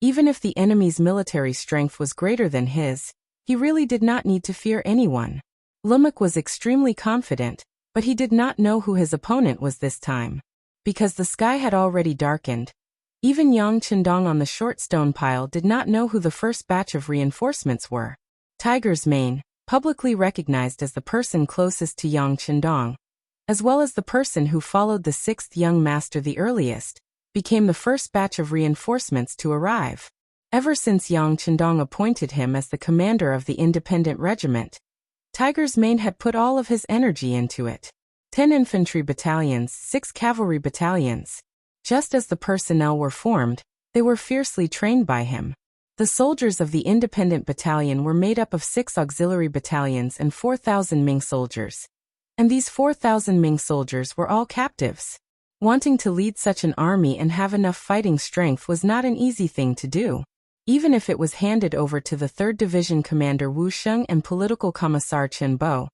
Speaker 1: even if the enemy's military strength was greater than his, he really did not need to fear anyone. Lumek was extremely confident, but he did not know who his opponent was this time. Because the sky had already darkened, even Yang Chendong on the short stone pile did not know who the first batch of reinforcements were. Tiger's Mane, publicly recognized as the person closest to Yang Chendong, as well as the person who followed the sixth young master the earliest, became the first batch of reinforcements to arrive. Ever since Yang Chendong appointed him as the commander of the independent regiment, Tiger's Mane had put all of his energy into it. 10 infantry battalions, 6 cavalry battalions. Just as the personnel were formed, they were fiercely trained by him. The soldiers of the independent battalion were made up of 6 auxiliary battalions and 4,000 Ming soldiers. And these 4,000 Ming soldiers were all captives. Wanting to lead such an army and have enough fighting strength was not an easy thing to do. Even if it was handed over to the 3rd Division Commander Wu Sheng and Political Commissar Chen Bo,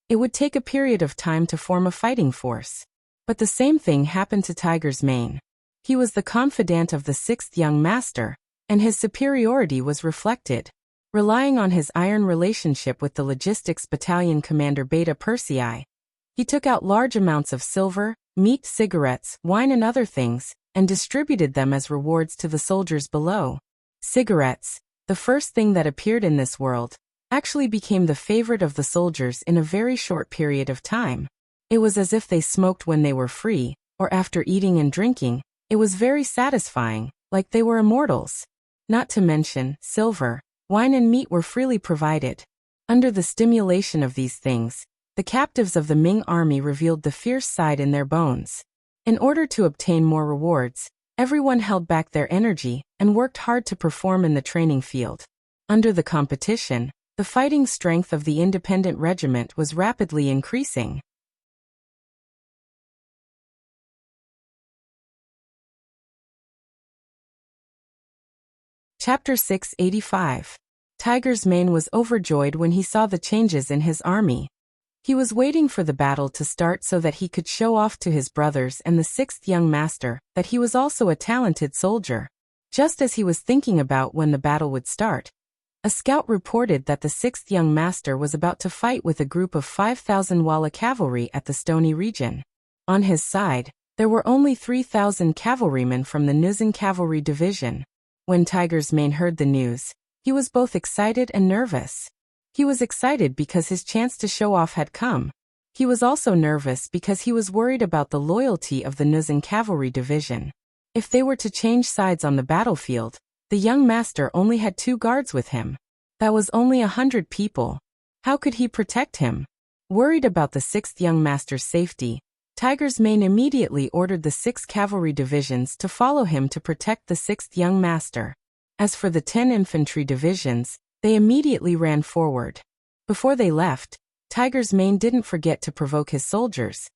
Speaker 1: it would take a period of time to form a fighting force. But the same thing happened to Tiger's Mane. He was the confidant of the 6th young master, and his superiority was reflected. Relying on his iron relationship with the logistics battalion commander Beta Persei, he took out large amounts of silver, meat, cigarettes, wine and other things, and distributed them as rewards to the soldiers below. Cigarettes, the first thing that appeared in this world, actually became the favorite of the soldiers in a very short period of time. It was as if they smoked when they were free, or after eating and drinking, it was very satisfying, like they were immortals. Not to mention, silver, wine and meat were freely provided. Under the stimulation of these things, the captives of the Ming army revealed the fierce side in their bones. In order to obtain more rewards, everyone held back their energy and worked hard to perform in the training field. Under the competition, the fighting strength of the independent regiment was rapidly increasing. Chapter 685. Tiger's Mane was overjoyed when he saw the changes in his army. He was waiting for the battle to start so that he could show off to his brothers and the 6th young master that he was also a talented soldier. Just as he was thinking about when the battle would start, a scout reported that the 6th young master was about to fight with a group of 5,000 Walla cavalry at the Stony region. On his side, there were only 3,000 cavalrymen from the Nuzhen cavalry division. When Tiger's Mane heard the news, he was both excited and nervous. He was excited because his chance to show off had come. He was also nervous because he was worried about the loyalty of the Nuzhen cavalry division. If they were to change sides on the battlefield, the young master only had 2 guards with him. That was only 100 people. How could he protect him? Worried about the 6th young master's safety, Tiger's Mane immediately ordered the 6 cavalry divisions to follow him to protect the 6th young master. As for the 10 infantry divisions, they immediately ran forward. Before they left, Tiger's Mane didn't forget to provoke his soldiers.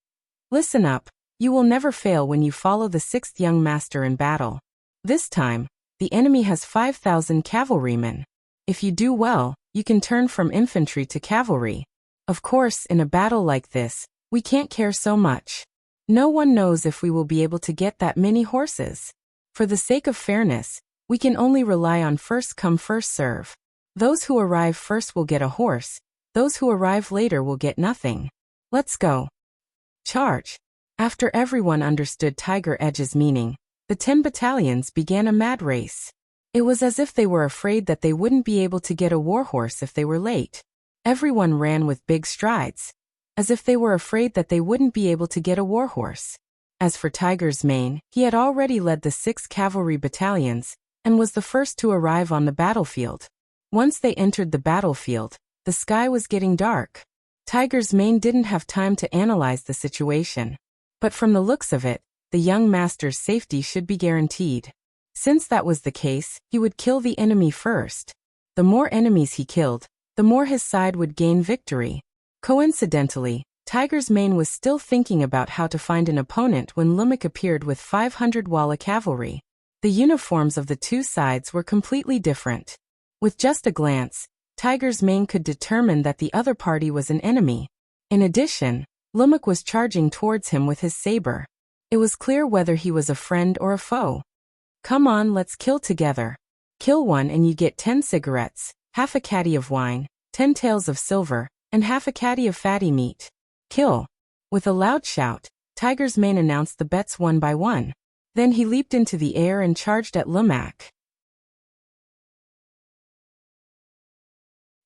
Speaker 1: Listen up, you will never fail when you follow the 6th young master in battle. This time, the enemy has 5,000 cavalrymen. If you do well, you can turn from infantry to cavalry. Of course, in a battle like this, we can't care so much. No one knows if we will be able to get that many horses. For the sake of fairness, we can only rely on first come first serve. Those who arrive first will get a horse, those who arrive later will get nothing. Let's go. Charge. After everyone understood Tiger Edge's meaning, the 10 battalions began a mad race. It was as if they were afraid that they wouldn't be able to get a warhorse if they were late. Everyone ran with big strides. as if they were afraid that they wouldn't be able to get a warhorse. As for Tiger's Mane, he had already led the 6 cavalry battalions, and was the first to arrive on the battlefield. Once they entered the battlefield, the sky was getting dark. Tiger's Mane didn't have time to analyze the situation. But from the looks of it, the young master's safety should be guaranteed. Since that was the case, he would kill the enemy first. The more enemies he killed, the more his side would gain victory. Coincidentally, Tiger's Mane was still thinking about how to find an opponent when Lumak appeared with 500 Walla cavalry. The uniforms of the two sides were completely different. With just a glance, Tiger's Mane could determine that the other party was an enemy. In addition, Lumak was charging towards him with his saber. It was clear whether he was a friend or a foe. "Come on, let's kill together. Kill one and you get 10 cigarettes, half a caddy of wine, 10 taels of silver, and half a caddy of fatty meat. Kill." With a loud shout, Tiger's Mane announced the bets one by one. Then he leaped into the air and charged at Lumak.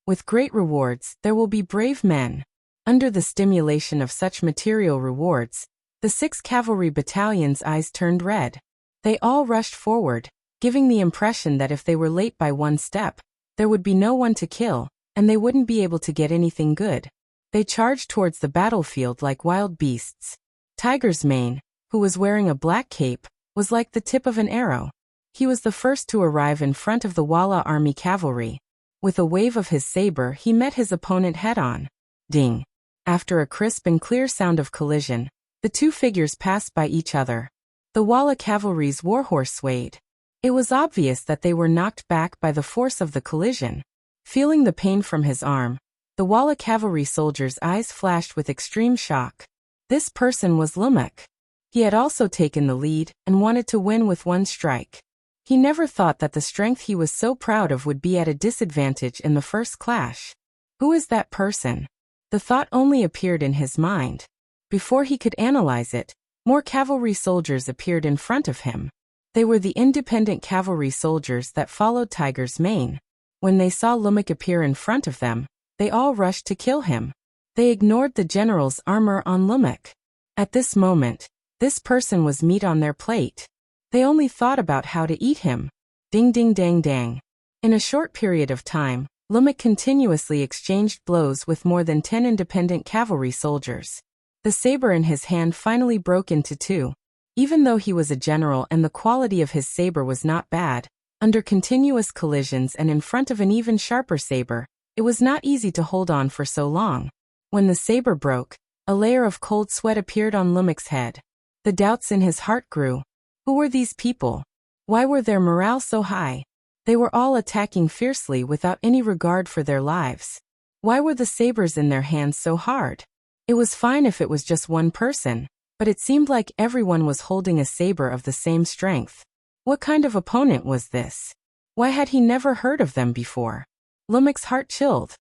Speaker 1: With great rewards, there will be brave men. Under the stimulation of such material rewards, the 6 cavalry battalions' eyes turned red. They all rushed forward, giving the impression that if they were late by one step, there would be no one to kill, and they wouldn't be able to get anything good. They charged towards the battlefield like wild beasts. Tiger's Mane, who was wearing a black cape, was like the tip of an arrow. He was the first to arrive in front of the Walla army cavalry. With a wave of his saber, he met his opponent head-on. Ding! After a crisp and clear sound of collision, the two figures passed by each other. The Walla cavalry's warhorse swayed. It was obvious that they were knocked back by the force of the collision. Feeling the pain from his arm, the Walla cavalry soldier's eyes flashed with extreme shock. This person was Lumak. He had also taken the lead and wanted to win with one strike. He never thought that the strength he was so proud of would be at a disadvantage in the first clash. Who is that person? The thought only appeared in his mind. Before he could analyze it, more cavalry soldiers appeared in front of him. They were the independent cavalry soldiers that followed Tiger's Mane. When they saw Lumak appear in front of them, they all rushed to kill him. They ignored the general's armor on Lumak. At this moment, this person was meat on their plate. They only thought about how to eat him. Ding ding dang dang. In a short period of time, Lumak continuously exchanged blows with more than 10 independent cavalry soldiers. The saber in his hand finally broke into two. Even though he was a general and the quality of his saber was not bad, under continuous collisions and in front of an even sharper saber, it was not easy to hold on for so long. When the saber broke, a layer of cold sweat appeared on Lumak's head. The doubts in his heart grew. Who were these people? Why were their morale so high? They were all attacking fiercely without any regard for their lives. Why were the sabers in their hands so hard? It was fine if it was just one person, but it seemed like everyone was holding a saber of the same strength. What kind of opponent was this? Why had he never heard of them before? Lumak's heart chilled.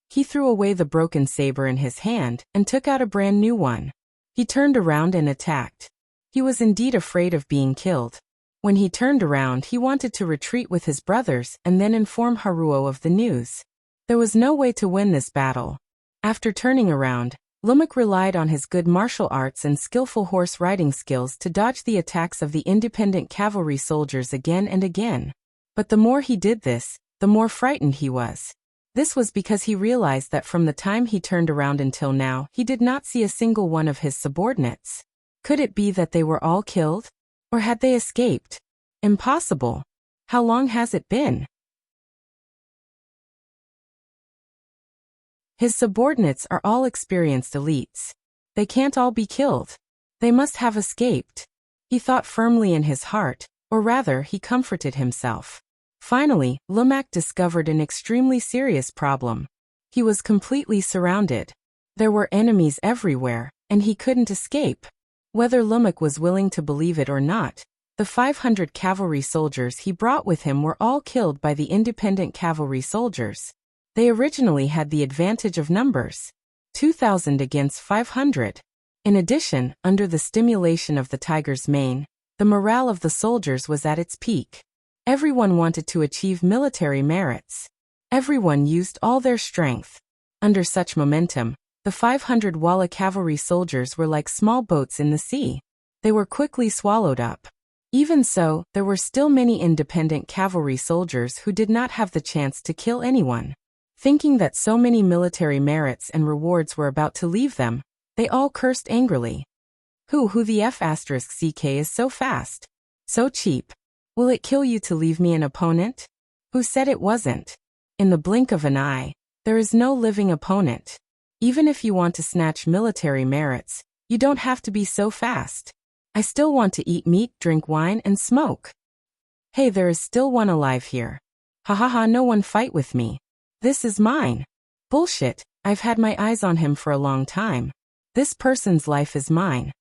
Speaker 1: He threw away the broken saber in his hand and took out a brand new one. He turned around and attacked. He was indeed afraid of being killed. When he turned around, he wanted to retreat with his brothers and then inform Haruo of the news. There was no way to win this battle. After turning around, Lumak relied on his good martial arts and skillful horse riding skills to dodge the attacks of the independent cavalry soldiers again and again. But the more he did this, the more frightened he was. This was because he realized that from the time he turned around until now, he did not see a single one of his subordinates. Could it be that they were all killed? Or had they escaped? Impossible. How long has it been? His subordinates are all experienced elites. They can't all be killed. They must have escaped. He thought firmly in his heart, or rather, he comforted himself. Finally, Lumak discovered an extremely serious problem. He was completely surrounded. There were enemies everywhere, and he couldn't escape. Whether Lumak was willing to believe it or not, the 500 cavalry soldiers he brought with him were all killed by the independent cavalry soldiers. They originally had the advantage of numbers, 2,000 against 500. In addition, under the stimulation of the Tiger's Mane, the morale of the soldiers was at its peak. Everyone wanted to achieve military merits. Everyone used all their strength. Under such momentum, The 500 Walla cavalry soldiers were like small boats in the sea. They were quickly swallowed up. Even so, there were still many independent cavalry soldiers who did not have the chance to kill anyone. Thinking that so many military merits and rewards were about to leave them, they all cursed angrily. Who the F***ck is so fast? So cheap. Will it kill you to leave me an opponent? Who said it wasn't? In the blink of an eye, there is no living opponent. Even if you want to snatch military merits, you don't have to be so fast. I still want to eat meat, drink wine, and smoke. Hey, there is still one alive here. Ha ha ha, no one fight with me. This is mine. Bullshit, I've had my eyes on him for a long time. This person's life is mine.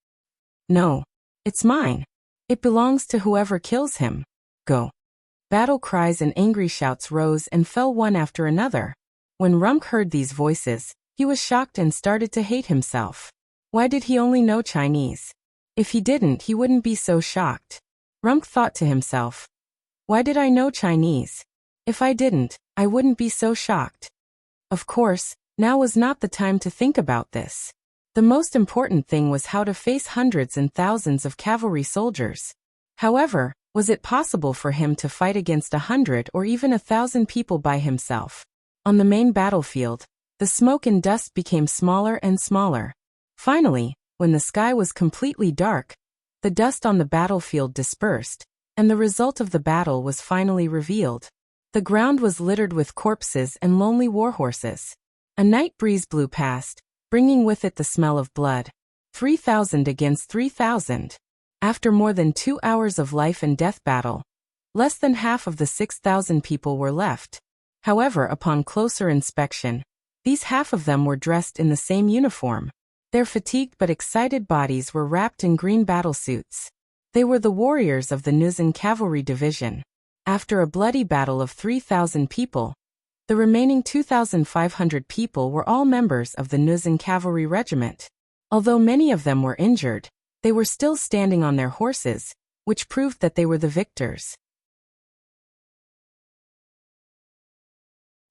Speaker 1: No. It's mine. It belongs to whoever kills him. Go. Battle cries and angry shouts rose and fell one after another. When Rumk heard these voices, he was shocked and started to hate himself. Why did he only know Chinese? If he didn't, he wouldn't be so shocked. Rumk thought to himself. Why did I know Chinese? If I didn't, I wouldn't be so shocked. Of course, now was not the time to think about this. The most important thing was how to face hundreds and thousands of cavalry soldiers. However, was it possible for him to fight against 100 or even 1,000 people by himself? On the main battlefield, the smoke and dust became smaller and smaller. Finally, when the sky was completely dark, the dust on the battlefield dispersed, and the result of the battle was finally revealed. The ground was littered with corpses and lonely warhorses. A night breeze blew past, bringing with it the smell of blood. 3,000 against 3,000. After more than 2 hours of life and death battle, less than half of the 6,000 people were left. However, upon closer inspection, these half of them were dressed in the same uniform. Their fatigued but excited bodies were wrapped in green battlesuits. They were the warriors of the Nuzan Cavalry Division. After a bloody battle of 3,000 people, the remaining 2,500 people were all members of the Nuzan Cavalry Regiment. Although many of them were injured, they were still standing on their horses, which proved that they were the victors.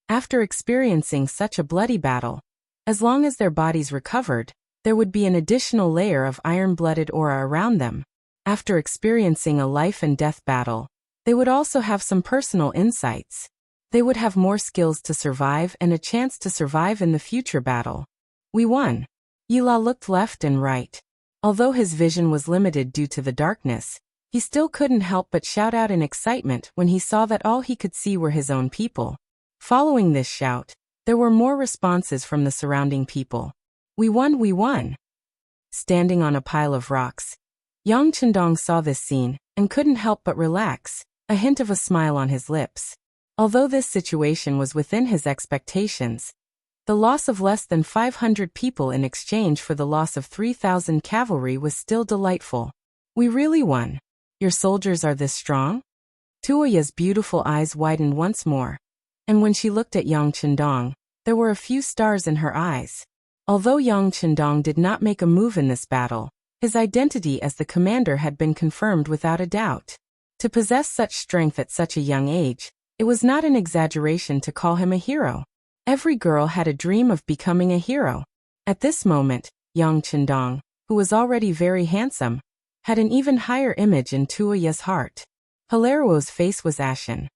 Speaker 1: After experiencing such a bloody battle, as long as their bodies recovered, there would be an additional layer of iron-blooded aura around them. After experiencing a life-and-death battle, they would also have some personal insights. They would have more skills to survive and a chance to survive in the future battle. We won. Yila looked left and right. Although his vision was limited due to the darkness, he still couldn't help but shout out in excitement when he saw that all he could see were his own people. Following this shout, there were more responses from the surrounding people. We won, we won. Standing on a pile of rocks, Yang Chendong saw this scene and couldn't help but relax, a hint of a smile on his lips. Although this situation was within his expectations, the loss of less than 500 people in exchange for the loss of 3,000 cavalry was still delightful. We really won. Your soldiers are this strong? Tuoya's beautiful eyes widened once more, and when she looked at Yang Chendong, there were a few stars in her eyes. Although Yang Chendong did not make a move in this battle, his identity as the commander had been confirmed without a doubt. To possess such strength at such a young age, it was not an exaggeration to call him a hero. Every girl had a dream of becoming a hero. At this moment, Yang Chendong, who was already very handsome, had an even higher image in Tuoya's heart. Hilaruo's face was ashen.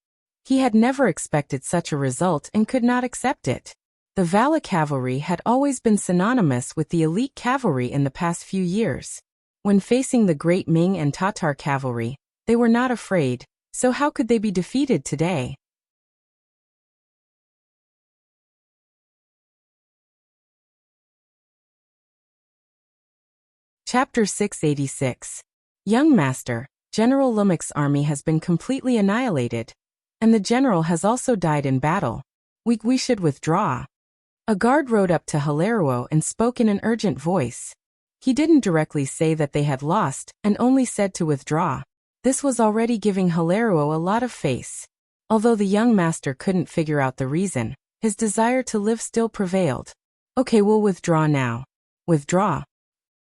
Speaker 1: He had never expected such a result and could not accept it. The Vala cavalry had always been synonymous with the elite cavalry in the past few years. When facing the great Ming and Tatar cavalry, they were not afraid, so how could they be defeated today? Chapter 686. Young Master, General Lumek's army has been completely annihilated, and the general has also died in battle. We should withdraw. A guard rode up to Hilaruo and spoke in an urgent voice. He didn't directly say that they had lost, and only said to withdraw. This was already giving Hilaruo a lot of face. Although the young master couldn't figure out the reason, his desire to live still prevailed. Okay, we'll withdraw now. Withdraw.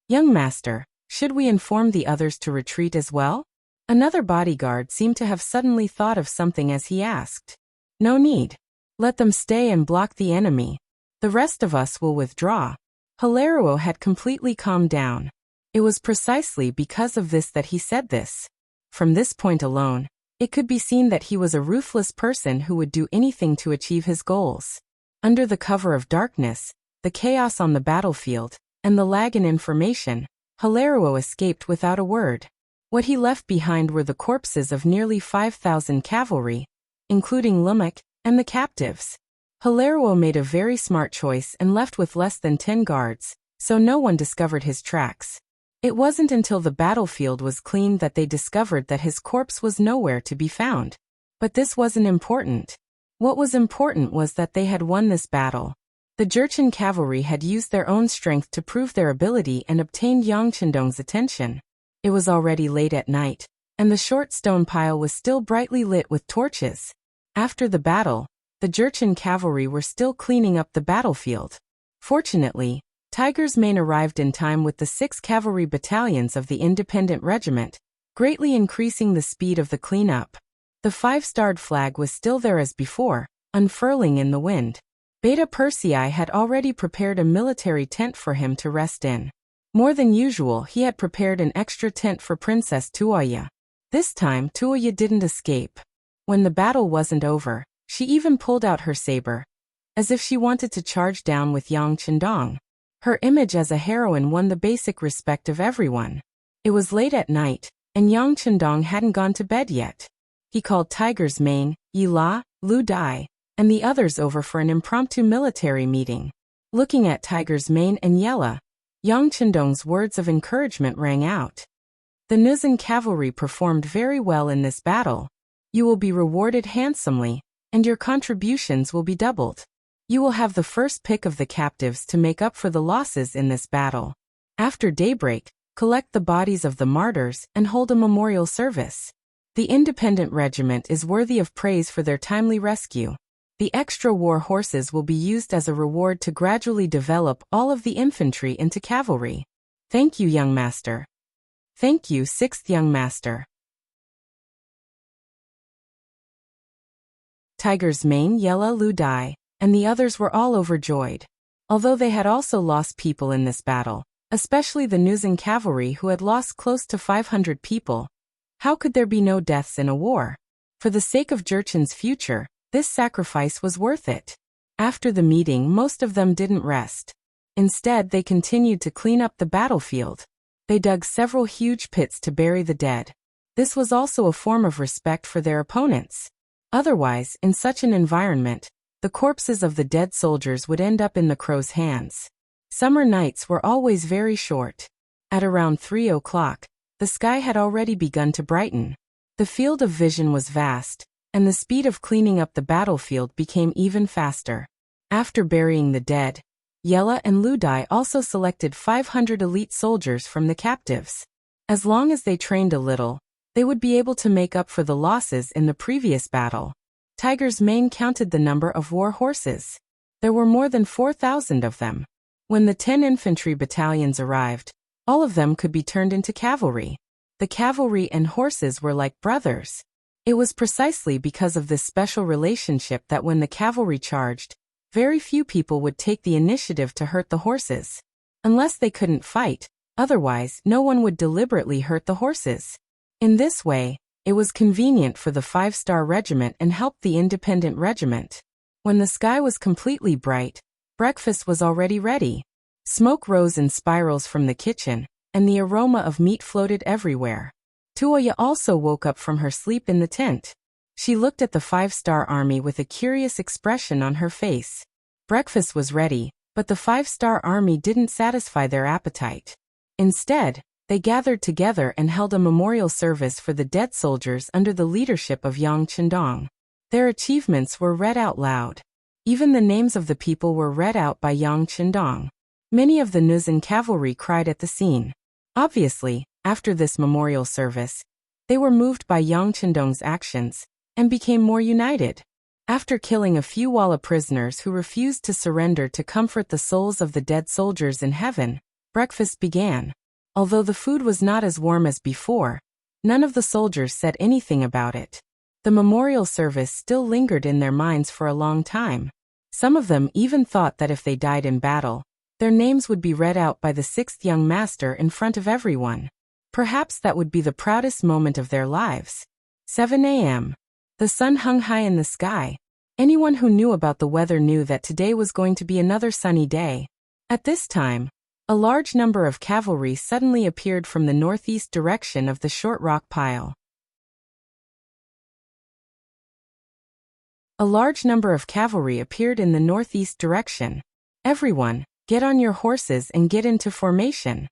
Speaker 1: Young master, should we inform the others to retreat as well? Another bodyguard seemed to have suddenly thought of something as he asked. No need. Let them stay and block the enemy. The rest of us will withdraw. Hilarion had completely calmed down. It was precisely because of this that he said this. From this point alone, it could be seen that he was a ruthless person who would do anything to achieve his goals. Under the cover of darkness, the chaos on the battlefield, and the lag in information, Hilarion escaped without a word. What he left behind were the corpses of nearly 5,000 cavalry, including Lumak, and the captives. Hilarion made a very smart choice and left with less than 10 guards, so no one discovered his tracks. It wasn't until the battlefield was cleaned that they discovered that his corpse was nowhere to be found. But this wasn't important. What was important was that they had won this battle. The Jurchen cavalry had used their own strength to prove their ability and obtained Yang Chendong's attention. It was already late at night, and the short stone pile was still brightly lit with torches. After the battle, the Jurchen cavalry were still cleaning up the battlefield. Fortunately, Tiger's Mane arrived in time with the 6 cavalry battalions of the independent regiment, greatly increasing the speed of the cleanup. The 5-starred flag was still there as before, unfurling in the wind. Beta Persei had already prepared a military tent for him to rest in. More than usual, he had prepared an extra tent for Princess Tuoya. This time, Tuoya didn't escape. When the battle wasn't over, she even pulled out her saber, as if she wanted to charge down with Yang Chendong. Her image as a heroine won the basic respect of everyone. It was late at night, and Yang Chendong hadn't gone to bed yet. He called Tiger's Mane, Yila, Lu Dai, and the others over for an impromptu military meeting. Looking at Tiger's Mane and Yela, Yang Chendong's words of encouragement rang out. The Nuzan cavalry performed very well in this battle. You will be rewarded handsomely, and your contributions will be doubled. You will have the first pick of the captives to make up for the losses in this battle. After daybreak, collect the bodies of the martyrs and hold a memorial service. The independent regiment is worthy of praise for their timely rescue. The extra war horses will be used as a reward to gradually develop all of the infantry into cavalry. Thank you, young master. Thank you, 6th young master. Tiger's Mane, Yela, Lu Dai, and the others were all overjoyed. Although they had also lost people in this battle, especially the Nuzan cavalry who had lost close to 500 people, how could there be no deaths in a war? For the sake of Jurchen's future, this sacrifice was worth it. After the meeting, most of them didn't rest. Instead, they continued to clean up the battlefield. They dug several huge pits to bury the dead. This was also a form of respect for their opponents. Otherwise, in such an environment, the corpses of the dead soldiers would end up in the crow's hands. Summer nights were always very short. At around 3 o'clock, the sky had already begun to brighten. The field of vision was vast, and the speed of cleaning up the battlefield became even faster. After burying the dead, Yela and Lu Dai also selected 500 elite soldiers from the captives. As long as they trained a little, they would be able to make up for the losses in the previous battle. Tiger's Mane counted the number of war horses. There were more than 4,000 of them. When the 10 infantry battalions arrived, all of them could be turned into cavalry. The cavalry and horses were like brothers. It was precisely because of this special relationship that when the cavalry charged, very few people would take the initiative to hurt the horses. Unless they couldn't fight, otherwise no one would deliberately hurt the horses. In this way, it was convenient for the 5-star regiment and helped the independent regiment. When the sky was completely bright, breakfast was already ready. Smoke rose in spirals from the kitchen, and the aroma of meat floated everywhere. Tuoya also woke up from her sleep in the tent. She looked at the 5-star army with a curious expression on her face. Breakfast was ready, but the 5-star army didn't satisfy their appetite. Instead, they gathered together and held a memorial service for the dead soldiers under the leadership of Yang Chendong. Their achievements were read out loud. Even the names of the people were read out by Yang Chendong. Many of the Nuzan cavalry cried at the scene. Obviously, after this memorial service, they were moved by Yang Chendong's actions, and became more united. After killing a few Walla prisoners who refused to surrender to comfort the souls of the dead soldiers in heaven, breakfast began. Although the food was not as warm as before, none of the soldiers said anything about it. The memorial service still lingered in their minds for a long time. Some of them even thought that if they died in battle, Their names would be read out by the sixth young master in front of everyone. Perhaps that would be the proudest moment of their lives. 7 a.m. The sun hung high in the sky. Anyone who knew about the weather knew that today was going to be another sunny day. At this time, a large number of cavalry suddenly appeared from the northeast direction of the short rock pile. A large number of cavalry appeared in the northeast direction. Everyone, get on your horses and get into formation.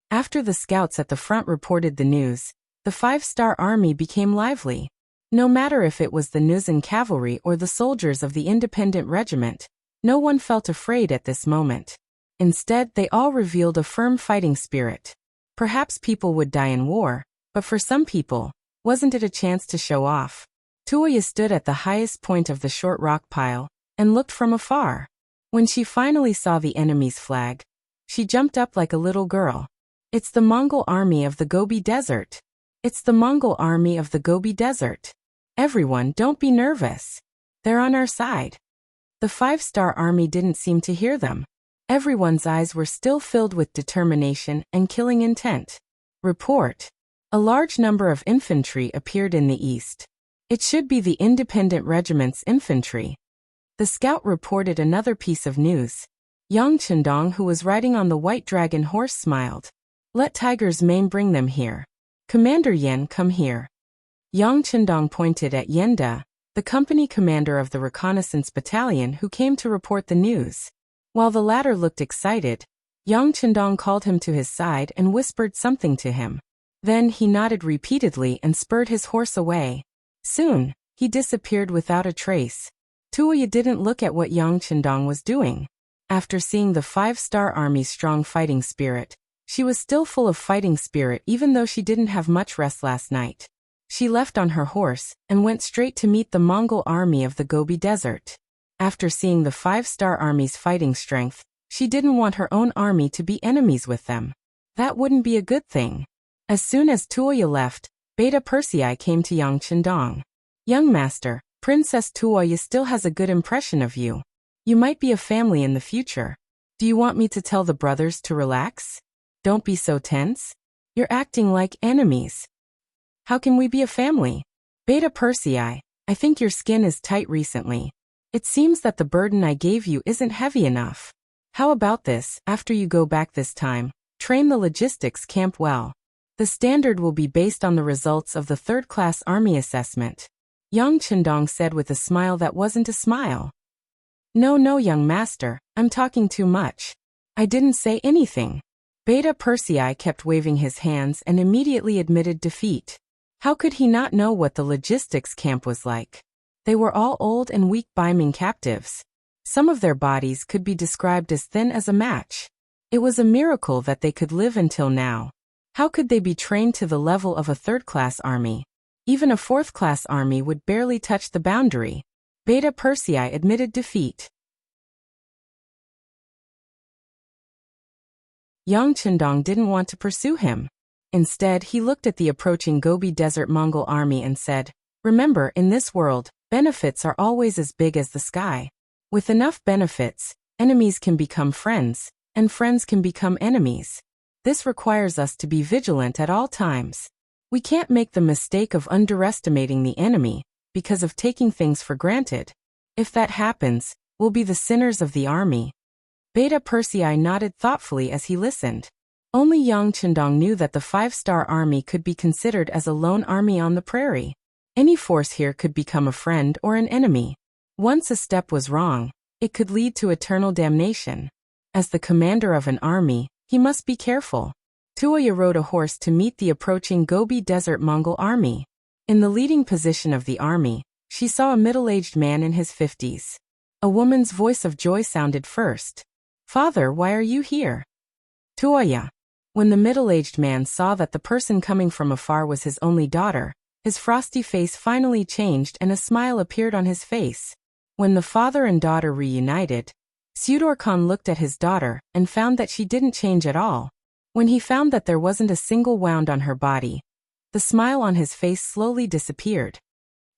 Speaker 1: After the scouts at the front reported the news, the 5-star army became lively. No matter if it was the Nuzan cavalry or the soldiers of the independent regiment, no one felt afraid at this moment. Instead, they all revealed a firm fighting spirit. Perhaps people would die in war, but for some people, wasn't it a chance to show off? Tuoya stood at the highest point of the short rock pile and looked from afar. When she finally saw the enemy's flag, she jumped up like a little girl. It's the Mongol army of the Gobi Desert. It's the Mongol army of the Gobi Desert. Everyone, don't be nervous. They're on our side. The 5-star army didn't seem to hear them. Everyone's eyes were still filled with determination and killing intent. Report. A large number of infantry appeared in the east. It should be the independent regiment's infantry. The scout reported another piece of news. Yang Chendong, who was riding on the white dragon horse, smiled. Let Tiger's Mane bring them here. Commander Yen, come here. Yang Chendong pointed at Yenda, the company commander of the reconnaissance battalion who came to report the news. While the latter looked excited, Yang Chendong called him to his side and whispered something to him. Then he nodded repeatedly and spurred his horse away. Soon, he disappeared without a trace. Tuoya didn't look at what Yang Chendong was doing. After seeing the 5-star army's strong fighting spirit, she was still full of fighting spirit even though she didn't have much rest last night. She left on her horse and went straight to meet the Mongol army of the Gobi Desert. After seeing the 5-star army's fighting strength, she didn't want her own army to be enemies with them. That wouldn't be a good thing. As soon as Tuoya left, Beta Persei came to Yang Chendong. Young master, Princess Tuoya still has a good impression of you. You might be a family in the future. Do you want me to tell the brothers to relax? Don't be so tense. You're acting like enemies. How can we be a family? Beta Persei, I think your skin is tight recently. It seems that the burden I gave you isn't heavy enough. How about this, after you go back this time, train the logistics camp well. The standard will be based on the results of the 3rd-class army assessment. Yang Chendong said with a smile that wasn't a smile. No, young master, I'm talking too much. I didn't say anything. Beta Persei kept waving his hands and immediately admitted defeat. How could he not know what the logistics camp was like? They were all old and weak Baiming captives. Some of their bodies could be described as thin as a match. It was a miracle that they could live until now. How could they be trained to the level of a 3rd-class army? Even a 4th-class army would barely touch the boundary. Beta Persei admitted defeat. Yang Chendong didn't want to pursue him. Instead, he looked at the approaching Gobi Desert Mongol army and said, Remember, in this world, benefits are always as big as the sky. With enough benefits, enemies can become friends, and friends can become enemies. This requires us to be vigilant at all times. We can't make the mistake of underestimating the enemy, because of taking things for granted. If that happens, we'll be the sinners of the army. Beta Persei nodded thoughtfully as he listened. Only Yang Chendong knew that the 5-star army could be considered as a lone army on the prairie. Any force here could become a friend or an enemy. Once a step was wrong, it could lead to eternal damnation. As the commander of an army, he must be careful. Tuoya rode a horse to meet the approaching Gobi Desert Mongol army. In the leading position of the army, she saw a middle-aged man in his 50s. A woman's voice of joy sounded first. Father, why are you here? Tuoya. When the middle-aged man saw that the person coming from afar was his only daughter, his frosty face finally changed and a smile appeared on his face. When the father and daughter reunited, Sudor Khan looked at his daughter and found that she didn't change at all. When he found that there wasn't a single wound on her body, the smile on his face slowly disappeared.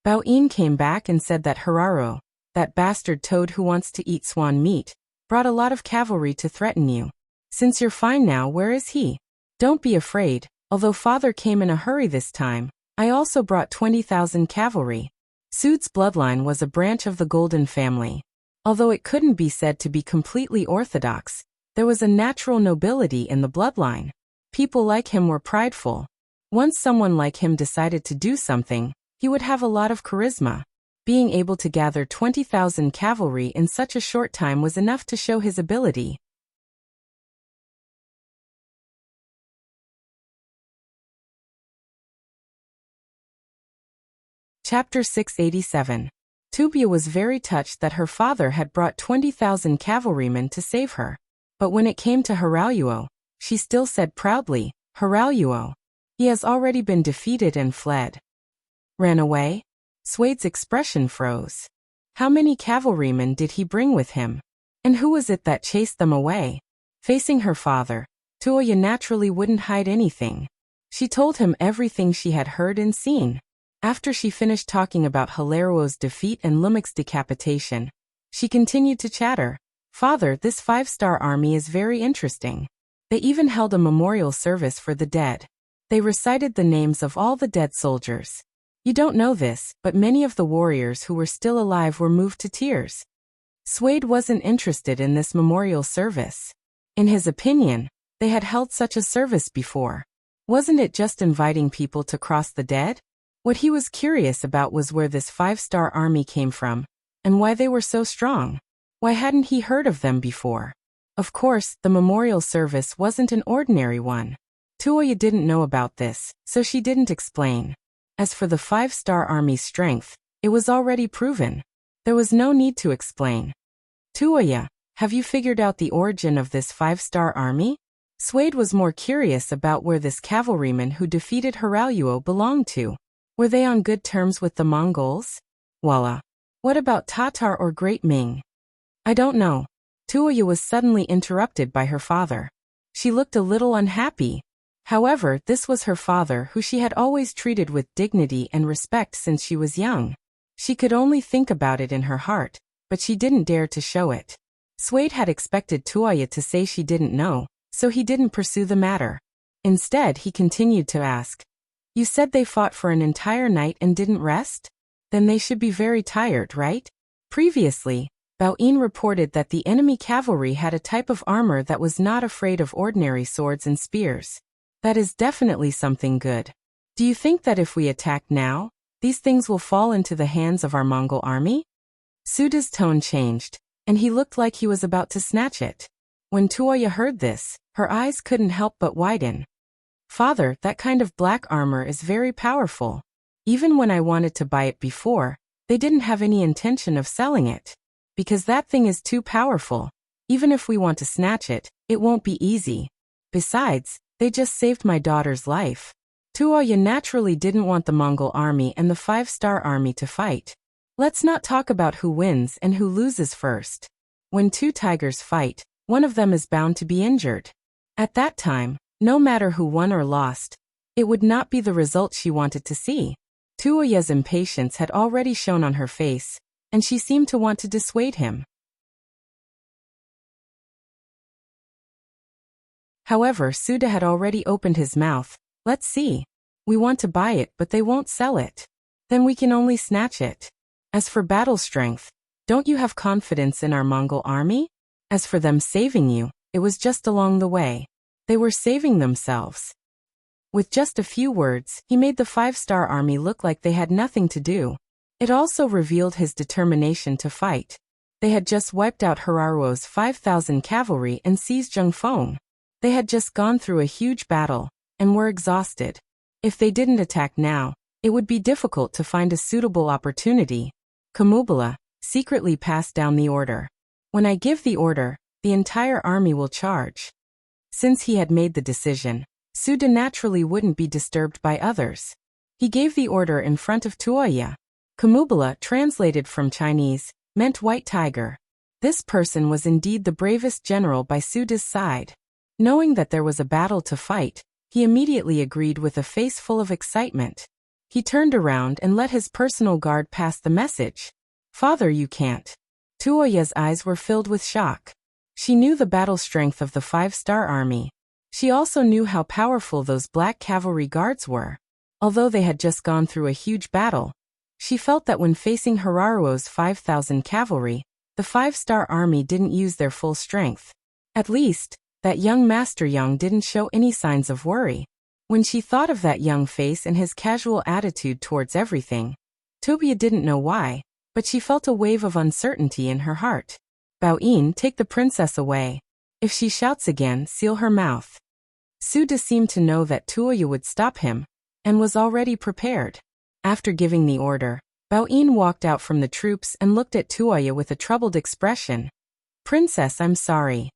Speaker 1: Bao Yin came back and said that Hararo, that bastard toad who wants to eat swan meat, Brought a lot of cavalry to threaten you. Since you're fine now, where is he? Don't be afraid, although father came in a hurry this time, I also brought 20,000 cavalry. Sude's bloodline was a branch of the Golden family. Although it couldn't be said to be completely orthodox, there was a natural nobility in the bloodline. People like him were prideful. Once someone like him decided to do something, he would have a lot of charisma. Being able to gather 20,000 cavalry in such a short time was enough to show his ability. Chapter 687. Tubia was very touched that her father had brought 20,000 cavalrymen to save her. But when it came to Haraluo, she still said proudly, Haraluo. He has already been defeated and fled. Ran away? Suede's expression froze. How many cavalrymen did he bring with him? And who was it that chased them away? Facing her father, Tuoya naturally wouldn't hide anything. She told him everything she had heard and seen. After she finished talking about Hilaruo's defeat and Lumik's decapitation, she continued to chatter. Father, this 5-star army is very interesting. They even held a memorial service for the dead. They recited the names of all the dead soldiers. You don't know this, but many of the warriors who were still alive were moved to tears. Suede wasn't interested in this memorial service. In his opinion, they had held such a service before. Wasn't it just inviting people to cross the dead? What he was curious about was where this 5-star army came from, and why they were so strong. Why hadn't he heard of them before? Of course, the memorial service wasn't an ordinary one. Tuoya didn't know about this, so she didn't explain. As for the 5-star army's strength, it was already proven. There was no need to explain. Tuoya, have you figured out the origin of this 5-star army? Suede was more curious about where this cavalryman who defeated Haraluo belonged to. Were they on good terms with the Mongols? Voila. What about Tatar or Great Ming? I don't know. Tuoya was suddenly interrupted by her father. She looked a little unhappy. However, this was her father who she had always treated with dignity and respect since she was young. She could only think about it in her heart, but she didn't dare to show it. Suede had expected Tuoya to say she didn't know, so he didn't pursue the matter. Instead, he continued to ask, you said they fought for an entire night and didn't rest? Then they should be very tired, right? Previously, Baoyin reported that the enemy cavalry had a type of armor that was not afraid of ordinary swords and spears. That is definitely something good. Do you think that if we attack now, these things will fall into the hands of our Mongol army? Suda's tone changed, and he looked like he was about to snatch it. When Tuoya heard this, her eyes couldn't help but widen. Father, that kind of black armor is very powerful. Even when I wanted to buy it before, they didn't have any intention of selling it. Because that thing is too powerful. Even if we want to snatch it, it won't be easy. Besides, they just saved my daughter's life. Tuoya naturally didn't want the Mongol army and the 5-star army to fight. Let's not talk about who wins and who loses first. When two tigers fight, one of them is bound to be injured. At that time, no matter who won or lost, it would not be the result she wanted to see. Tuoya's impatience had already shown on her face, and she seemed to want to dissuade him. However, Suda had already opened his mouth. Let's see. We want to buy it, but they won't sell it. Then we can only snatch it. As for battle strength, don't you have confidence in our Mongol army? As for them saving you, it was just along the way. They were saving themselves. With just a few words, he made the 5-star army look like they had nothing to do. It also revealed his determination to fight. They had just wiped out Hararuo's 5,000 cavalry and seized Zhengfeng. They had just gone through a huge battle, and were exhausted. If they didn't attack now, it would be difficult to find a suitable opportunity. Kamubala secretly passed down the order. When I give the order, the entire army will charge. Since he had made the decision, Suda naturally wouldn't be disturbed by others. He gave the order in front of Tuoya. Kamubala, translated from Chinese, meant white tiger. This person was indeed the bravest general by Suda's side. Knowing that there was a battle to fight, he immediately agreed with a face full of excitement. He turned around and let his personal guard pass the message. Father, you can't. Tuoya's eyes were filled with shock. She knew the battle strength of the 5-star army. She also knew how powerful those black cavalry guards were. Although they had just gone through a huge battle, she felt that when facing Hiraruo's 5,000 cavalry, the 5-star army didn't use their full strength. At least, that young Master Yang didn't show any signs of worry. When she thought of that young face and his casual attitude towards everything, Tobia didn't know why, but she felt a wave of uncertainty in her heart. Baoyin, take the princess away. If she shouts again, seal her mouth. Suda seemed to know that Tuoya would stop him, and was already prepared. After giving the order, Baoyin walked out from the troops and looked at Tuoya with a troubled expression. Princess, I'm sorry.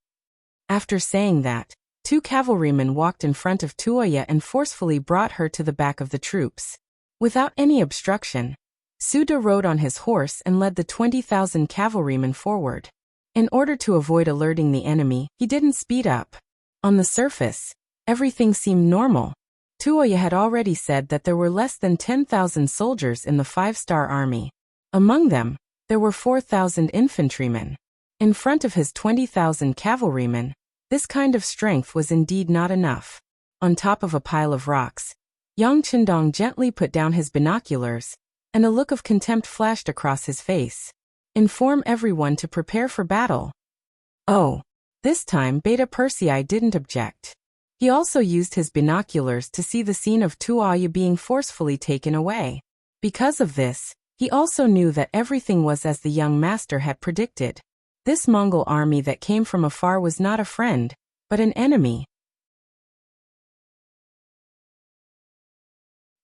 Speaker 1: After saying that, 2 cavalrymen walked in front of Tuoya and forcefully brought her to the back of the troops. Without any obstruction, Suda rode on his horse and led the 20,000 cavalrymen forward. In order to avoid alerting the enemy, he didn't speed up. On the surface, everything seemed normal. Tuoya had already said that there were less than 10,000 soldiers in the 5-star army. Among them, there were 4,000 infantrymen. In front of his 20,000 cavalrymen, this kind of strength was indeed not enough. On top of a pile of rocks, Yang Qindong gently put down his binoculars, and a look of contempt flashed across his face. Inform everyone to prepare for battle. Oh, this time Beta Persei didn't object. He also used his binoculars to see the scene of Tuoya being forcefully taken away. Because of this, he also knew that everything was as the young master had predicted. This Mongol army that came from afar was not a friend, but an enemy.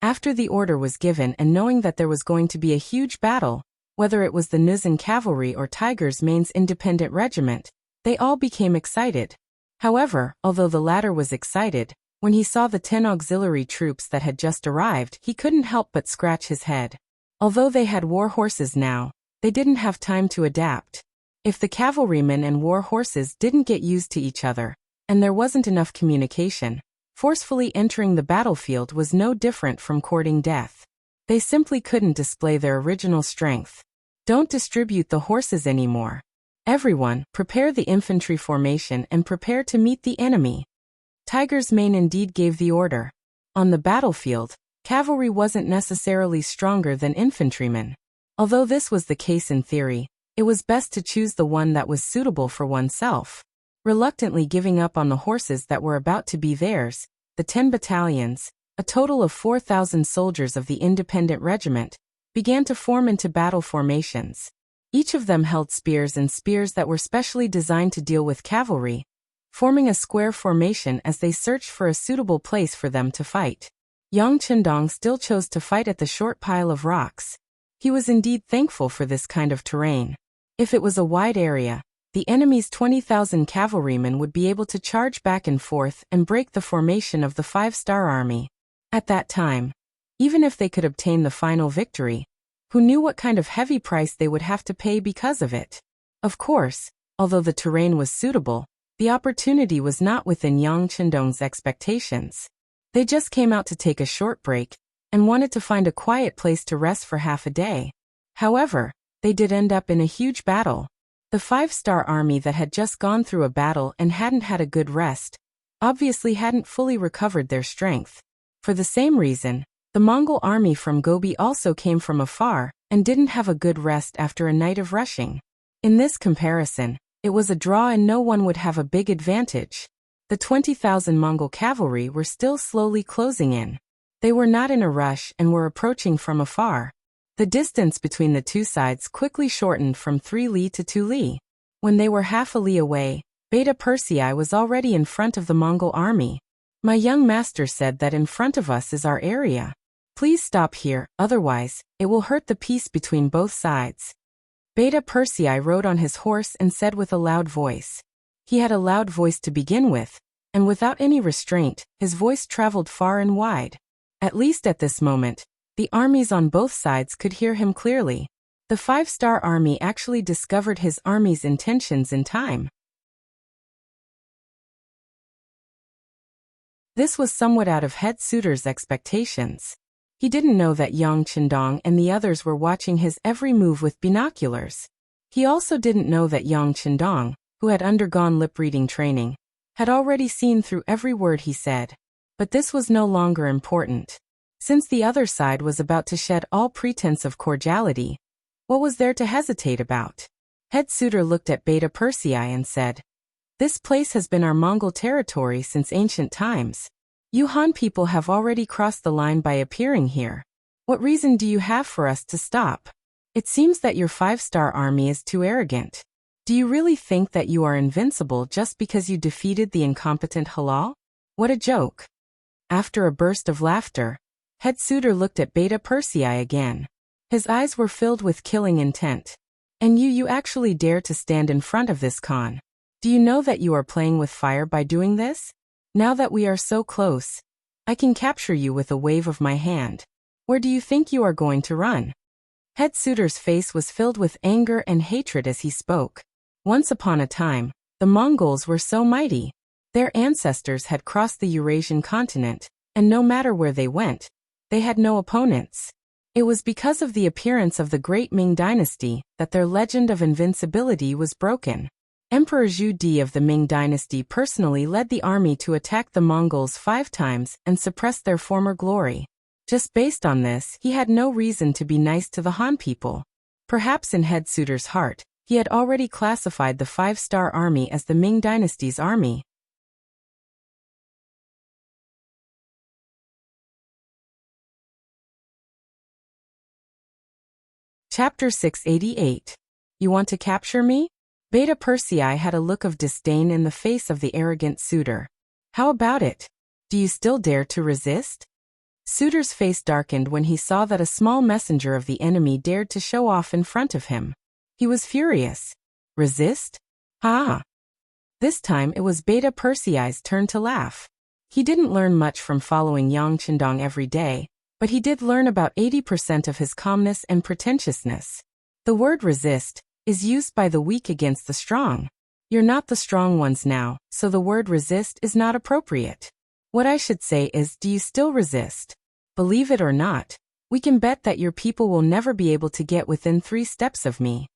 Speaker 1: After the order was given and knowing that there was going to be a huge battle, whether it was the Nuzan cavalry or Tiger's Mane's independent regiment, they all became excited. However, although the latter was excited, when he saw the 10 auxiliary troops that had just arrived, he couldn't help but scratch his head. Although they had war horses now, they didn't have time to adapt. If the cavalrymen and war horses didn't get used to each other, and there wasn't enough communication, forcefully entering the battlefield was no different from courting death. They simply couldn't display their original strength. Don't distribute the horses anymore. Everyone, prepare the infantry formation and prepare to meet the enemy. Tiger's Mane indeed gave the order. On the battlefield, cavalry wasn't necessarily stronger than infantrymen. Although this was the case in theory, it was best to choose the one that was suitable for oneself. Reluctantly giving up on the horses that were about to be theirs, the 10 battalions, a total of 4,000 soldiers of the independent regiment, began to form into battle formations. Each of them held spears and spears that were specially designed to deal with cavalry, forming a square formation as they searched for a suitable place for them to fight. Yang Qindong still chose to fight at the short pile of rocks. He was indeed thankful for this kind of terrain. If it was a wide area, the enemy's 20,000 cavalrymen would be able to charge back and forth and break the formation of the 5-star army. At that time, even if they could obtain the final victory, who knew what kind of heavy price they would have to pay because of it? Of course, although the terrain was suitable, the opportunity was not within Yang Qindong's expectations. They just came out to take a short break, and wanted to find a quiet place to rest for half a day. However, they did end up in a huge battle. The 5-star army that had just gone through a battle and hadn't had a good rest, obviously hadn't fully recovered their strength. For the same reason, the Mongol army from Gobi also came from afar, and didn't have a good rest after a night of rushing. In this comparison, it was a draw and no one would have a big advantage. The 20,000 Mongol cavalry were still slowly closing in. They were not in a rush and were approaching from afar. The distance between the two sides quickly shortened from 3 li to 2 li. When they were half a li away, Beta Persei was already in front of the Mongol army. My young master said that in front of us is our area. Please stop here, otherwise, it will hurt the peace between both sides. Beta Persei rode on his horse and said with a loud voice. He had a loud voice to begin with, and without any restraint, his voice traveled far and wide. At least at this moment, the armies on both sides could hear him clearly. The 5-star army actually discovered his army's intentions in time. This was somewhat out of head Suitor's expectations. He didn't know that Yang Qindong and the others were watching his every move with binoculars. He also didn't know that Yang Qindong, who had undergone lip-reading training, had already seen through every word he said. But this was no longer important. Since the other side was about to shed all pretense of cordiality, what was there to hesitate about? Head suitor looked at Beta Persei and said, "This place has been our Mongol territory since ancient times. You Han people have already crossed the line by appearing here. What reason do you have for us to stop? It seems that your 5-star army is too arrogant. Do you really think that you are invincible just because you defeated the incompetent Halal? What a joke." After a burst of laughter, Head suitor looked at Beta Persei again. His eyes were filled with killing intent. "And you actually dare to stand in front of this Khan? Do you know that you are playing with fire by doing this? Now that we are so close, I can capture you with a wave of my hand. Where do you think you are going to run?" Head suitor's face was filled with anger and hatred as he spoke. Once upon a time, the Mongols were so mighty. Their ancestors had crossed the Eurasian continent, and no matter where they went, they had no opponents. It was because of the appearance of the great Ming dynasty that their legend of invincibility was broken. Emperor Zhu Di of the Ming dynasty personally led the army to attack the Mongols 5 times and suppress their former glory. Just based on this, he had no reason to be nice to the Han people. Perhaps in Head suitor's heart, he had already classified the 5-star army as the Ming dynasty's army. Chapter 688. You want to capture me? Beta Persei had a look of disdain in the face of the arrogant suitor. How about it? Do you still dare to resist? Suitor's face darkened when he saw that a small messenger of the enemy dared to show off in front of him. He was furious. Resist? Ha! This time it was Beta Persei's turn to laugh. He didn't learn much from following Yang Qindong every day, but he did learn about 80% of his calmness and pretentiousness. The word resist is used by the weak against the strong. You're not the strong ones now, so the word resist is not appropriate. What I should say is, do you still resist? Believe it or not, we can bet that your people will never be able to get within 3 steps of me.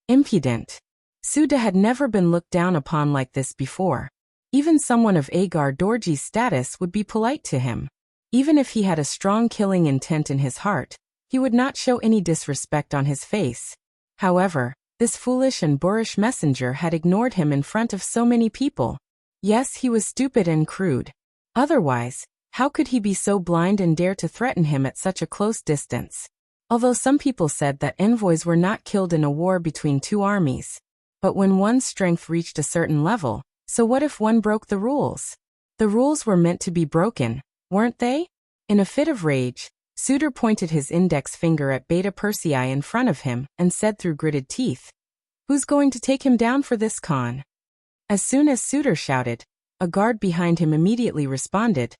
Speaker 1: Impudent. Suda had never been looked down upon like this before. Even someone of Agar Dorji's status would be polite to him. Even if he had a strong killing intent in his heart, he would not show any disrespect on his face. However, this foolish and boorish messenger had ignored him in front of so many people. Yes, he was stupid and crude. Otherwise, how could he be so blind and dare to threaten him at such a close distance? Although some people said that envoys were not killed in a war between 2 armies. But when one's strength reached a certain level, so what if one broke the rules? The rules were meant to be broken, weren't they? In a fit of rage, Suitor pointed his index finger at Beta Persei in front of him and said through gritted teeth, "Who's going to take him down for this Khan?" As soon as Suitor shouted, a guard behind him immediately responded,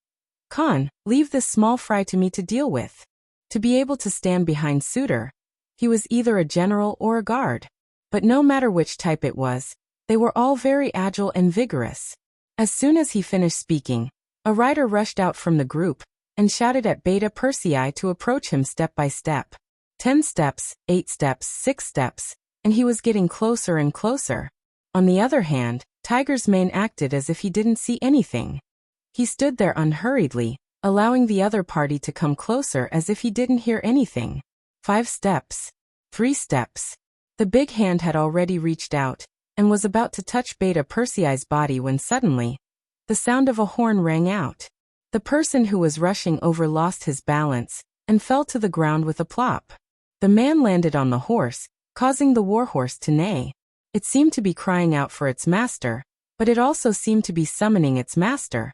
Speaker 1: "Khan, leave this small fry to me to deal with." To be able to stand behind Suitor, he was either a general or a guard. But no matter which type it was, they were all very agile and vigorous. As soon as he finished speaking, a rider rushed out from the group and shouted at Beta Persei to approach him step by step. 10 steps, 8 steps, 6 steps, and he was getting closer and closer. On the other hand, Tiger's Mane acted as if he didn't see anything. He stood there unhurriedly, allowing the other party to come closer as if he didn't hear anything. 5 steps. 3 steps. The big hand had already reached out and was about to touch Beta Persei's body when suddenly, the sound of a horn rang out. The person who was rushing over lost his balance and fell to the ground with a plop. The man landed on the horse, causing the warhorse to neigh. It seemed to be crying out for its master, but it also seemed to be summoning its master.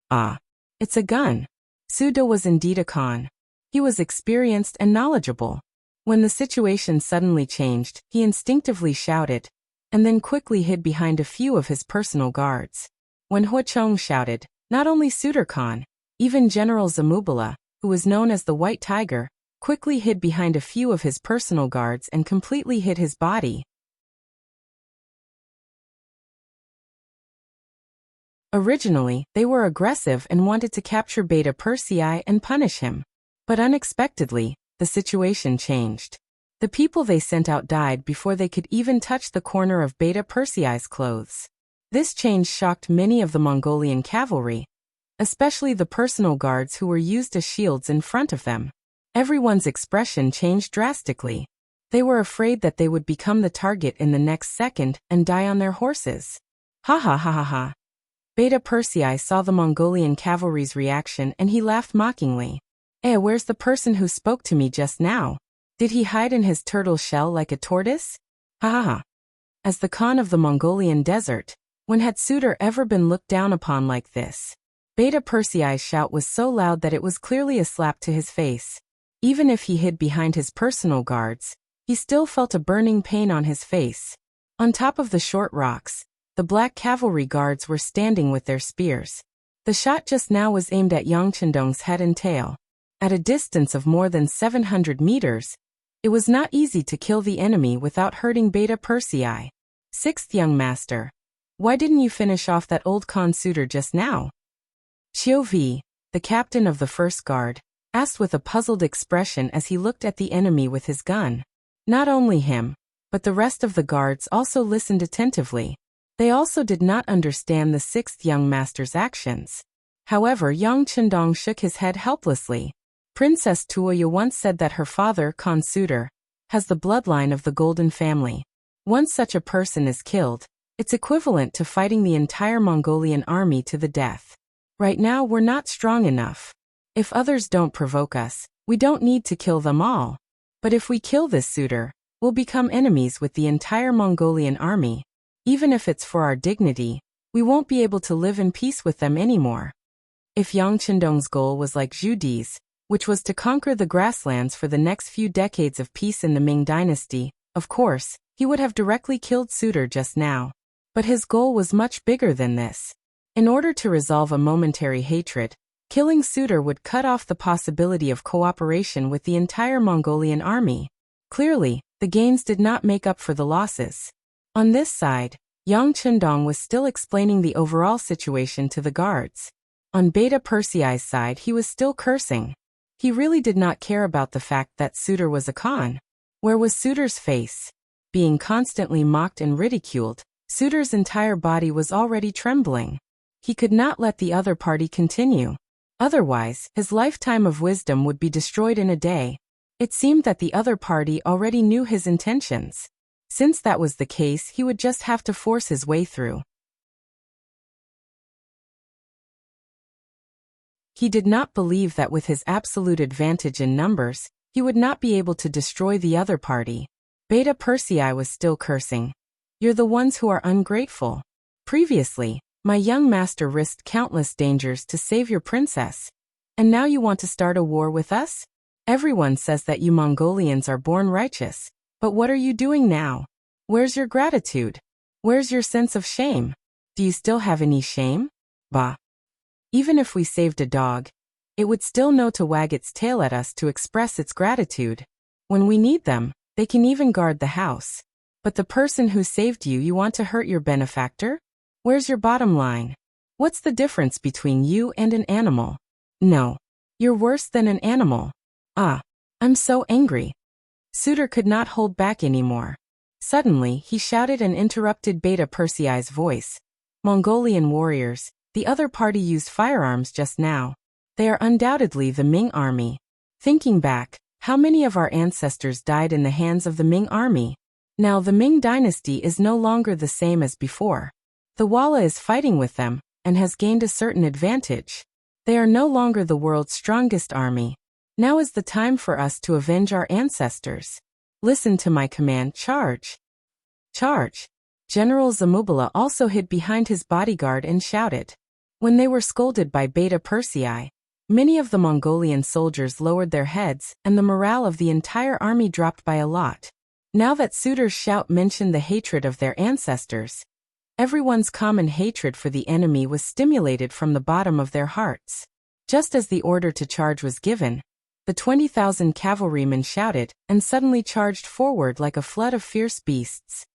Speaker 1: Ah, it's a gun. Suda was indeed a Khan. He was experienced and knowledgeable. When the situation suddenly changed, he instinctively shouted, and then quickly hid behind a few of his personal guards. When Huachong shouted, not only Suitor Khan, even General Zamubala, who was known as the White Tiger, quickly hid behind a few of his personal guards and completely hid his body. Originally, they were aggressive and wanted to capture Beta Persei and punish him. But unexpectedly, the situation changed. The people they sent out died before they could even touch the corner of Beta Persei's clothes. This change shocked many of the Mongolian cavalry, especially the personal guards who were used as shields in front of them. Everyone's expression changed drastically. They were afraid that they would become the target in the next second and die on their horses. Ha ha ha ha ha. Beta Persei saw the Mongolian cavalry's reaction and he laughed mockingly. Where's the person who spoke to me just now? Did he hide in his turtle shell like a tortoise? Ha ha ha. As the Khan of the Mongolian desert, when had Suitor ever been looked down upon like this? Beta Persei's shout was so loud that it was clearly a slap to his face. Even if he hid behind his personal guards, he still felt a burning pain on his face. On top of the short rocks, the black cavalry guards were standing with their spears. The shot just now was aimed at Yang Chendong's head and tail. At a distance of more than 700 meters, it was not easy to kill the enemy without hurting Beta Persei. Sixth young master. Why didn't you finish off that old Khan Suitor just now? Xiu Vi, the captain of the first guard, asked with a puzzled expression as he looked at the enemy with his gun. Not only him, but the rest of the guards also listened attentively. They also did not understand the sixth young master's actions. However, Yang Chendong shook his head helplessly. Princess Tuoya once said that her father, Khan Suitor, has the bloodline of the Golden family. Once such a person is killed, it's equivalent to fighting the entire Mongolian army to the death. Right now we're not strong enough. If others don't provoke us, we don't need to kill them all. But if we kill this Suitor, we'll become enemies with the entire Mongolian army. Even if it's for our dignity, we won't be able to live in peace with them anymore. If Yang Chendong's goal was like Zhu Di's, which was to conquer the grasslands for the next few decades of peace in the Ming dynasty, of course, he would have directly killed Suitor just now. But his goal was much bigger than this. In order to resolve a momentary hatred, killing Suitor would cut off the possibility of cooperation with the entire Mongolian army. Clearly, the gains did not make up for the losses. On this side, Yang Chendong was still explaining the overall situation to the guards. On Beta Persei's side he was still cursing. He really did not care about the fact that Suitor was a Khan. Where was Suitor's face? Being constantly mocked and ridiculed, Suitor's entire body was already trembling. He could not let the other party continue. Otherwise, his lifetime of wisdom would be destroyed in a day. It seemed that the other party already knew his intentions. Since that was the case, he would just have to force his way through. He did not believe that with his absolute advantage in numbers, he would not be able to destroy the other party. Beta Persei was still cursing. You're the ones who are ungrateful. Previously, my young master risked countless dangers to save your princess. And now you want to start a war with us? Everyone says that you Mongolians are born righteous. But what are you doing now? Where's your gratitude? Where's your sense of shame? Do you still have any shame? Bah. Even if we saved a dog, it would still know to wag its tail at us to express its gratitude. When we need them, they can even guard the house. But the person who saved you want to hurt your benefactor? Where's your bottom line? What's the difference between you and an animal? No. You're worse than an animal. Ah. I'm so angry. Suitor could not hold back anymore. Suddenly, he shouted and interrupted Beta Persei's voice. Mongolian warriors, the other party used firearms just now. They are undoubtedly the Ming army. Thinking back, how many of our ancestors died in the hands of the Ming army? Now the Ming dynasty is no longer the same as before. The Walla is fighting with them, and has gained a certain advantage. They are no longer the world's strongest army. Now is the time for us to avenge our ancestors. Listen to my command, charge. Charge. General Zamubala also hid behind his bodyguard and shouted. When they were scolded by Beta Persei, many of the Mongolian soldiers lowered their heads and the morale of the entire army dropped by a lot. Now that Suitor's shout mentioned the hatred of their ancestors, everyone's common hatred for the enemy was stimulated from the bottom of their hearts. Just as the order to charge was given, the 20,000 cavalrymen shouted and suddenly charged forward like a flood of fierce beasts.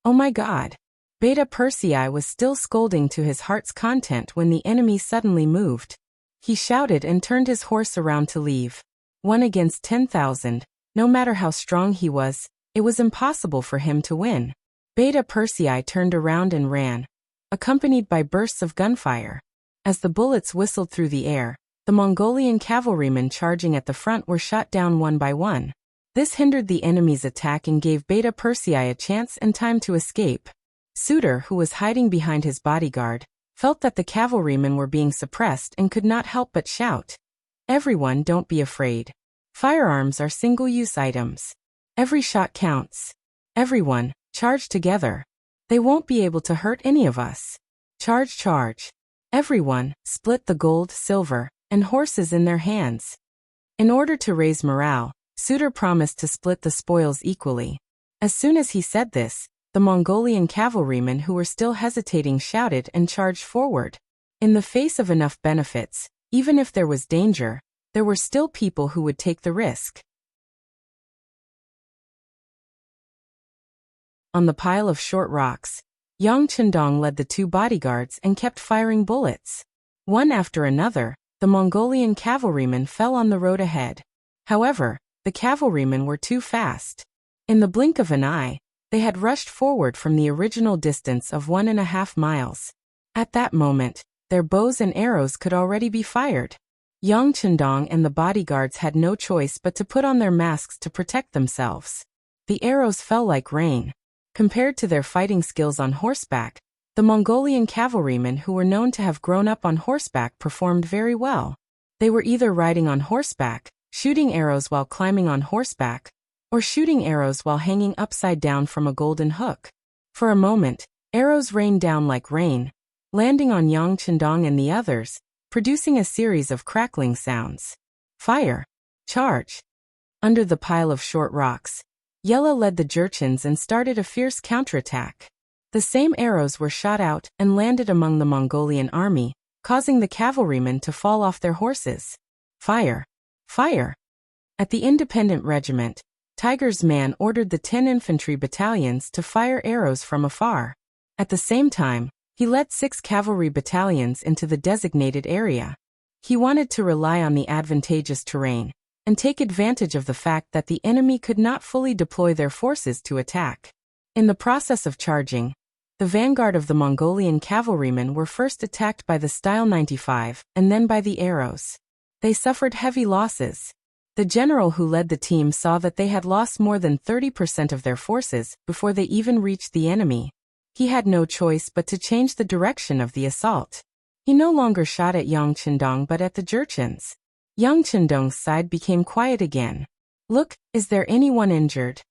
Speaker 1: Oh my God! Beta Persei was still scolding to his heart's content when the enemy suddenly moved. He shouted and turned his horse around to leave. 1 against 10,000. No matter how strong he was, it was impossible for him to win. Beta Persei turned around and ran, accompanied by bursts of gunfire. As the bullets whistled through the air, the Mongolian cavalrymen charging at the front were shot down one by one. This hindered the enemy's attack and gave Beta Persei a chance and time to escape. Suitor, who was hiding behind his bodyguard, felt that the cavalrymen were being suppressed and could not help but shout, "Everyone, don't be afraid. Firearms are single-use items. Every shot counts. Everyone, charge together. They won't be able to hurt any of us. Charge, charge. Everyone, split the gold, silver, and horses in their hands." In order to raise morale, Suitor promised to split the spoils equally. As soon as he said this, the Mongolian cavalrymen who were still hesitating shouted and charged forward. In the face of enough benefits, even if there was danger, there were still people who would take the risk. On the pile of short rocks, Yang Chendong led the two bodyguards and kept firing bullets. One after another, the Mongolian cavalrymen fell on the road ahead. However, the cavalrymen were too fast. In the blink of an eye, they had rushed forward from the original distance of 1.5 miles. At that moment, their bows and arrows could already be fired. Yang Chendong and the bodyguards had no choice but to put on their masks to protect themselves. The arrows fell like rain. Compared to their fighting skills on horseback, the Mongolian cavalrymen who were known to have grown up on horseback performed very well. They were either riding on horseback, shooting arrows while climbing on horseback, or shooting arrows while hanging upside down from a golden hook. For a moment, arrows rained down like rain, landing on Yang Chendong and the others, producing a series of crackling sounds. Fire! Charge! Under the pile of short rocks, Yella led the Jurchens and started a fierce counterattack. The same arrows were shot out and landed among the Mongolian army, causing the cavalrymen to fall off their horses. Fire! Fire! At the independent regiment, Tiger's man ordered the 10 infantry battalions to fire arrows from afar. At the same time, he led 6 cavalry battalions into the designated area. He wanted to rely on the advantageous terrain and take advantage of the fact that the enemy could not fully deploy their forces to attack. In the process of charging, the vanguard of the Mongolian cavalrymen were first attacked by the Style 95 and then by the arrows. They suffered heavy losses. The general who led the team saw that they had lost more than 30% of their forces before they even reached the enemy. He had no choice but to change the direction of the assault. He no longer shot at Yang Chendong but at the Jurchens. Yang Chendong's side became quiet again. "Look, is there anyone injured?"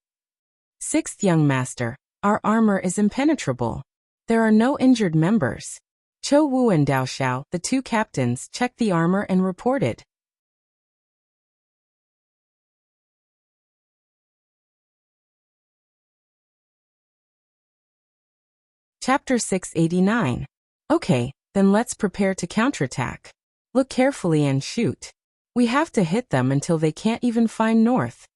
Speaker 1: "Sixth young master, our armor is impenetrable. There are no injured members." Cho Wu and Dao Xiao, the two captains, checked the armor and reported. Chapter 689. Okay, then let's prepare to counterattack. Look carefully and shoot. We have to hit them until they can't even find north.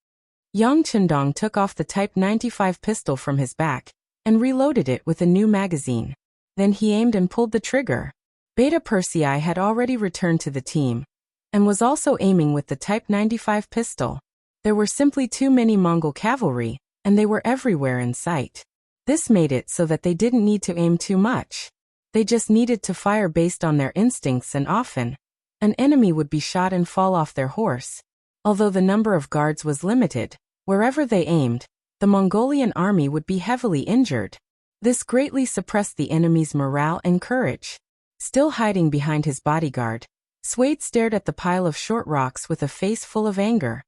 Speaker 1: Yang Chendong took off the Type 95 pistol from his back and reloaded it with a new magazine. Then he aimed and pulled the trigger. Beta Persei had already returned to the team and was also aiming with the Type 95 pistol. There were simply too many Mongol cavalry, and they were everywhere in sight. This made it so that they didn't need to aim too much. They just needed to fire based on their instincts, and often, an enemy would be shot and fall off their horse. Although the number of guards was limited, wherever they aimed, the Mongolian army would be heavily injured. This greatly suppressed the enemy's morale and courage. Still hiding behind his bodyguard, Swade stared at the pile of short rocks with a face full of anger.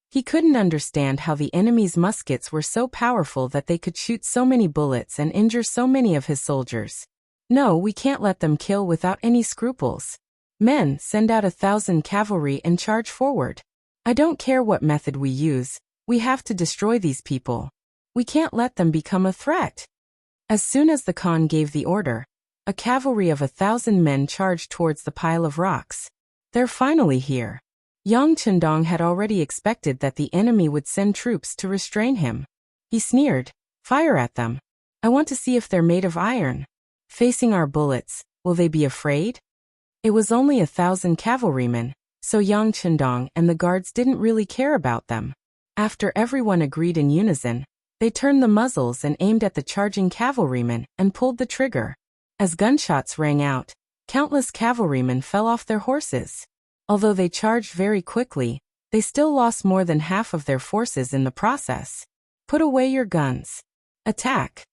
Speaker 1: He couldn't understand how the enemy's muskets were so powerful that they could shoot so many bullets and injure so many of his soldiers. "No, we can't let them kill without any scruples. Men, send out 1,000 cavalry and charge forward. I don't care what method we use, we have to destroy these people. We can't let them become a threat." As soon as the Khan gave the order, a cavalry of 1,000 men charged towards the pile of rocks. "They're finally here." Yang Chendong had already expected that the enemy would send troops to restrain him. He sneered, "Fire at them. I want to see if they're made of iron. Facing our bullets, will they be afraid?" It was only 1,000 cavalrymen, so Yang Chendong and the guards didn't really care about them. After everyone agreed in unison, they turned the muzzles and aimed at the charging cavalrymen and pulled the trigger. As gunshots rang out, countless cavalrymen fell off their horses. Although they charged very quickly, they still lost more than half of their forces in the process. Put away your guns. Attack.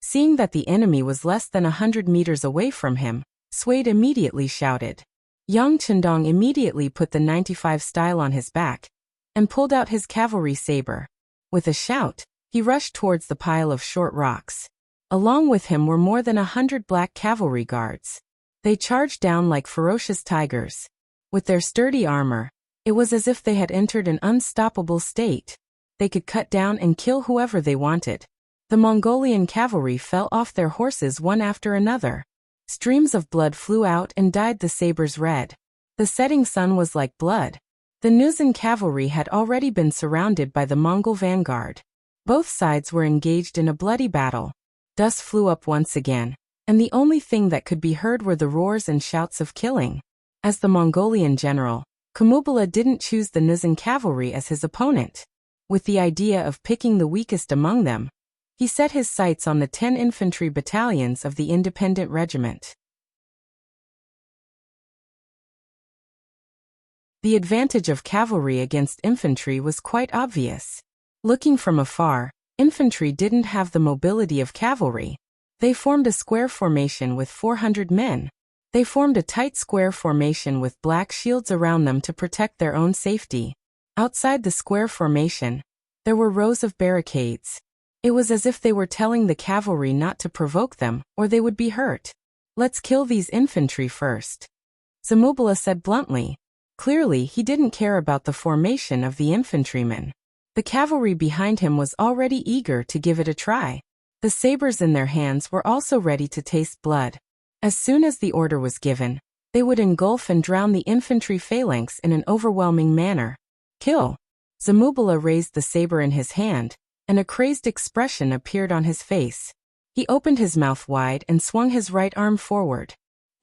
Speaker 1: Seeing that the enemy was less than 100 meters away from him, Suede immediately shouted. Yang Chendong immediately put the 95 style on his back and pulled out his cavalry saber. With a shout, he rushed towards the pile of short rocks. Along with him were more than 100 black cavalry guards. They charged down like ferocious tigers. With their sturdy armor, it was as if they had entered an unstoppable state. They could cut down and kill whoever they wanted. The Mongolian cavalry fell off their horses one after another. Streams of blood flew out and dyed the sabers red. The setting sun was like blood. The Nuzan cavalry had already been surrounded by the Mongol vanguard. Both sides were engaged in a bloody battle. Dust flew up once again, and the only thing that could be heard were the roars and shouts of killing. As the Mongolian general, Kamubala didn't choose the Nuzan cavalry as his opponent. With the idea of picking the weakest among them, he set his sights on the 10 infantry battalions of the independent regiment. The advantage of cavalry against infantry was quite obvious. Looking from afar, infantry didn't have the mobility of cavalry. They formed a square formation with 400 men. They formed a tight square formation with black shields around them to protect their own safety. Outside the square formation, there were rows of barricades. It was as if they were telling the cavalry not to provoke them, or they would be hurt. Let's kill these infantry first. Zamubala said bluntly. Clearly, he didn't care about the formation of the infantrymen. The cavalry behind him was already eager to give it a try. The sabers in their hands were also ready to taste blood. As soon as the order was given, they would engulf and drown the infantry phalanx in an overwhelming manner. Kill. Zamubala raised the saber in his hand, and a crazed expression appeared on his face. He opened his mouth wide and swung his right arm forward.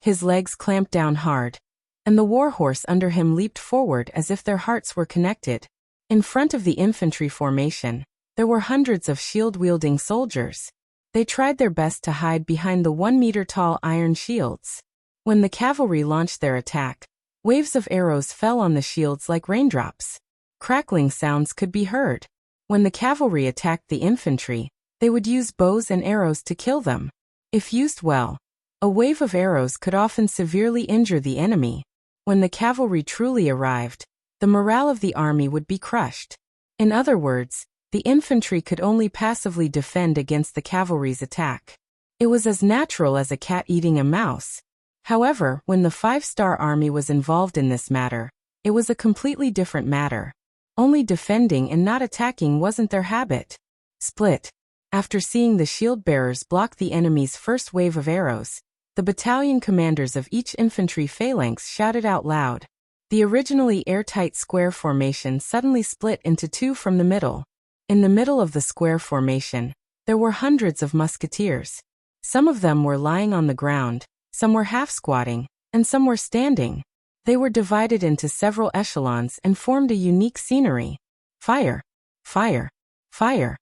Speaker 1: His legs clamped down hard, and the warhorse under him leaped forward as if their hearts were connected. In front of the infantry formation, there were hundreds of shield-wielding soldiers. They tried their best to hide behind the 1-meter-tall iron shields. When the cavalry launched their attack, waves of arrows fell on the shields like raindrops. Crackling sounds could be heard. When the cavalry attacked the infantry, they would use bows and arrows to kill them. If used well, a wave of arrows could often severely injure the enemy. When the cavalry truly arrived, the morale of the army would be crushed. In other words, the infantry could only passively defend against the cavalry's attack. It was as natural as a cat eating a mouse. However, when the 5-star army was involved in this matter, it was a completely different matter. Only defending and not attacking wasn't their habit. Split. After seeing the shield-bearers block the enemy's first wave of arrows, the battalion commanders of each infantry phalanx shouted out loud. The originally airtight square formation suddenly split into two from the middle. In the middle of the square formation, there were hundreds of musketeers. Some of them were lying on the ground, some were half-squatting, and some were standing. They were divided into several echelons and formed a unique scenery. Fire! Fire! Fire!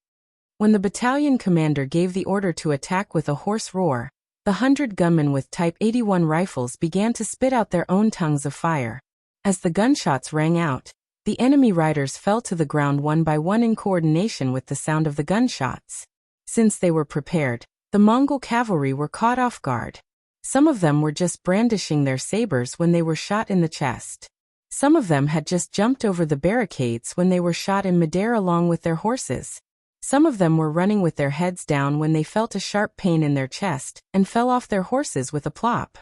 Speaker 1: When the battalion commander gave the order to attack with a hoarse roar, the 100 gunmen with Type 81 rifles began to spit out their own tongues of fire. As the gunshots rang out, the enemy riders fell to the ground one by one in coordination with the sound of the gunshots. Since they were prepared, the Mongol cavalry were caught off guard. Some of them were just brandishing their sabers when they were shot in the chest. Some of them had just jumped over the barricades when they were shot in midair along with their horses. Some of them were running with their heads down when they felt a sharp pain in their chest and fell off their horses with a plop.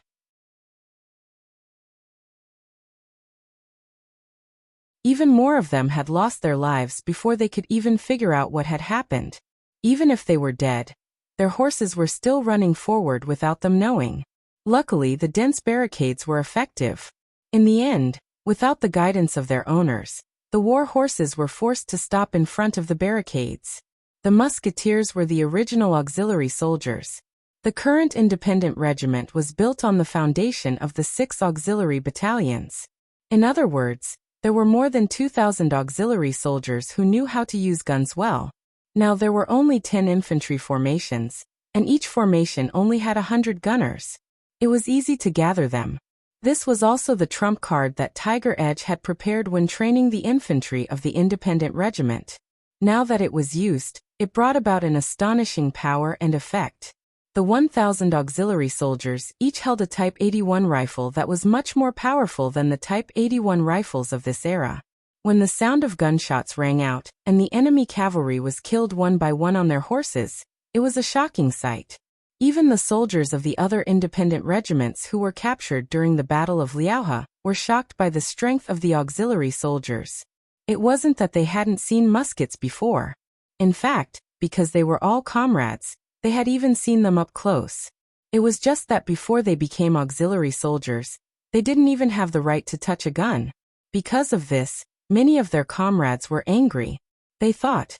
Speaker 1: Even more of them had lost their lives before they could even figure out what had happened. Even if they were dead, their horses were still running forward without them knowing. Luckily, the dense barricades were effective. In the end, without the guidance of their owners, the war horses were forced to stop in front of the barricades. The musketeers were the original auxiliary soldiers. The current independent regiment was built on the foundation of the 6 auxiliary battalions. In other words, There were more than 2,000 auxiliary soldiers who knew how to use guns well. Now there were only 10 infantry formations, and each formation only had 100 gunners. It was easy to gather them. This was also the trump card that Tiger Edge had prepared when training the infantry of the independent regiment. Now that it was used, it brought about an astonishing power and effect. The 1,000 auxiliary soldiers each held a Type 81 rifle that was much more powerful than the Type 81 rifles of this era. When the sound of gunshots rang out, and the enemy cavalry was killed one by one on their horses, it was a shocking sight. Even the soldiers of the other independent regiments who were captured during the Battle of Liaohe were shocked by the strength of the auxiliary soldiers. It wasn't that they hadn't seen muskets before. In fact, because they were all comrades, they had even seen them up close. It was just that before they became auxiliary soldiers, they didn't even have the right to touch a gun. Because of this, many of their comrades were angry. They thought,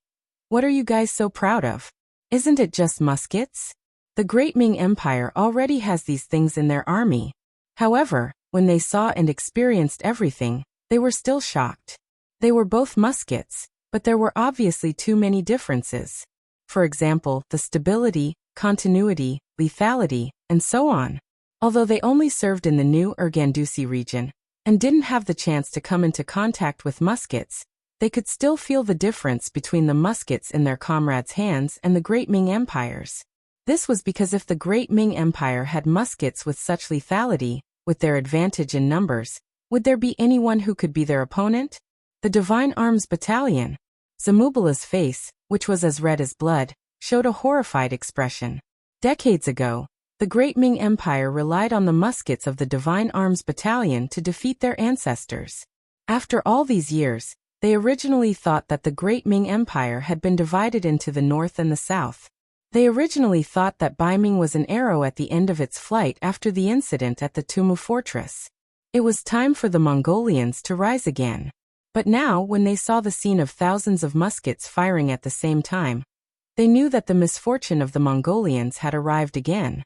Speaker 1: "What are you guys so proud of? Isn't it just muskets? The Great Ming Empire already has these things in their army." However, when they saw and experienced everything, they were still shocked. They were both muskets, but there were obviously too many differences. For example, the stability, continuity, lethality, and so on. Although they only served in the new Urgandusi region, and didn't have the chance to come into contact with muskets, they could still feel the difference between the muskets in their comrades' hands and the Great Ming Empires. This was because if the Great Ming Empire had muskets with such lethality, with their advantage in numbers, would there be anyone who could be their opponent? The Divine Arms Battalion. Zamubala's face, which was as red as blood, showed a horrified expression. Decades ago, the Great Ming Empire relied on the muskets of the Divine Arms Battalion to defeat their ancestors. After all these years, they originally thought that the Great Ming Empire had been divided into the north and the south. They originally thought that Baiming was an arrow at the end of its flight after the incident at the Tumu fortress. It was time for the Mongolians to rise again. But now, when they saw the scene of thousands of muskets firing at the same time, they knew that the misfortune of the Mongolians had arrived again.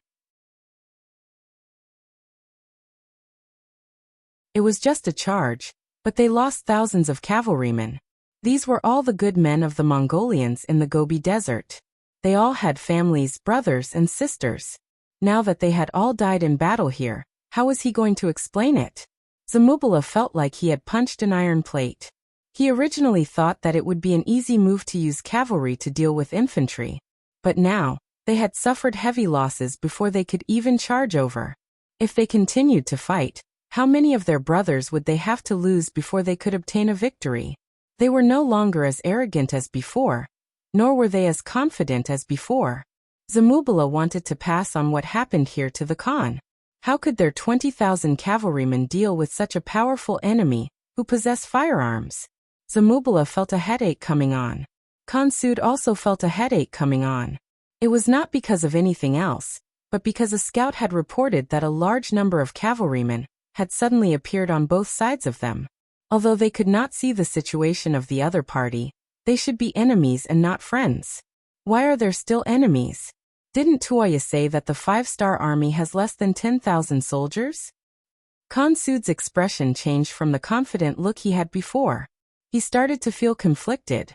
Speaker 1: It was just a charge, but they lost thousands of cavalrymen. These were all the good men of the Mongolians in the Gobi Desert. They all had families, brothers, and sisters. Now that they had all died in battle here, how was he going to explain it? Zamubala felt like he had punched an iron plate. He originally thought that it would be an easy move to use cavalry to deal with infantry. But now, they had suffered heavy losses before they could even charge over. If they continued to fight, how many of their brothers would they have to lose before they could obtain a victory? They were no longer as arrogant as before, nor were they as confident as before. Zamubala wanted to pass on what happened here to the Khan. How could their 20,000 cavalrymen deal with such a powerful enemy, who possessed firearms? Zamubala felt a headache coming on. Khan Sud also felt a headache coming on. It was not because of anything else, but because a scout had reported that a large number of cavalrymen had suddenly appeared on both sides of them. Although they could not see the situation of the other party, they should be enemies and not friends. Why are there still enemies? Didn't Tuoya say that the 5-star army has less than 10,000 soldiers? Khan Sud's expression changed from the confident look he had before. He started to feel conflicted.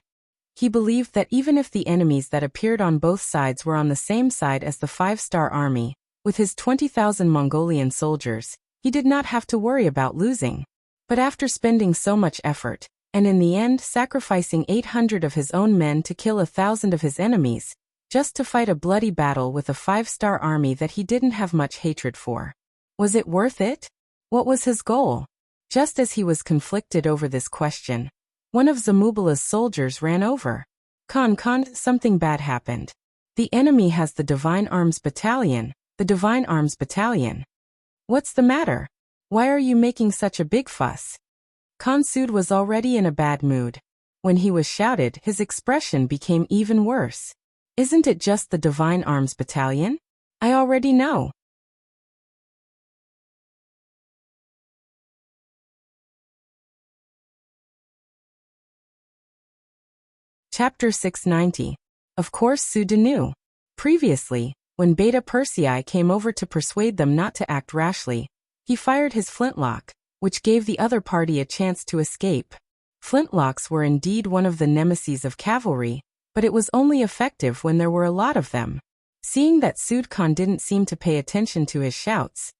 Speaker 1: He believed that even if the enemies that appeared on both sides were on the same side as the 5-star army, with his 20,000 Mongolian soldiers, he did not have to worry about losing. But after spending so much effort, and in the end sacrificing 800 of his own men to kill 1,000 of his enemies, just to fight a bloody battle with a 5-star army that he didn't have much hatred for. Was it worth it? What was his goal? Just as he was conflicted over this question, one of Zamubala's soldiers ran over. Khan, something bad happened. The enemy has the Divine Arms Battalion, the Divine Arms Battalion. What's the matter? Why are you making such a big fuss? Khan Sud was already in a bad mood. When he was shouted, his expression became even worse. Isn't it just the Divine Arms Battalion? I already know. Chapter 690. Of course Sud knew. Previously, when Beta Persei came over to persuade them not to act rashly, he fired his flintlock, which gave the other party a chance to escape. Flintlocks were indeed one of the nemeses of cavalry, but it was only effective when there were a lot of them. Seeing that Sud Khan didn't seem to pay attention to his shouts,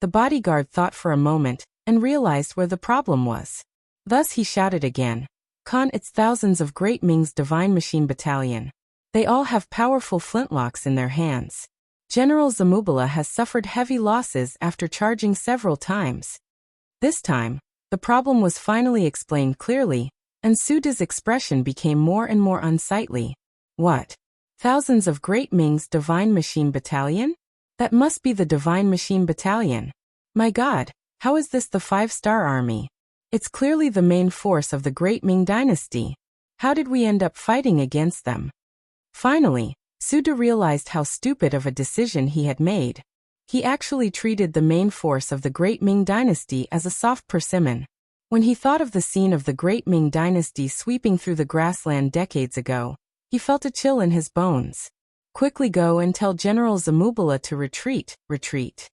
Speaker 1: the bodyguard thought for a moment and realized where the problem was. Thus he shouted again, "Khan, it's thousands of Great Ming's Divine Machine Battalion. They all have powerful flintlocks in their hands. General Zamubala has suffered heavy losses after charging several times." This time, the problem was finally explained clearly, and Suda's expression became more and more unsightly. "What? Thousands of Great Ming's Divine Machine Battalion? That must be the Divine Machine Battalion. My God, how is this the 5-star army? It's clearly the main force of the Great Ming dynasty. How did we end up fighting against them?" Finally, Suda realized how stupid of a decision he had made. He actually treated the main force of the Great Ming dynasty as a soft persimmon. When he thought of the scene of the Great Ming dynasty sweeping through the grassland decades ago, he felt a chill in his bones. "Quickly go and tell General Zamubala to retreat."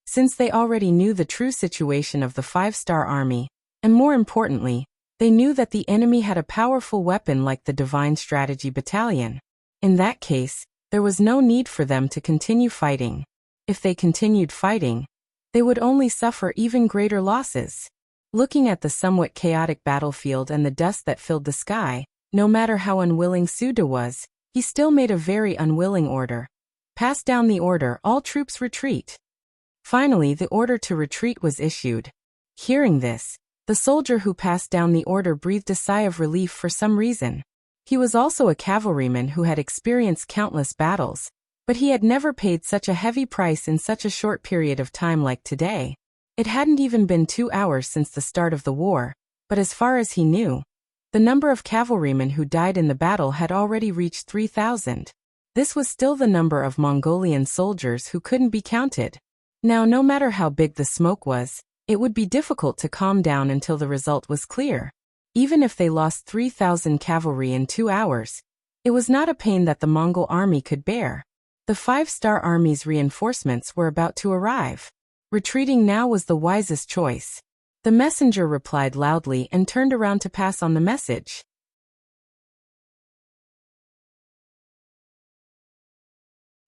Speaker 1: Since they already knew the true situation of the 5-star army, and more importantly, they knew that the enemy had a powerful weapon like the Divine Strategy Battalion. In that case, there was no need for them to continue fighting. If they continued fighting, they would only suffer even greater losses. Looking at the somewhat chaotic battlefield and the dust that filled the sky, no matter how unwilling Suda was, he still made a very unwilling order. "Pass down the order, all troops retreat." Finally, the order to retreat was issued. Hearing this, the soldier who passed down the order breathed a sigh of relief for some reason. He was also a cavalryman who had experienced countless battles, but he had never paid such a heavy price in such a short period of time like today. It hadn't even been 2 hours since the start of the war, but as far as he knew, the number of cavalrymen who died in the battle had already reached 3,000. This was still the number of Mongolian soldiers who couldn't be counted. Now, no matter how big the smoke was, it would be difficult to calm down until the result was clear. Even if they lost 3,000 cavalry in 2 hours, it was not a pain that the Mongol army could bear. The 5-star army's reinforcements were about to arrive. Retreating now was the wisest choice. The messenger replied loudly and turned around to pass on the message.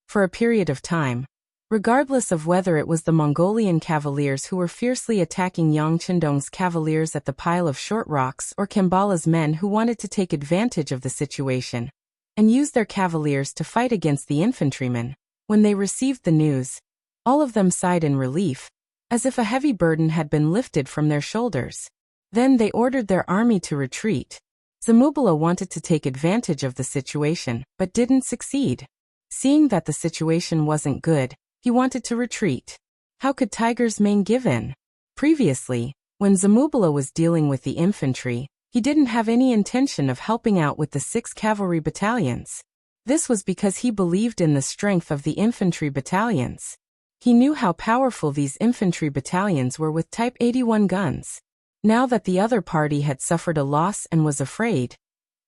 Speaker 1: For a period of time, regardless of whether it was the Mongolian cavaliers who were fiercely attacking Yang Chendong's cavaliers at the pile of short rocks or Kambala's men who wanted to take advantage of the situation and use their cavaliers to fight against the infantrymen, when they received the news, all of them sighed in relief, as if a heavy burden had been lifted from their shoulders. Then they ordered their army to retreat. Zamubala wanted to take advantage of the situation, but didn't succeed. Seeing that the situation wasn't good, he wanted to retreat. How could Tiger's Mane give in? Previously, when Zamubala was dealing with the infantry, he didn't have any intention of helping out with the 6 cavalry battalions. This was because he believed in the strength of the infantry battalions. He knew how powerful these infantry battalions were with Type 81 guns. Now that the other party had suffered a loss and was afraid,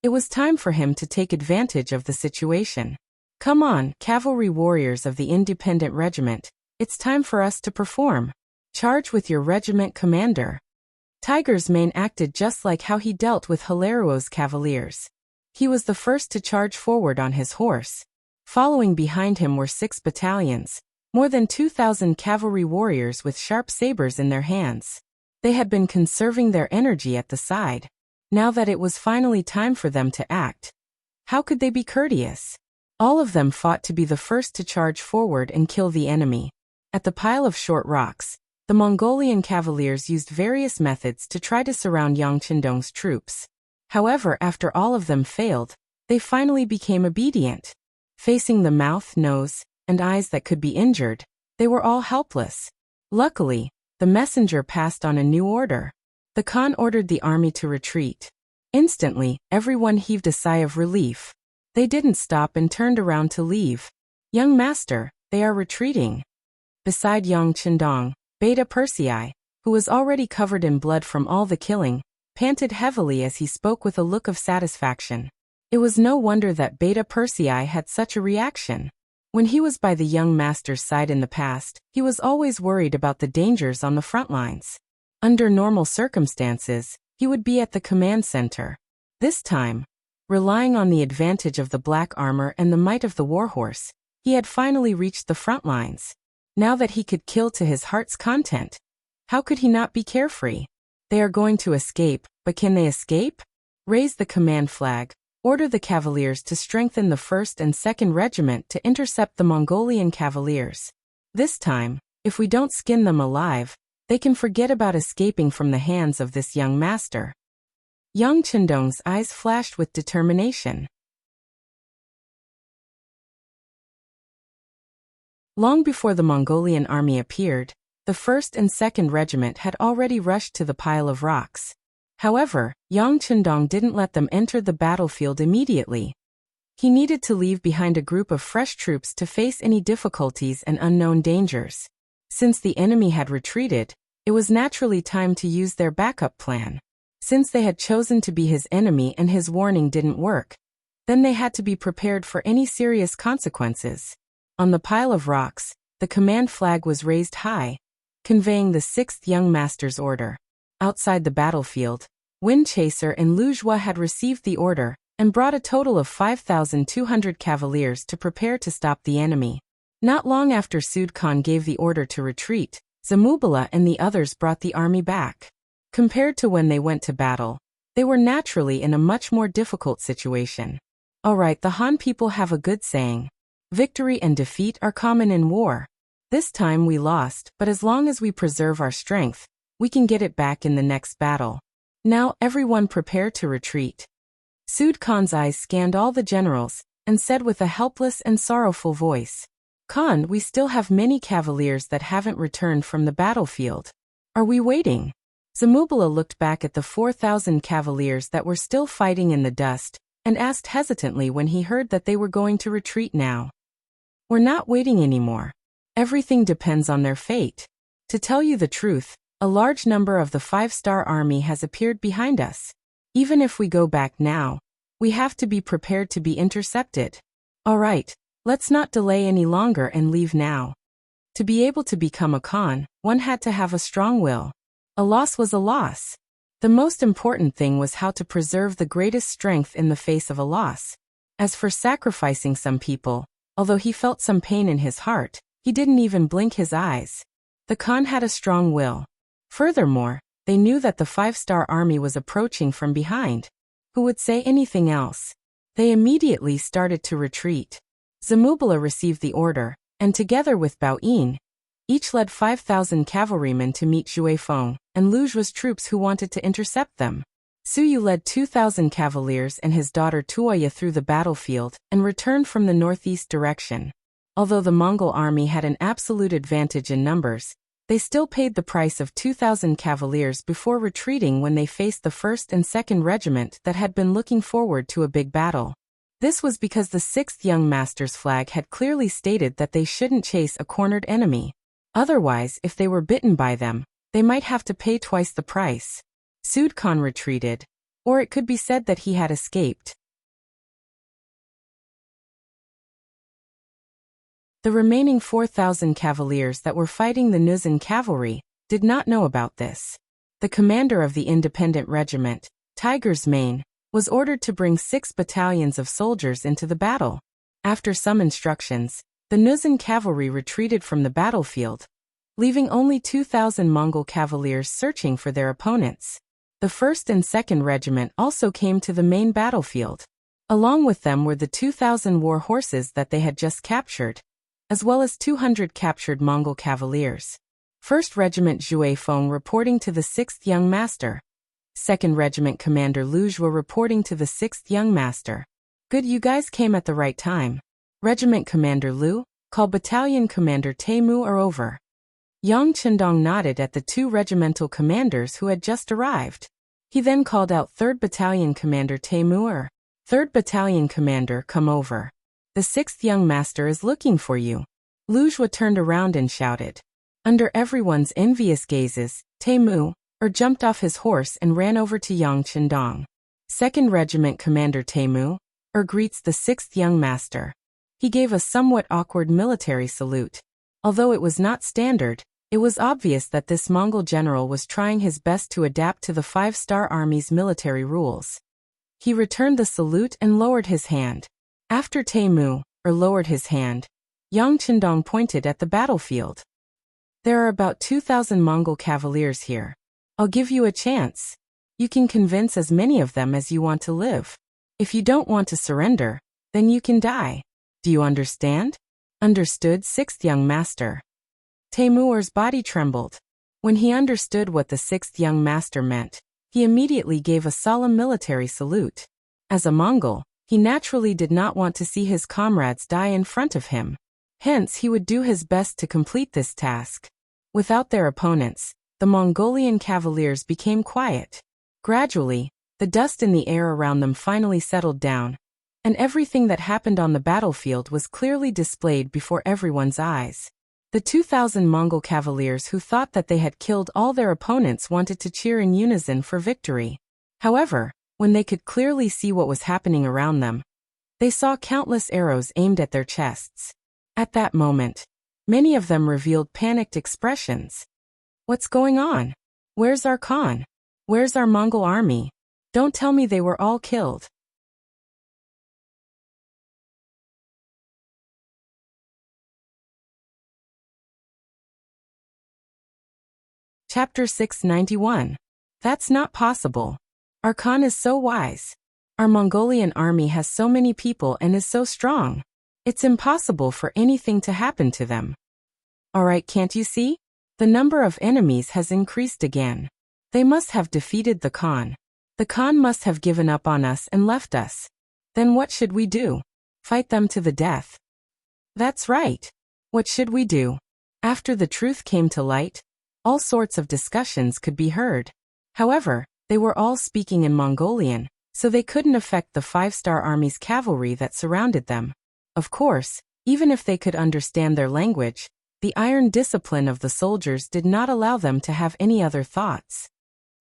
Speaker 1: it was time for him to take advantage of the situation. "Come on, cavalry warriors of the independent regiment, it's time for us to perform. Charge with your regiment commander." Tiger's Mane acted just like how he dealt with Hilaruo's cavaliers. He was the first to charge forward on his horse. Following behind him were 6 battalions, more than 2,000 cavalry warriors with sharp sabers in their hands. They had been conserving their energy at the side. Now that it was finally time for them to act, how could they be courteous? All of them fought to be the first to charge forward and kill the enemy. At the pile of short rocks, the Mongolian cavaliers used various methods to try to surround Yang Chendong's troops. However, after all of them failed, they finally became obedient. Facing the mouth, nose, and eyes that could be injured, they were all helpless. Luckily, the messenger passed on a new order. The Khan ordered the army to retreat. Instantly, everyone heaved a sigh of relief. They didn't stop and turned around to leave. "Young master, they are retreating." Beside Yang Chendong, Beta Persei, who was already covered in blood from all the killing, panted heavily as he spoke with a look of satisfaction. It was no wonder that Beta Persei had such a reaction. When he was by the young master's side in the past, he was always worried about the dangers on the front lines. Under normal circumstances, he would be at the command center. This time, relying on the advantage of the black armor and the might of the warhorse, he had finally reached the front lines. Now that he could kill to his heart's content, how could he not be carefree? They are going to escape, but can they escape? Raise the command flag. Order the cavaliers to strengthen the 1st and 2nd Regiment to intercept the Mongolian cavaliers. This time, if we don't skin them alive, they can forget about escaping from the hands of this young master. Yang Chendong's eyes flashed with determination. Long before the Mongolian army appeared, the 1st and 2nd Regiment had already rushed to the pile of rocks. However, Yang Chendong didn't let them enter the battlefield immediately. He needed to leave behind a group of fresh troops to face any difficulties and unknown dangers. Since the enemy had retreated, it was naturally time to use their backup plan. Since they had chosen to be his enemy and his warning didn't work, then they had to be prepared for any serious consequences. On the pile of rocks, the command flag was raised high, conveying the 6th Young Master's order. Outside the battlefield, Wind Chaser and Lu Zhua had received the order and brought a total of 5,200 cavaliers to prepare to stop the enemy. Not long after Sud Khan gave the order to retreat, Zamubala and the others brought the army back. Compared to when they went to battle, they were naturally in a much more difficult situation. Alright, the Han people have a good saying. Victory and defeat are common in war. This time we lost, but as long as we preserve our strength, we can get it back in the next battle. Now, everyone prepare to retreat. Sud Khan's eyes scanned all the generals, and said with a helpless and sorrowful voice, Khan, we still have many cavaliers that haven't returned from the battlefield. Are we waiting? Zamubala looked back at the 4,000 cavaliers that were still fighting in the dust, and asked hesitantly when he heard that they were going to retreat now. We're not waiting anymore. Everything depends on their fate. To tell you the truth, a large number of the 5-star army has appeared behind us. Even if we go back now, we have to be prepared to be intercepted. Alright, let's not delay any longer and leave now. To be able to become a Khan, one had to have a strong will. A loss was a loss. The most important thing was how to preserve the greatest strength in the face of a loss. As for sacrificing some people, although he felt some pain in his heart, he didn't even blink his eyes. The Khan had a strong will. Furthermore, they knew that the 5-star army was approaching from behind. Who would say anything else? They immediately started to retreat. Zamubala received the order, and together with Bao Yin, each led 5,000 cavalrymen to meet Zhuai Feng and Lu Zhua's troops who wanted to intercept them. Su Yu led 2,000 cavaliers and his daughter Tuoya through the battlefield and returned from the northeast direction. Although the Mongol army had an absolute advantage in numbers, they still paid the price of 2,000 cavaliers before retreating when they faced the 1st and 2nd Regiment that had been looking forward to a big battle. This was because the 6th Young Master's flag had clearly stated that they shouldn't chase a cornered enemy. Otherwise, if they were bitten by them, they might have to pay twice the price. Sud Khan retreated, or it could be said that he had escaped. The remaining 4,000 cavaliers that were fighting the Nuzhan cavalry did not know about this. The commander of the independent regiment, Tiger's Mane, was ordered to bring 6 battalions of soldiers into the battle. After some instructions, the Nuzhan cavalry retreated from the battlefield, leaving only 2,000 Mongol cavaliers searching for their opponents. The 1st and 2nd Regiment also came to the main battlefield. Along with them were the 2,000 war horses that they had just captured, as well as 200 captured Mongol cavaliers. 1st Regiment Zhuai Feng reporting to the 6th Young Master. 2nd Regiment Commander Lu Zhua reporting to the 6th Young Master. Good, you guys came at the right time. Regiment Commander Lu, call Battalion Commander Taimu are over. Yang Chendong nodded at the 2 regimental commanders who had just arrived. He then called out 3rd Battalion Commander Taimu. 3rd Battalion Commander, come over. The 6th Young Master is looking for you. Lu Zhua turned around and shouted. Under everyone's envious gazes, Taimu jumped off his horse and ran over to Yang Chendong. 2nd Regiment Commander Taimu greets the 6th Young Master. He gave a somewhat awkward military salute. Although it was not standard, It was obvious that this Mongol general was trying his best to adapt to the five-star army's military rules. He returned the salute and lowered his hand. After Temu, lowered his hand, Yang Qindong pointed at the battlefield. There are about 2,000 Mongol cavaliers here. I'll give you a chance. You can convince as many of them as you want to live. If you don't want to surrender, then you can die. Do you understand? Understood, sixth young master. Temur's body trembled. When he understood what the sixth young master meant, he immediately gave a solemn military salute. As a Mongol, he naturally did not want to see his comrades die in front of him. Hence, he would do his best to complete this task. Without their opponents, the Mongolian cavaliers became quiet. Gradually, the dust in the air around them finally settled down, and everything that happened on the battlefield was clearly displayed before everyone's eyes. The 2,000 Mongol cavaliers who thought that they had killed all their opponents wanted to cheer in unison for victory. However, when they could clearly see what was happening around them, they saw countless arrows aimed at their chests. At that moment, many of them revealed panicked expressions. What's going on? Where's our Khan? Where's our Mongol army? Don't tell me they were all killed. Chapter 691. That's not possible. Our Khan is so wise. Our Mongolian army has so many people and is so strong. It's impossible for anything to happen to them. Alright, can't you see? The number of enemies has increased again. They must have defeated the Khan. The Khan must have given up on us and left us. Then what should we do? Fight them to the death. That's right. What should we do? After the truth came to light, all sorts of discussions could be heard. However, they were all speaking in Mongolian, so they couldn't affect the five-star army's cavalry that surrounded them. Of course, even if they could understand their language, the iron discipline of the soldiers did not allow them to have any other thoughts.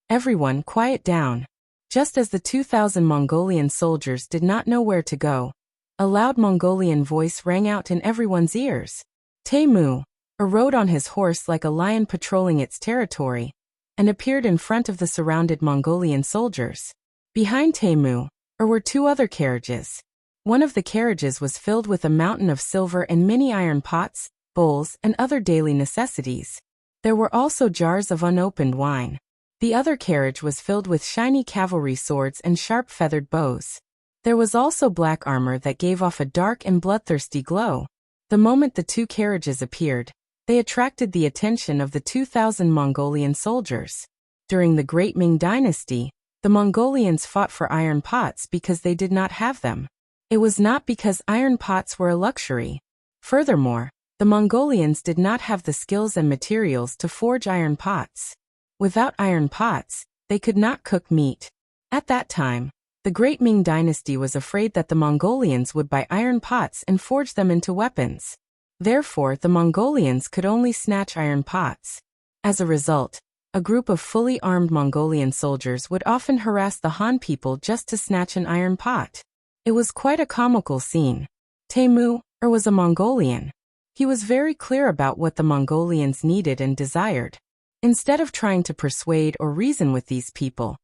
Speaker 1: Everyone, quiet down. Just as the 2,000 Mongolian soldiers did not know where to go, a loud Mongolian voice rang out in everyone's ears. Temu rode on his horse like a lion patrolling its territory, and appeared in front of the surrounded Mongolian soldiers. Behind Temu were two other carriages. One of the carriages was filled with a mountain of silver and many iron pots, bowls, and other daily necessities. There were also jars of unopened wine. The other carriage was filled with shiny cavalry swords and sharp feathered bows. There was also black armor that gave off a dark and bloodthirsty glow. The moment the two carriages appeared, they attracted the attention of the 2,000 Mongolian soldiers. During the Great Ming Dynasty, the Mongolians fought for iron pots because they did not have them. It was not because iron pots were a luxury. Furthermore, the Mongolians did not have the skills and materials to forge iron pots. Without iron pots, they could not cook meat. At that time, the Great Ming Dynasty was afraid that the Mongolians would buy iron pots and forge them into weapons. Therefore, the Mongolians could only snatch iron pots. As a result, a group of fully armed Mongolian soldiers would often harass the Han people just to snatch an iron pot. It was quite a comical scene. Temu was a Mongolian. He was very clear about what the Mongolians needed and desired. Instead of trying to persuade or reason with these people,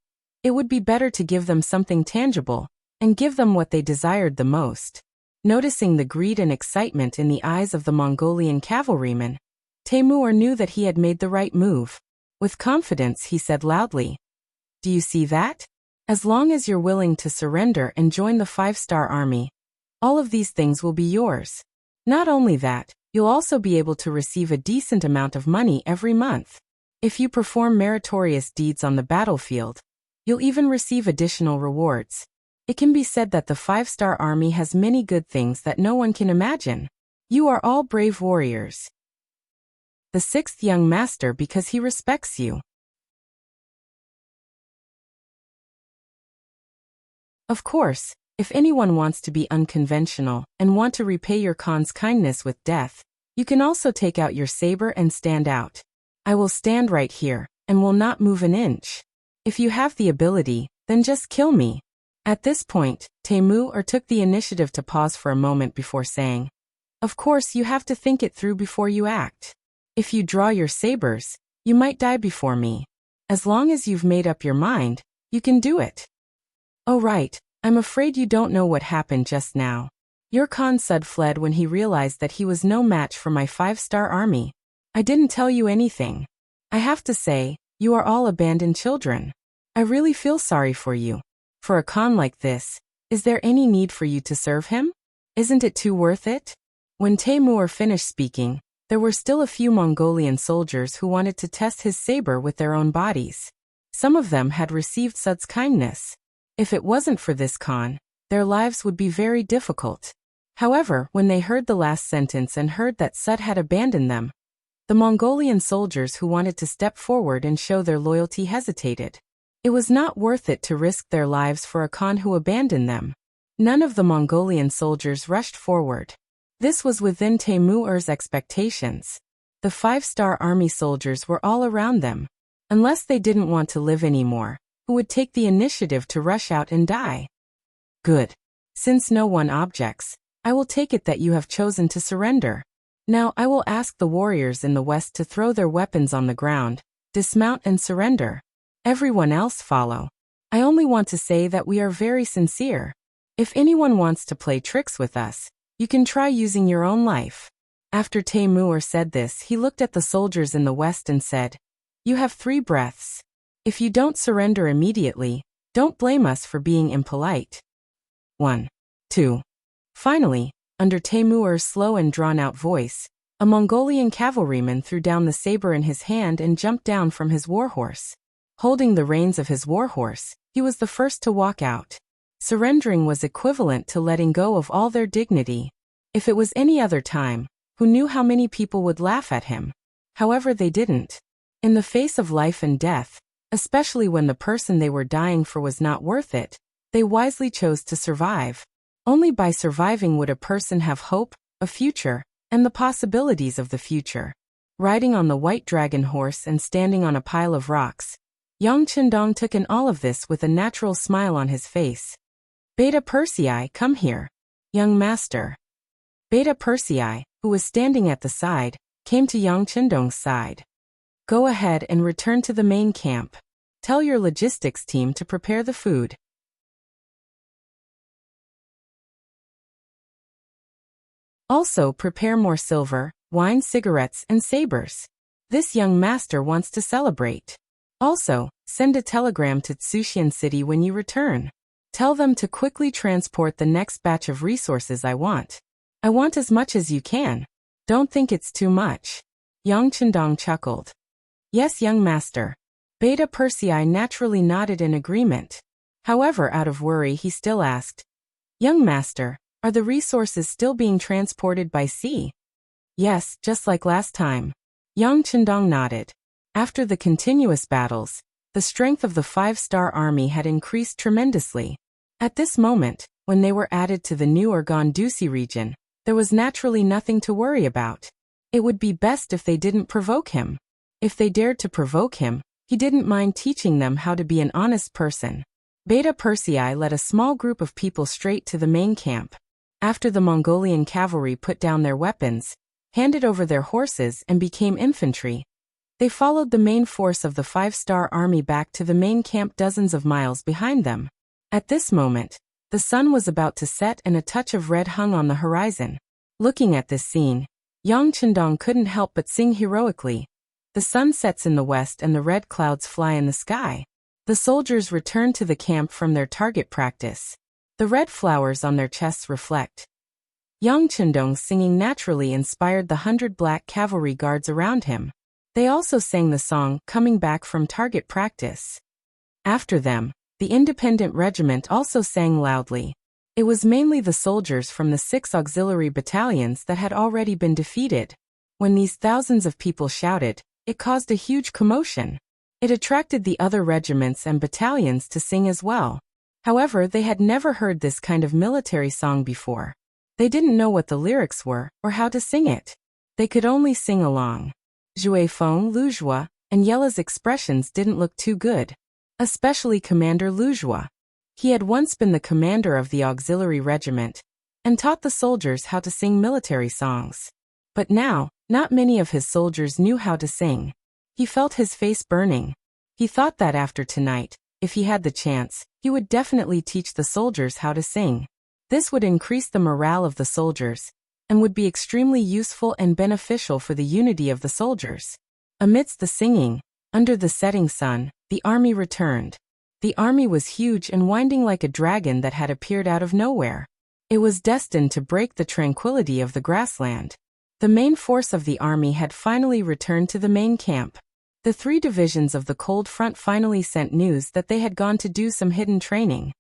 Speaker 1: it would be better to give them something tangible, and give them what they desired the most. Noticing the greed and excitement in the eyes of the Mongolian cavalryman, Temur knew that he had made the right move. With confidence, he said loudly, "Do you see that? As long as you're willing to surrender and join the five-star army, all of these things will be yours. Not only that, you'll also be able to receive a decent amount of money every month. If you perform meritorious deeds on the battlefield, you'll even receive additional rewards. It can be said that the five-star army has many good things that no one can imagine. You are all brave warriors. The sixth young master because he respects you." Of course, if anyone wants to be unconventional and want to repay your Khan's kindness with death, you can also take out your saber and stand out. I will stand right here, and will not move an inch. If you have the ability, then just kill me. At this point, Temur took the initiative to pause for a moment before saying, "Of course you have to think it through before you act. If you draw your sabers, you might die before me. As long as you've made up your mind, you can do it. Oh right, I'm afraid you don't know what happened just now. Your Khan Sud fled when he realized that he was no match for my 5-star army. I didn't tell you anything. I have to say, you are all abandoned children. I really feel sorry for you. For a Khan like this, is there any need for you to serve him? Isn't it too worth it? When Taimur finished speaking, there were still a few Mongolian soldiers who wanted to test his saber with their own bodies. Some of them had received Sud's kindness. If it wasn't for this Khan, their lives would be very difficult. However, when they heard the last sentence and heard that Sud had abandoned them, the Mongolian soldiers who wanted to step forward and show their loyalty hesitated. It was not worth it to risk their lives for a Khan who abandoned them. None of the Mongolian soldiers rushed forward. This was within Taimur's expectations. The 5-star army soldiers were all around them. Unless they didn't want to live anymore, who would take the initiative to rush out and die? Good. Since no one objects, I will take it that you have chosen to surrender. Now I will ask the warriors in the west to throw their weapons on the ground, dismount and surrender. Everyone else follow. I only want to say that we are very sincere. If anyone wants to play tricks with us, you can try using your own life. After Taimur said this, he looked at the soldiers in the west and said, You have 3 breaths. If you don't surrender immediately, don't blame us for being impolite. 1. 2. Finally, under Taimur's slow and drawn-out voice, a Mongolian cavalryman threw down the saber in his hand and jumped down from his warhorse. Holding the reins of his warhorse, he was the first to walk out. Surrendering was equivalent to letting go of all their dignity. If it was any other time, who knew how many people would laugh at him? However, they didn't. In the face of life and death, especially when the person they were dying for was not worth it, they wisely chose to survive. Only by surviving would a person have hope, a future, and the possibilities of the future. Riding on the white dragon horse and standing on a pile of rocks, Yang Chendong took in all of this with a natural smile on his face. Beta Persei, come here. Young master. Beta Persei, who was standing at the side, came to Yang Chendong's side. Go ahead and return to the main camp. Tell your logistics team to prepare the food. Also prepare more silver, wine, cigarettes, and sabers. This young master wants to celebrate. Also, send a telegram to Tsushian City when you return. Tell them to quickly transport the next batch of resources I want. I want as much as you can. Don't think it's too much. Yang Chendong chuckled. Yes, young master. Beta Persei naturally nodded in agreement. However, out of worry, he still asked, Young master, are the resources still being transported by sea? Yes, just like last time. Yang Chendong nodded. After the continuous battles, the strength of the 5-star army had increased tremendously. At this moment, when they were added to the new Urgan-Dusi region, there was naturally nothing to worry about. It would be best if they didn't provoke him. If they dared to provoke him, he didn't mind teaching them how to be an honest person. Beta Persei led a small group of people straight to the main camp. After the Mongolian cavalry put down their weapons, handed over their horses and became infantry, they followed the main force of the 5-star army back to the main camp dozens of miles behind them. At this moment, the sun was about to set and a touch of red hung on the horizon. Looking at this scene, Yang Chendong couldn't help but sing heroically. The sun sets in the west and the red clouds fly in the sky. The soldiers return to the camp from their target practice. The red flowers on their chests reflect. Yang Chendong singing naturally inspired the 100 black cavalry guards around him. They also sang the song, Coming Back from Target Practice. After them, the independent regiment also sang loudly. It was mainly the soldiers from the 6 auxiliary battalions that had already been defeated. When these thousands of people shouted, it caused a huge commotion. It attracted the other regiments and battalions to sing as well. However, they had never heard this kind of military song before. They didn't know what the lyrics were or how to sing it. They could only sing along. Zhui Feng, Luzhua, and Yela's expressions didn't look too good. Especially Commander Luzhua. He had once been the commander of the auxiliary regiment and taught the soldiers how to sing military songs. But now, Not many of his soldiers knew how to sing. He felt his face burning. He thought that after tonight, if he had the chance, he would definitely teach the soldiers how to sing. This would increase the morale of the soldiers, and would be extremely useful and beneficial for the unity of the soldiers. Amidst the singing, under the setting sun, the army returned. The army was huge and winding like a dragon that had appeared out of nowhere. It was destined to break the tranquility of the grassland. The main force of the army had finally returned to the main camp. The 3 divisions of the cold front finally sent news that they had gone to do some hidden training.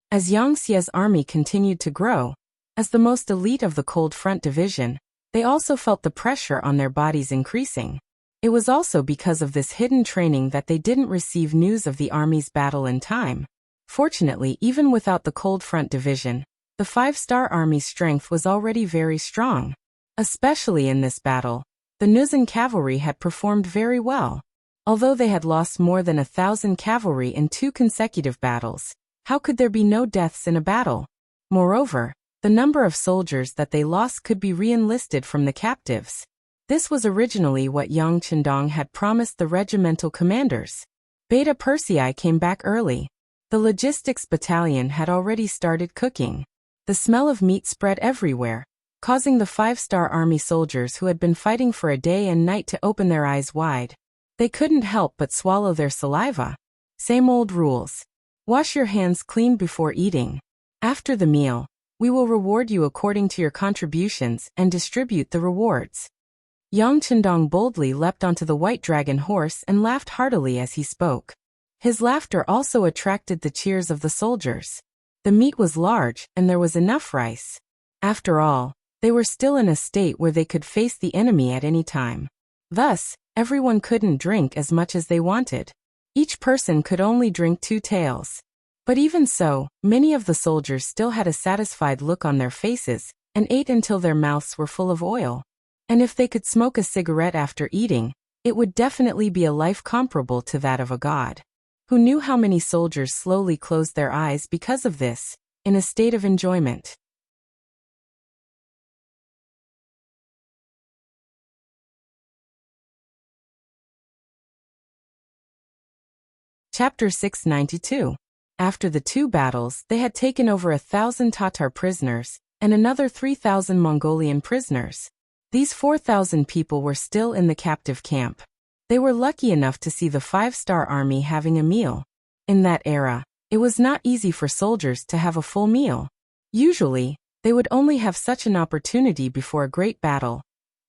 Speaker 1: As Yangxia's army continued to grow, as the most elite of the cold front division, they also felt the pressure on their bodies increasing. It was also because of this hidden training that they didn't receive news of the army's battle in time. Fortunately, even without the cold front division, the 5-star army's strength was already very strong. Especially in this battle, the Nuzan cavalry had performed very well. Although they had lost more than 1,000 cavalry in 2 consecutive battles, how could there be no deaths in a battle? Moreover, the number of soldiers that they lost could be re-enlisted from the captives. This was originally what Yang Chendong had promised the regimental commanders. Beta Persei came back early. The logistics battalion had already started cooking. The smell of meat spread everywhere, causing the 5-star army soldiers who had been fighting for a day and night to open their eyes wide. They couldn't help but swallow their saliva. Same old rules. Wash your hands clean before eating. After the meal, we will reward you according to your contributions and distribute the rewards. Yang Chendong boldly leapt onto the white dragon horse and laughed heartily as he spoke. His laughter also attracted the cheers of the soldiers. The meat was large and there was enough rice. After all, they were still in a state where they could face the enemy at any time. Thus, everyone couldn't drink as much as they wanted. Each person could only drink 2 taels. But even so, many of the soldiers still had a satisfied look on their faces, and ate until their mouths were full of oil. And if they could smoke a cigarette after eating, it would definitely be a life comparable to that of a god. Who knew how many soldiers slowly closed their eyes because of this, in a state of enjoyment. Chapter 692. After the 2 battles, they had taken over 1,000 Tatar prisoners, and another 3,000 Mongolian prisoners. These 4,000 people were still in the captive camp. They were lucky enough to see the 5-star army having a meal. In that era, it was not easy for soldiers to have a full meal. Usually, they would only have such an opportunity before a great battle,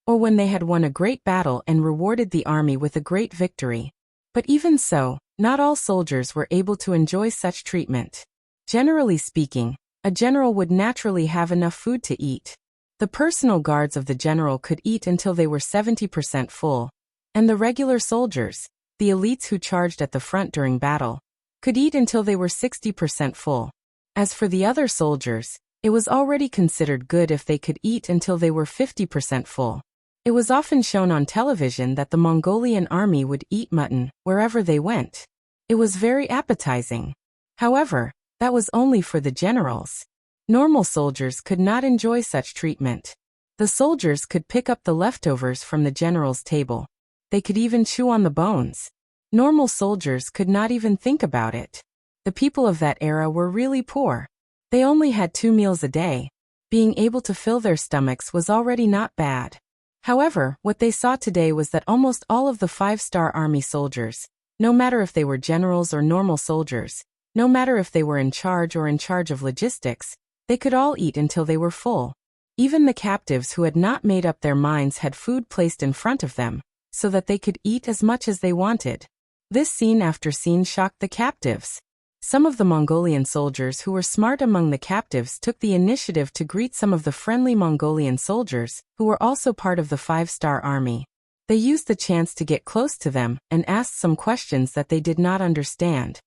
Speaker 1: or when they had won a great battle and rewarded the army with a great victory. But even so, not all soldiers were able to enjoy such treatment. Generally speaking, a general would naturally have enough food to eat. The personal guards of the general could eat until they were 70% full, and the regular soldiers, the elites who charged at the front during battle, could eat until they were 60% full. As for the other soldiers, it was already considered good if they could eat until they were 50% full. It was often shown on television that the Mongolian army would eat mutton wherever they went. It was very appetizing. However, that was only for the generals. Normal soldiers could not enjoy such treatment. The soldiers could pick up the leftovers from the general's table. They could even chew on the bones. Normal soldiers could not even think about it. The people of that era were really poor. They only had 2 meals a day. Being able to fill their stomachs was already not bad. However, what they saw today was that almost all of the 5-star army soldiers, no matter if they were generals or normal soldiers, no matter if they were in charge of logistics, they could all eat until they were full. Even the captives who had not made up their minds had food placed in front of them, so that they could eat as much as they wanted. This scene after scene shocked the captives. Some of the Mongolian soldiers who were smart among the captives took the initiative to greet some of the friendly Mongolian soldiers, who were also part of the 5-star army. They used the chance to get close to them and asked some questions that they did not understand.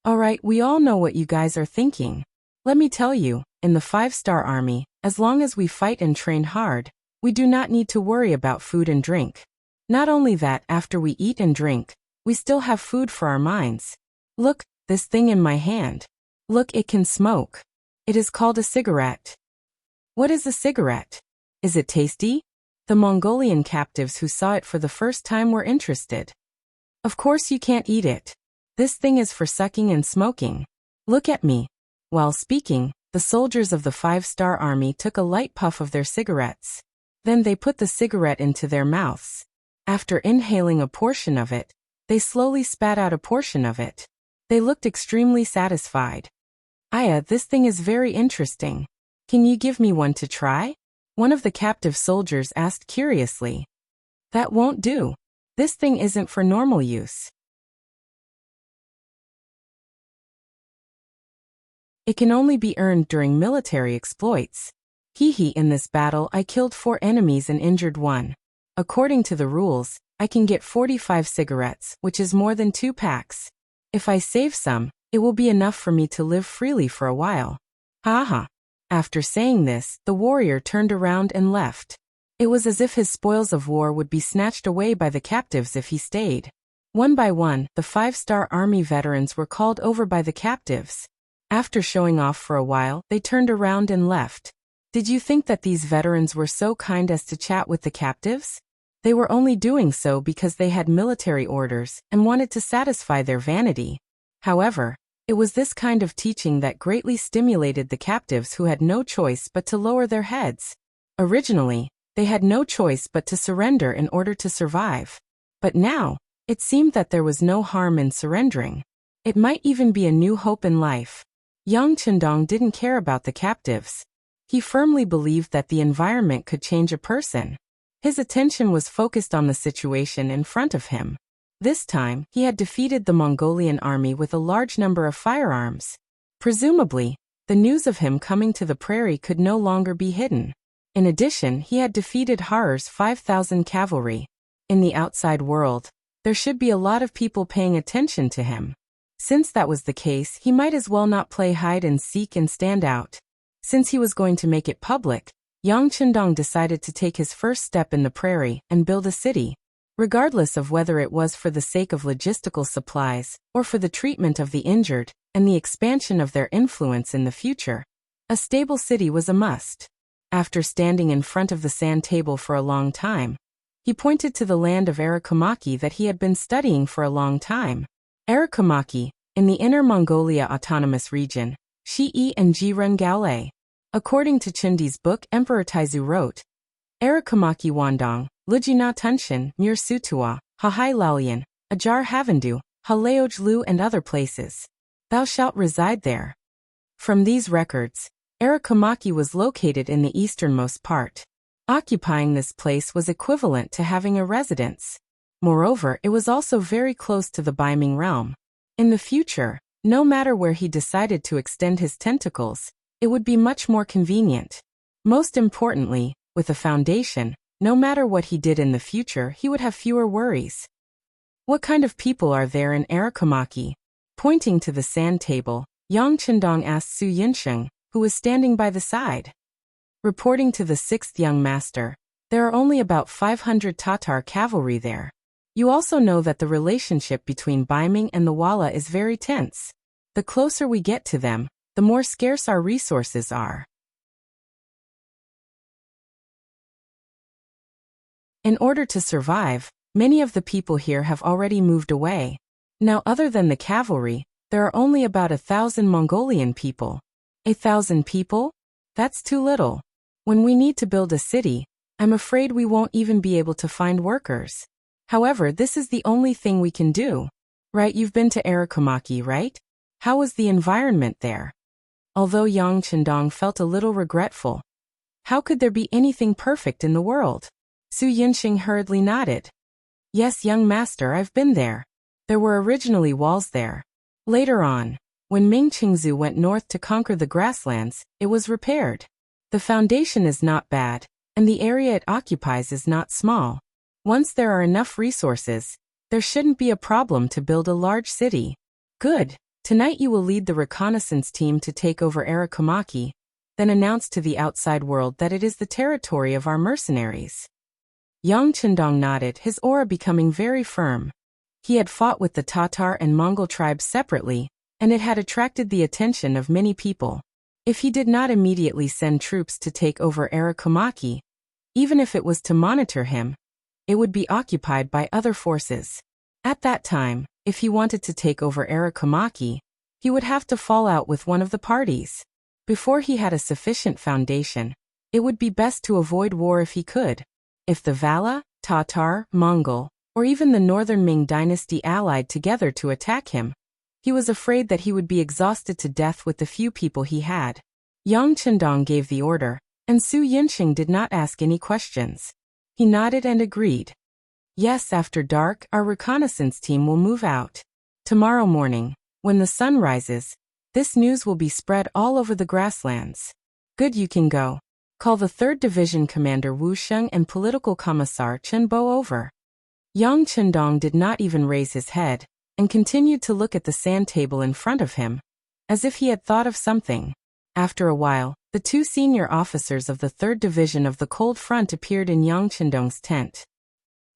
Speaker 1: Alright, we all know what you guys are thinking. Let me tell you, in the 5-star army, as long as we fight and train hard, we do not need to worry about food and drink. Not only that, after we eat and drink, we still have food for our minds. Look, this thing in my hand. Look, it can smoke. It is called a cigarette. What is a cigarette? Is it tasty? The Mongolian captives who saw it for the first time were interested. Of course you can't eat it. This thing is for sucking and smoking. Look at me. While speaking, the soldiers of the 5-star army took a light puff of their cigarettes. Then they put the cigarette into their mouths. After inhaling a portion of it, they slowly spat out a portion of it. They looked extremely satisfied. Aya, this thing is very interesting. Can you give me one to try? One of the captive soldiers asked curiously. That won't do. This thing isn't for normal use. It can only be earned during military exploits. In this battle I killed 4 enemies and injured 1. According to the rules, I can get 45 cigarettes, which is more than 2 packs. If I save some, it will be enough for me to live freely for a while. Haha. After saying this, the warrior turned around and left. It was as if his spoils of war would be snatched away by the captives if he stayed. One by one, the 5-star army veterans were called over by the captives. After showing off for a while, they turned around and left. Did you think that these veterans were so kind as to chat with the captives? They were only doing so because they had military orders and wanted to satisfy their vanity. However, it was this kind of teaching that greatly stimulated the captives who had no choice but to lower their heads. Originally, they had no choice but to surrender in order to survive. But now, it seemed that there was no harm in surrendering. It might even be a new hope in life. Yang Chendong didn't care about the captives. He firmly believed that the environment could change a person. His attention was focused on the situation in front of him. This time, he had defeated the Mongolian army with a large number of firearms. Presumably, the news of him coming to the prairie could no longer be hidden. In addition, he had defeated Harer's 5,000 cavalry. In the outside world, there should be a lot of people paying attention to him. Since that was the case, he might as well not play hide and seek and stand out. Since he was going to make it public, Yang Chendong decided to take his first step in the prairie and build a city. Regardless of whether it was for the sake of logistical supplies or for the treatment of the injured and the expansion of their influence in the future, a stable city was a must. After standing in front of the sand table for a long time, he pointed to the land of Arakomaki that he had been studying for a long time. Arakomaki, in the Inner Mongolia Autonomous Region, Shi'i and Jiren Gaole. According to Chindi's book, Emperor Taizu wrote, Arakomaki Wandong, Lujina Tunshin, Mir Sutua, Hahai Lalian, Ajar Havandu, Haleojlu and other places. Thou shalt reside there. From these records, Arakomaki was located in the easternmost part. Occupying this place was equivalent to having a residence. Moreover, it was also very close to the Baiming realm. In the future, no matter where he decided to extend his tentacles, it would be much more convenient. Most importantly, with a foundation, no matter what he did in the future, he would have fewer worries. What kind of people are there in Arakomaki? Pointing to the sand table, Yang Chendong asked Su Yinsheng, who was standing by the side. Reporting to the 6th young master, there are only about 500 Tatar cavalry there. You also know that the relationship between Baiming and the Walla is very tense. The closer we get to them, the more scarce our resources are. In order to survive, many of the people here have already moved away. Now, other than the cavalry, there are only about 1,000 Mongolian people. 1,000 people? That's too little. When we need to build a city, I'm afraid we won't even be able to find workers. However, this is the only thing we can do. Right, you've been to Arakomaki, right? How was the environment there? Although Yang Chendong felt a little regretful. How could there be anything perfect in the world? Su Yinsheng hurriedly nodded. Yes, young master, I've been there. There were originally walls there. Later on, when Ming Qingzu went north to conquer the grasslands, it was repaired. The foundation is not bad, and the area it occupies is not small. Once there are enough resources, there shouldn't be a problem to build a large city. Good. Tonight you will lead the reconnaissance team to take over Arakomaki, then announce to the outside world that it is the territory of our mercenaries. Yang Chendong nodded, his aura becoming very firm. He had fought with the Tatar and Mongol tribes separately, and it had attracted the attention of many people. If he did not immediately send troops to take over Arakomaki, even if it was to monitor him, it would be occupied by other forces. At that time, if he wanted to take over Arakomaki, he would have to fall out with one of the parties. Before he had a sufficient foundation, it would be best to avoid war if he could. If the Vala, Tatar, Mongol, or even the northern Ming dynasty allied together to attack him, he was afraid that he would be exhausted to death with the few people he had. Yang Chendong gave the order, and Su Yinsheng did not ask any questions. He nodded and agreed. Yes, after dark, our reconnaissance team will move out. Tomorrow morning, when the sun rises, this news will be spread all over the grasslands. Good, you can go. Call the 3rd Division Commander Wu Sheng and Political Commissar Chen Bo over. Yang Chendong did not even raise his head, and continued to look at the sand table in front of him, as if he had thought of something. After a while, the 2 senior officers of the 3rd Division of the Cold Front appeared in Yang Chendong's tent.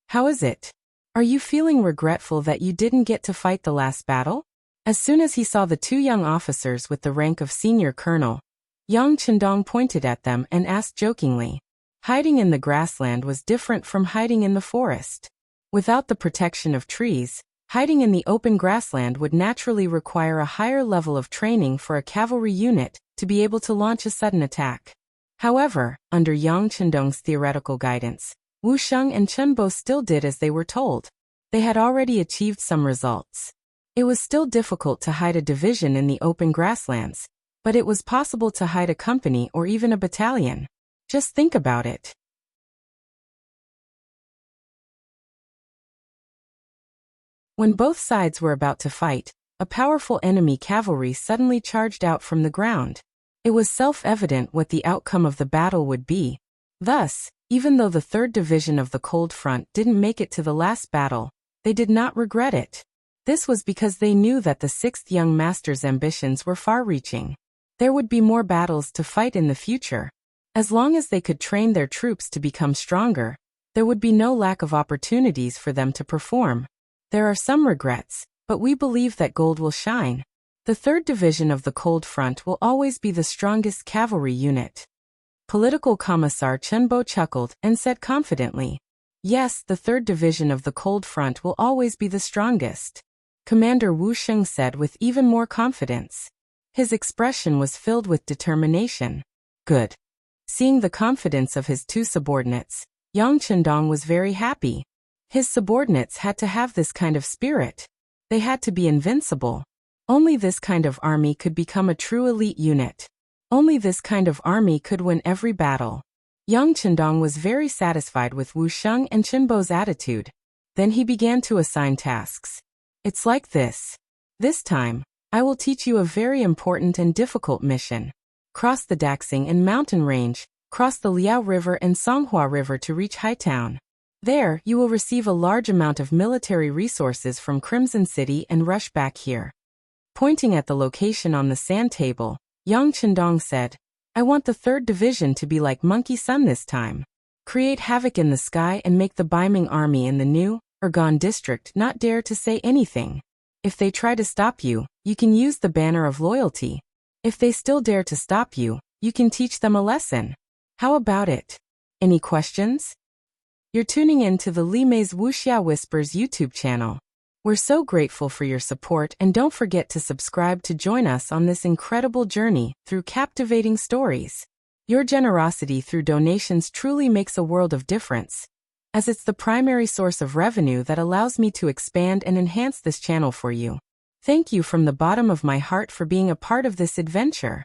Speaker 1: How is it? Are you feeling regretful that you didn't get to fight the last battle? As soon as he saw the 2 young officers with the rank of senior colonel, Yang Chendong pointed at them and asked jokingly. Hiding in the grassland was different from hiding in the forest. Without the protection of trees, hiding in the open grassland would naturally require a higher level of training for a cavalry unit to be able to launch a sudden attack. However, under Yang Chendong's theoretical guidance, Wu Sheng and Chen Bo still did as they were told. They had already achieved some results. It was still difficult to hide a division in the open grasslands, but it was possible to hide a company or even a battalion. Just think about it. When both sides were about to fight, a powerful enemy cavalry suddenly charged out from the ground. It was self-evident what the outcome of the battle would be. Thus, even though the 3rd Division of the Cold Front didn't make it to the last battle, they did not regret it. This was because they knew that the 6th Young Master's ambitions were far-reaching. There would be more battles to fight in the future. As long as they could train their troops to become stronger, there would be no lack of opportunities for them to perform. There are some regrets, but we believe that gold will shine. The 3rd Division of the Cold Front will always be the strongest cavalry unit. Political Commissar Chen Bo chuckled and said confidently, Yes, the 3rd Division of the Cold Front will always be the strongest. Commander Wu Sheng said with even more confidence. His expression was filled with determination. Good. Seeing the confidence of his 2 subordinates, Yang Chendong was very happy. His subordinates had to have this kind of spirit. They had to be invincible. Only this kind of army could become a true elite unit. Only this kind of army could win every battle. Yang Chendong was very satisfied with Wu Sheng and Chen Bo's attitude. Then he began to assign tasks. It's like this. This time, I will teach you a very important and difficult mission. Cross the Daxing and mountain range, cross the Liao River and Songhua River to reach Hightown. There, you will receive a large amount of military resources from Crimson City and rush back here. Pointing at the location on the sand table, Yang Chendong said, I want the 3rd Division to be like Monkey Sun this time. Create havoc in the sky and make the Baiming army in the new, Ergon district not dare to say anything. If they try to stop you, you can use the banner of loyalty. If they still dare to stop you, you can teach them a lesson. How about it? Any questions? You're tuning in to the Li Mei's Wuxia Whispers YouTube channel. We're so grateful for your support, and don't forget to subscribe to join us on this incredible journey through captivating stories. Your generosity through donations truly makes a world of difference, as it's the primary source of revenue that allows me to expand and enhance this channel for you. Thank you from the bottom of my heart for being a part of this adventure.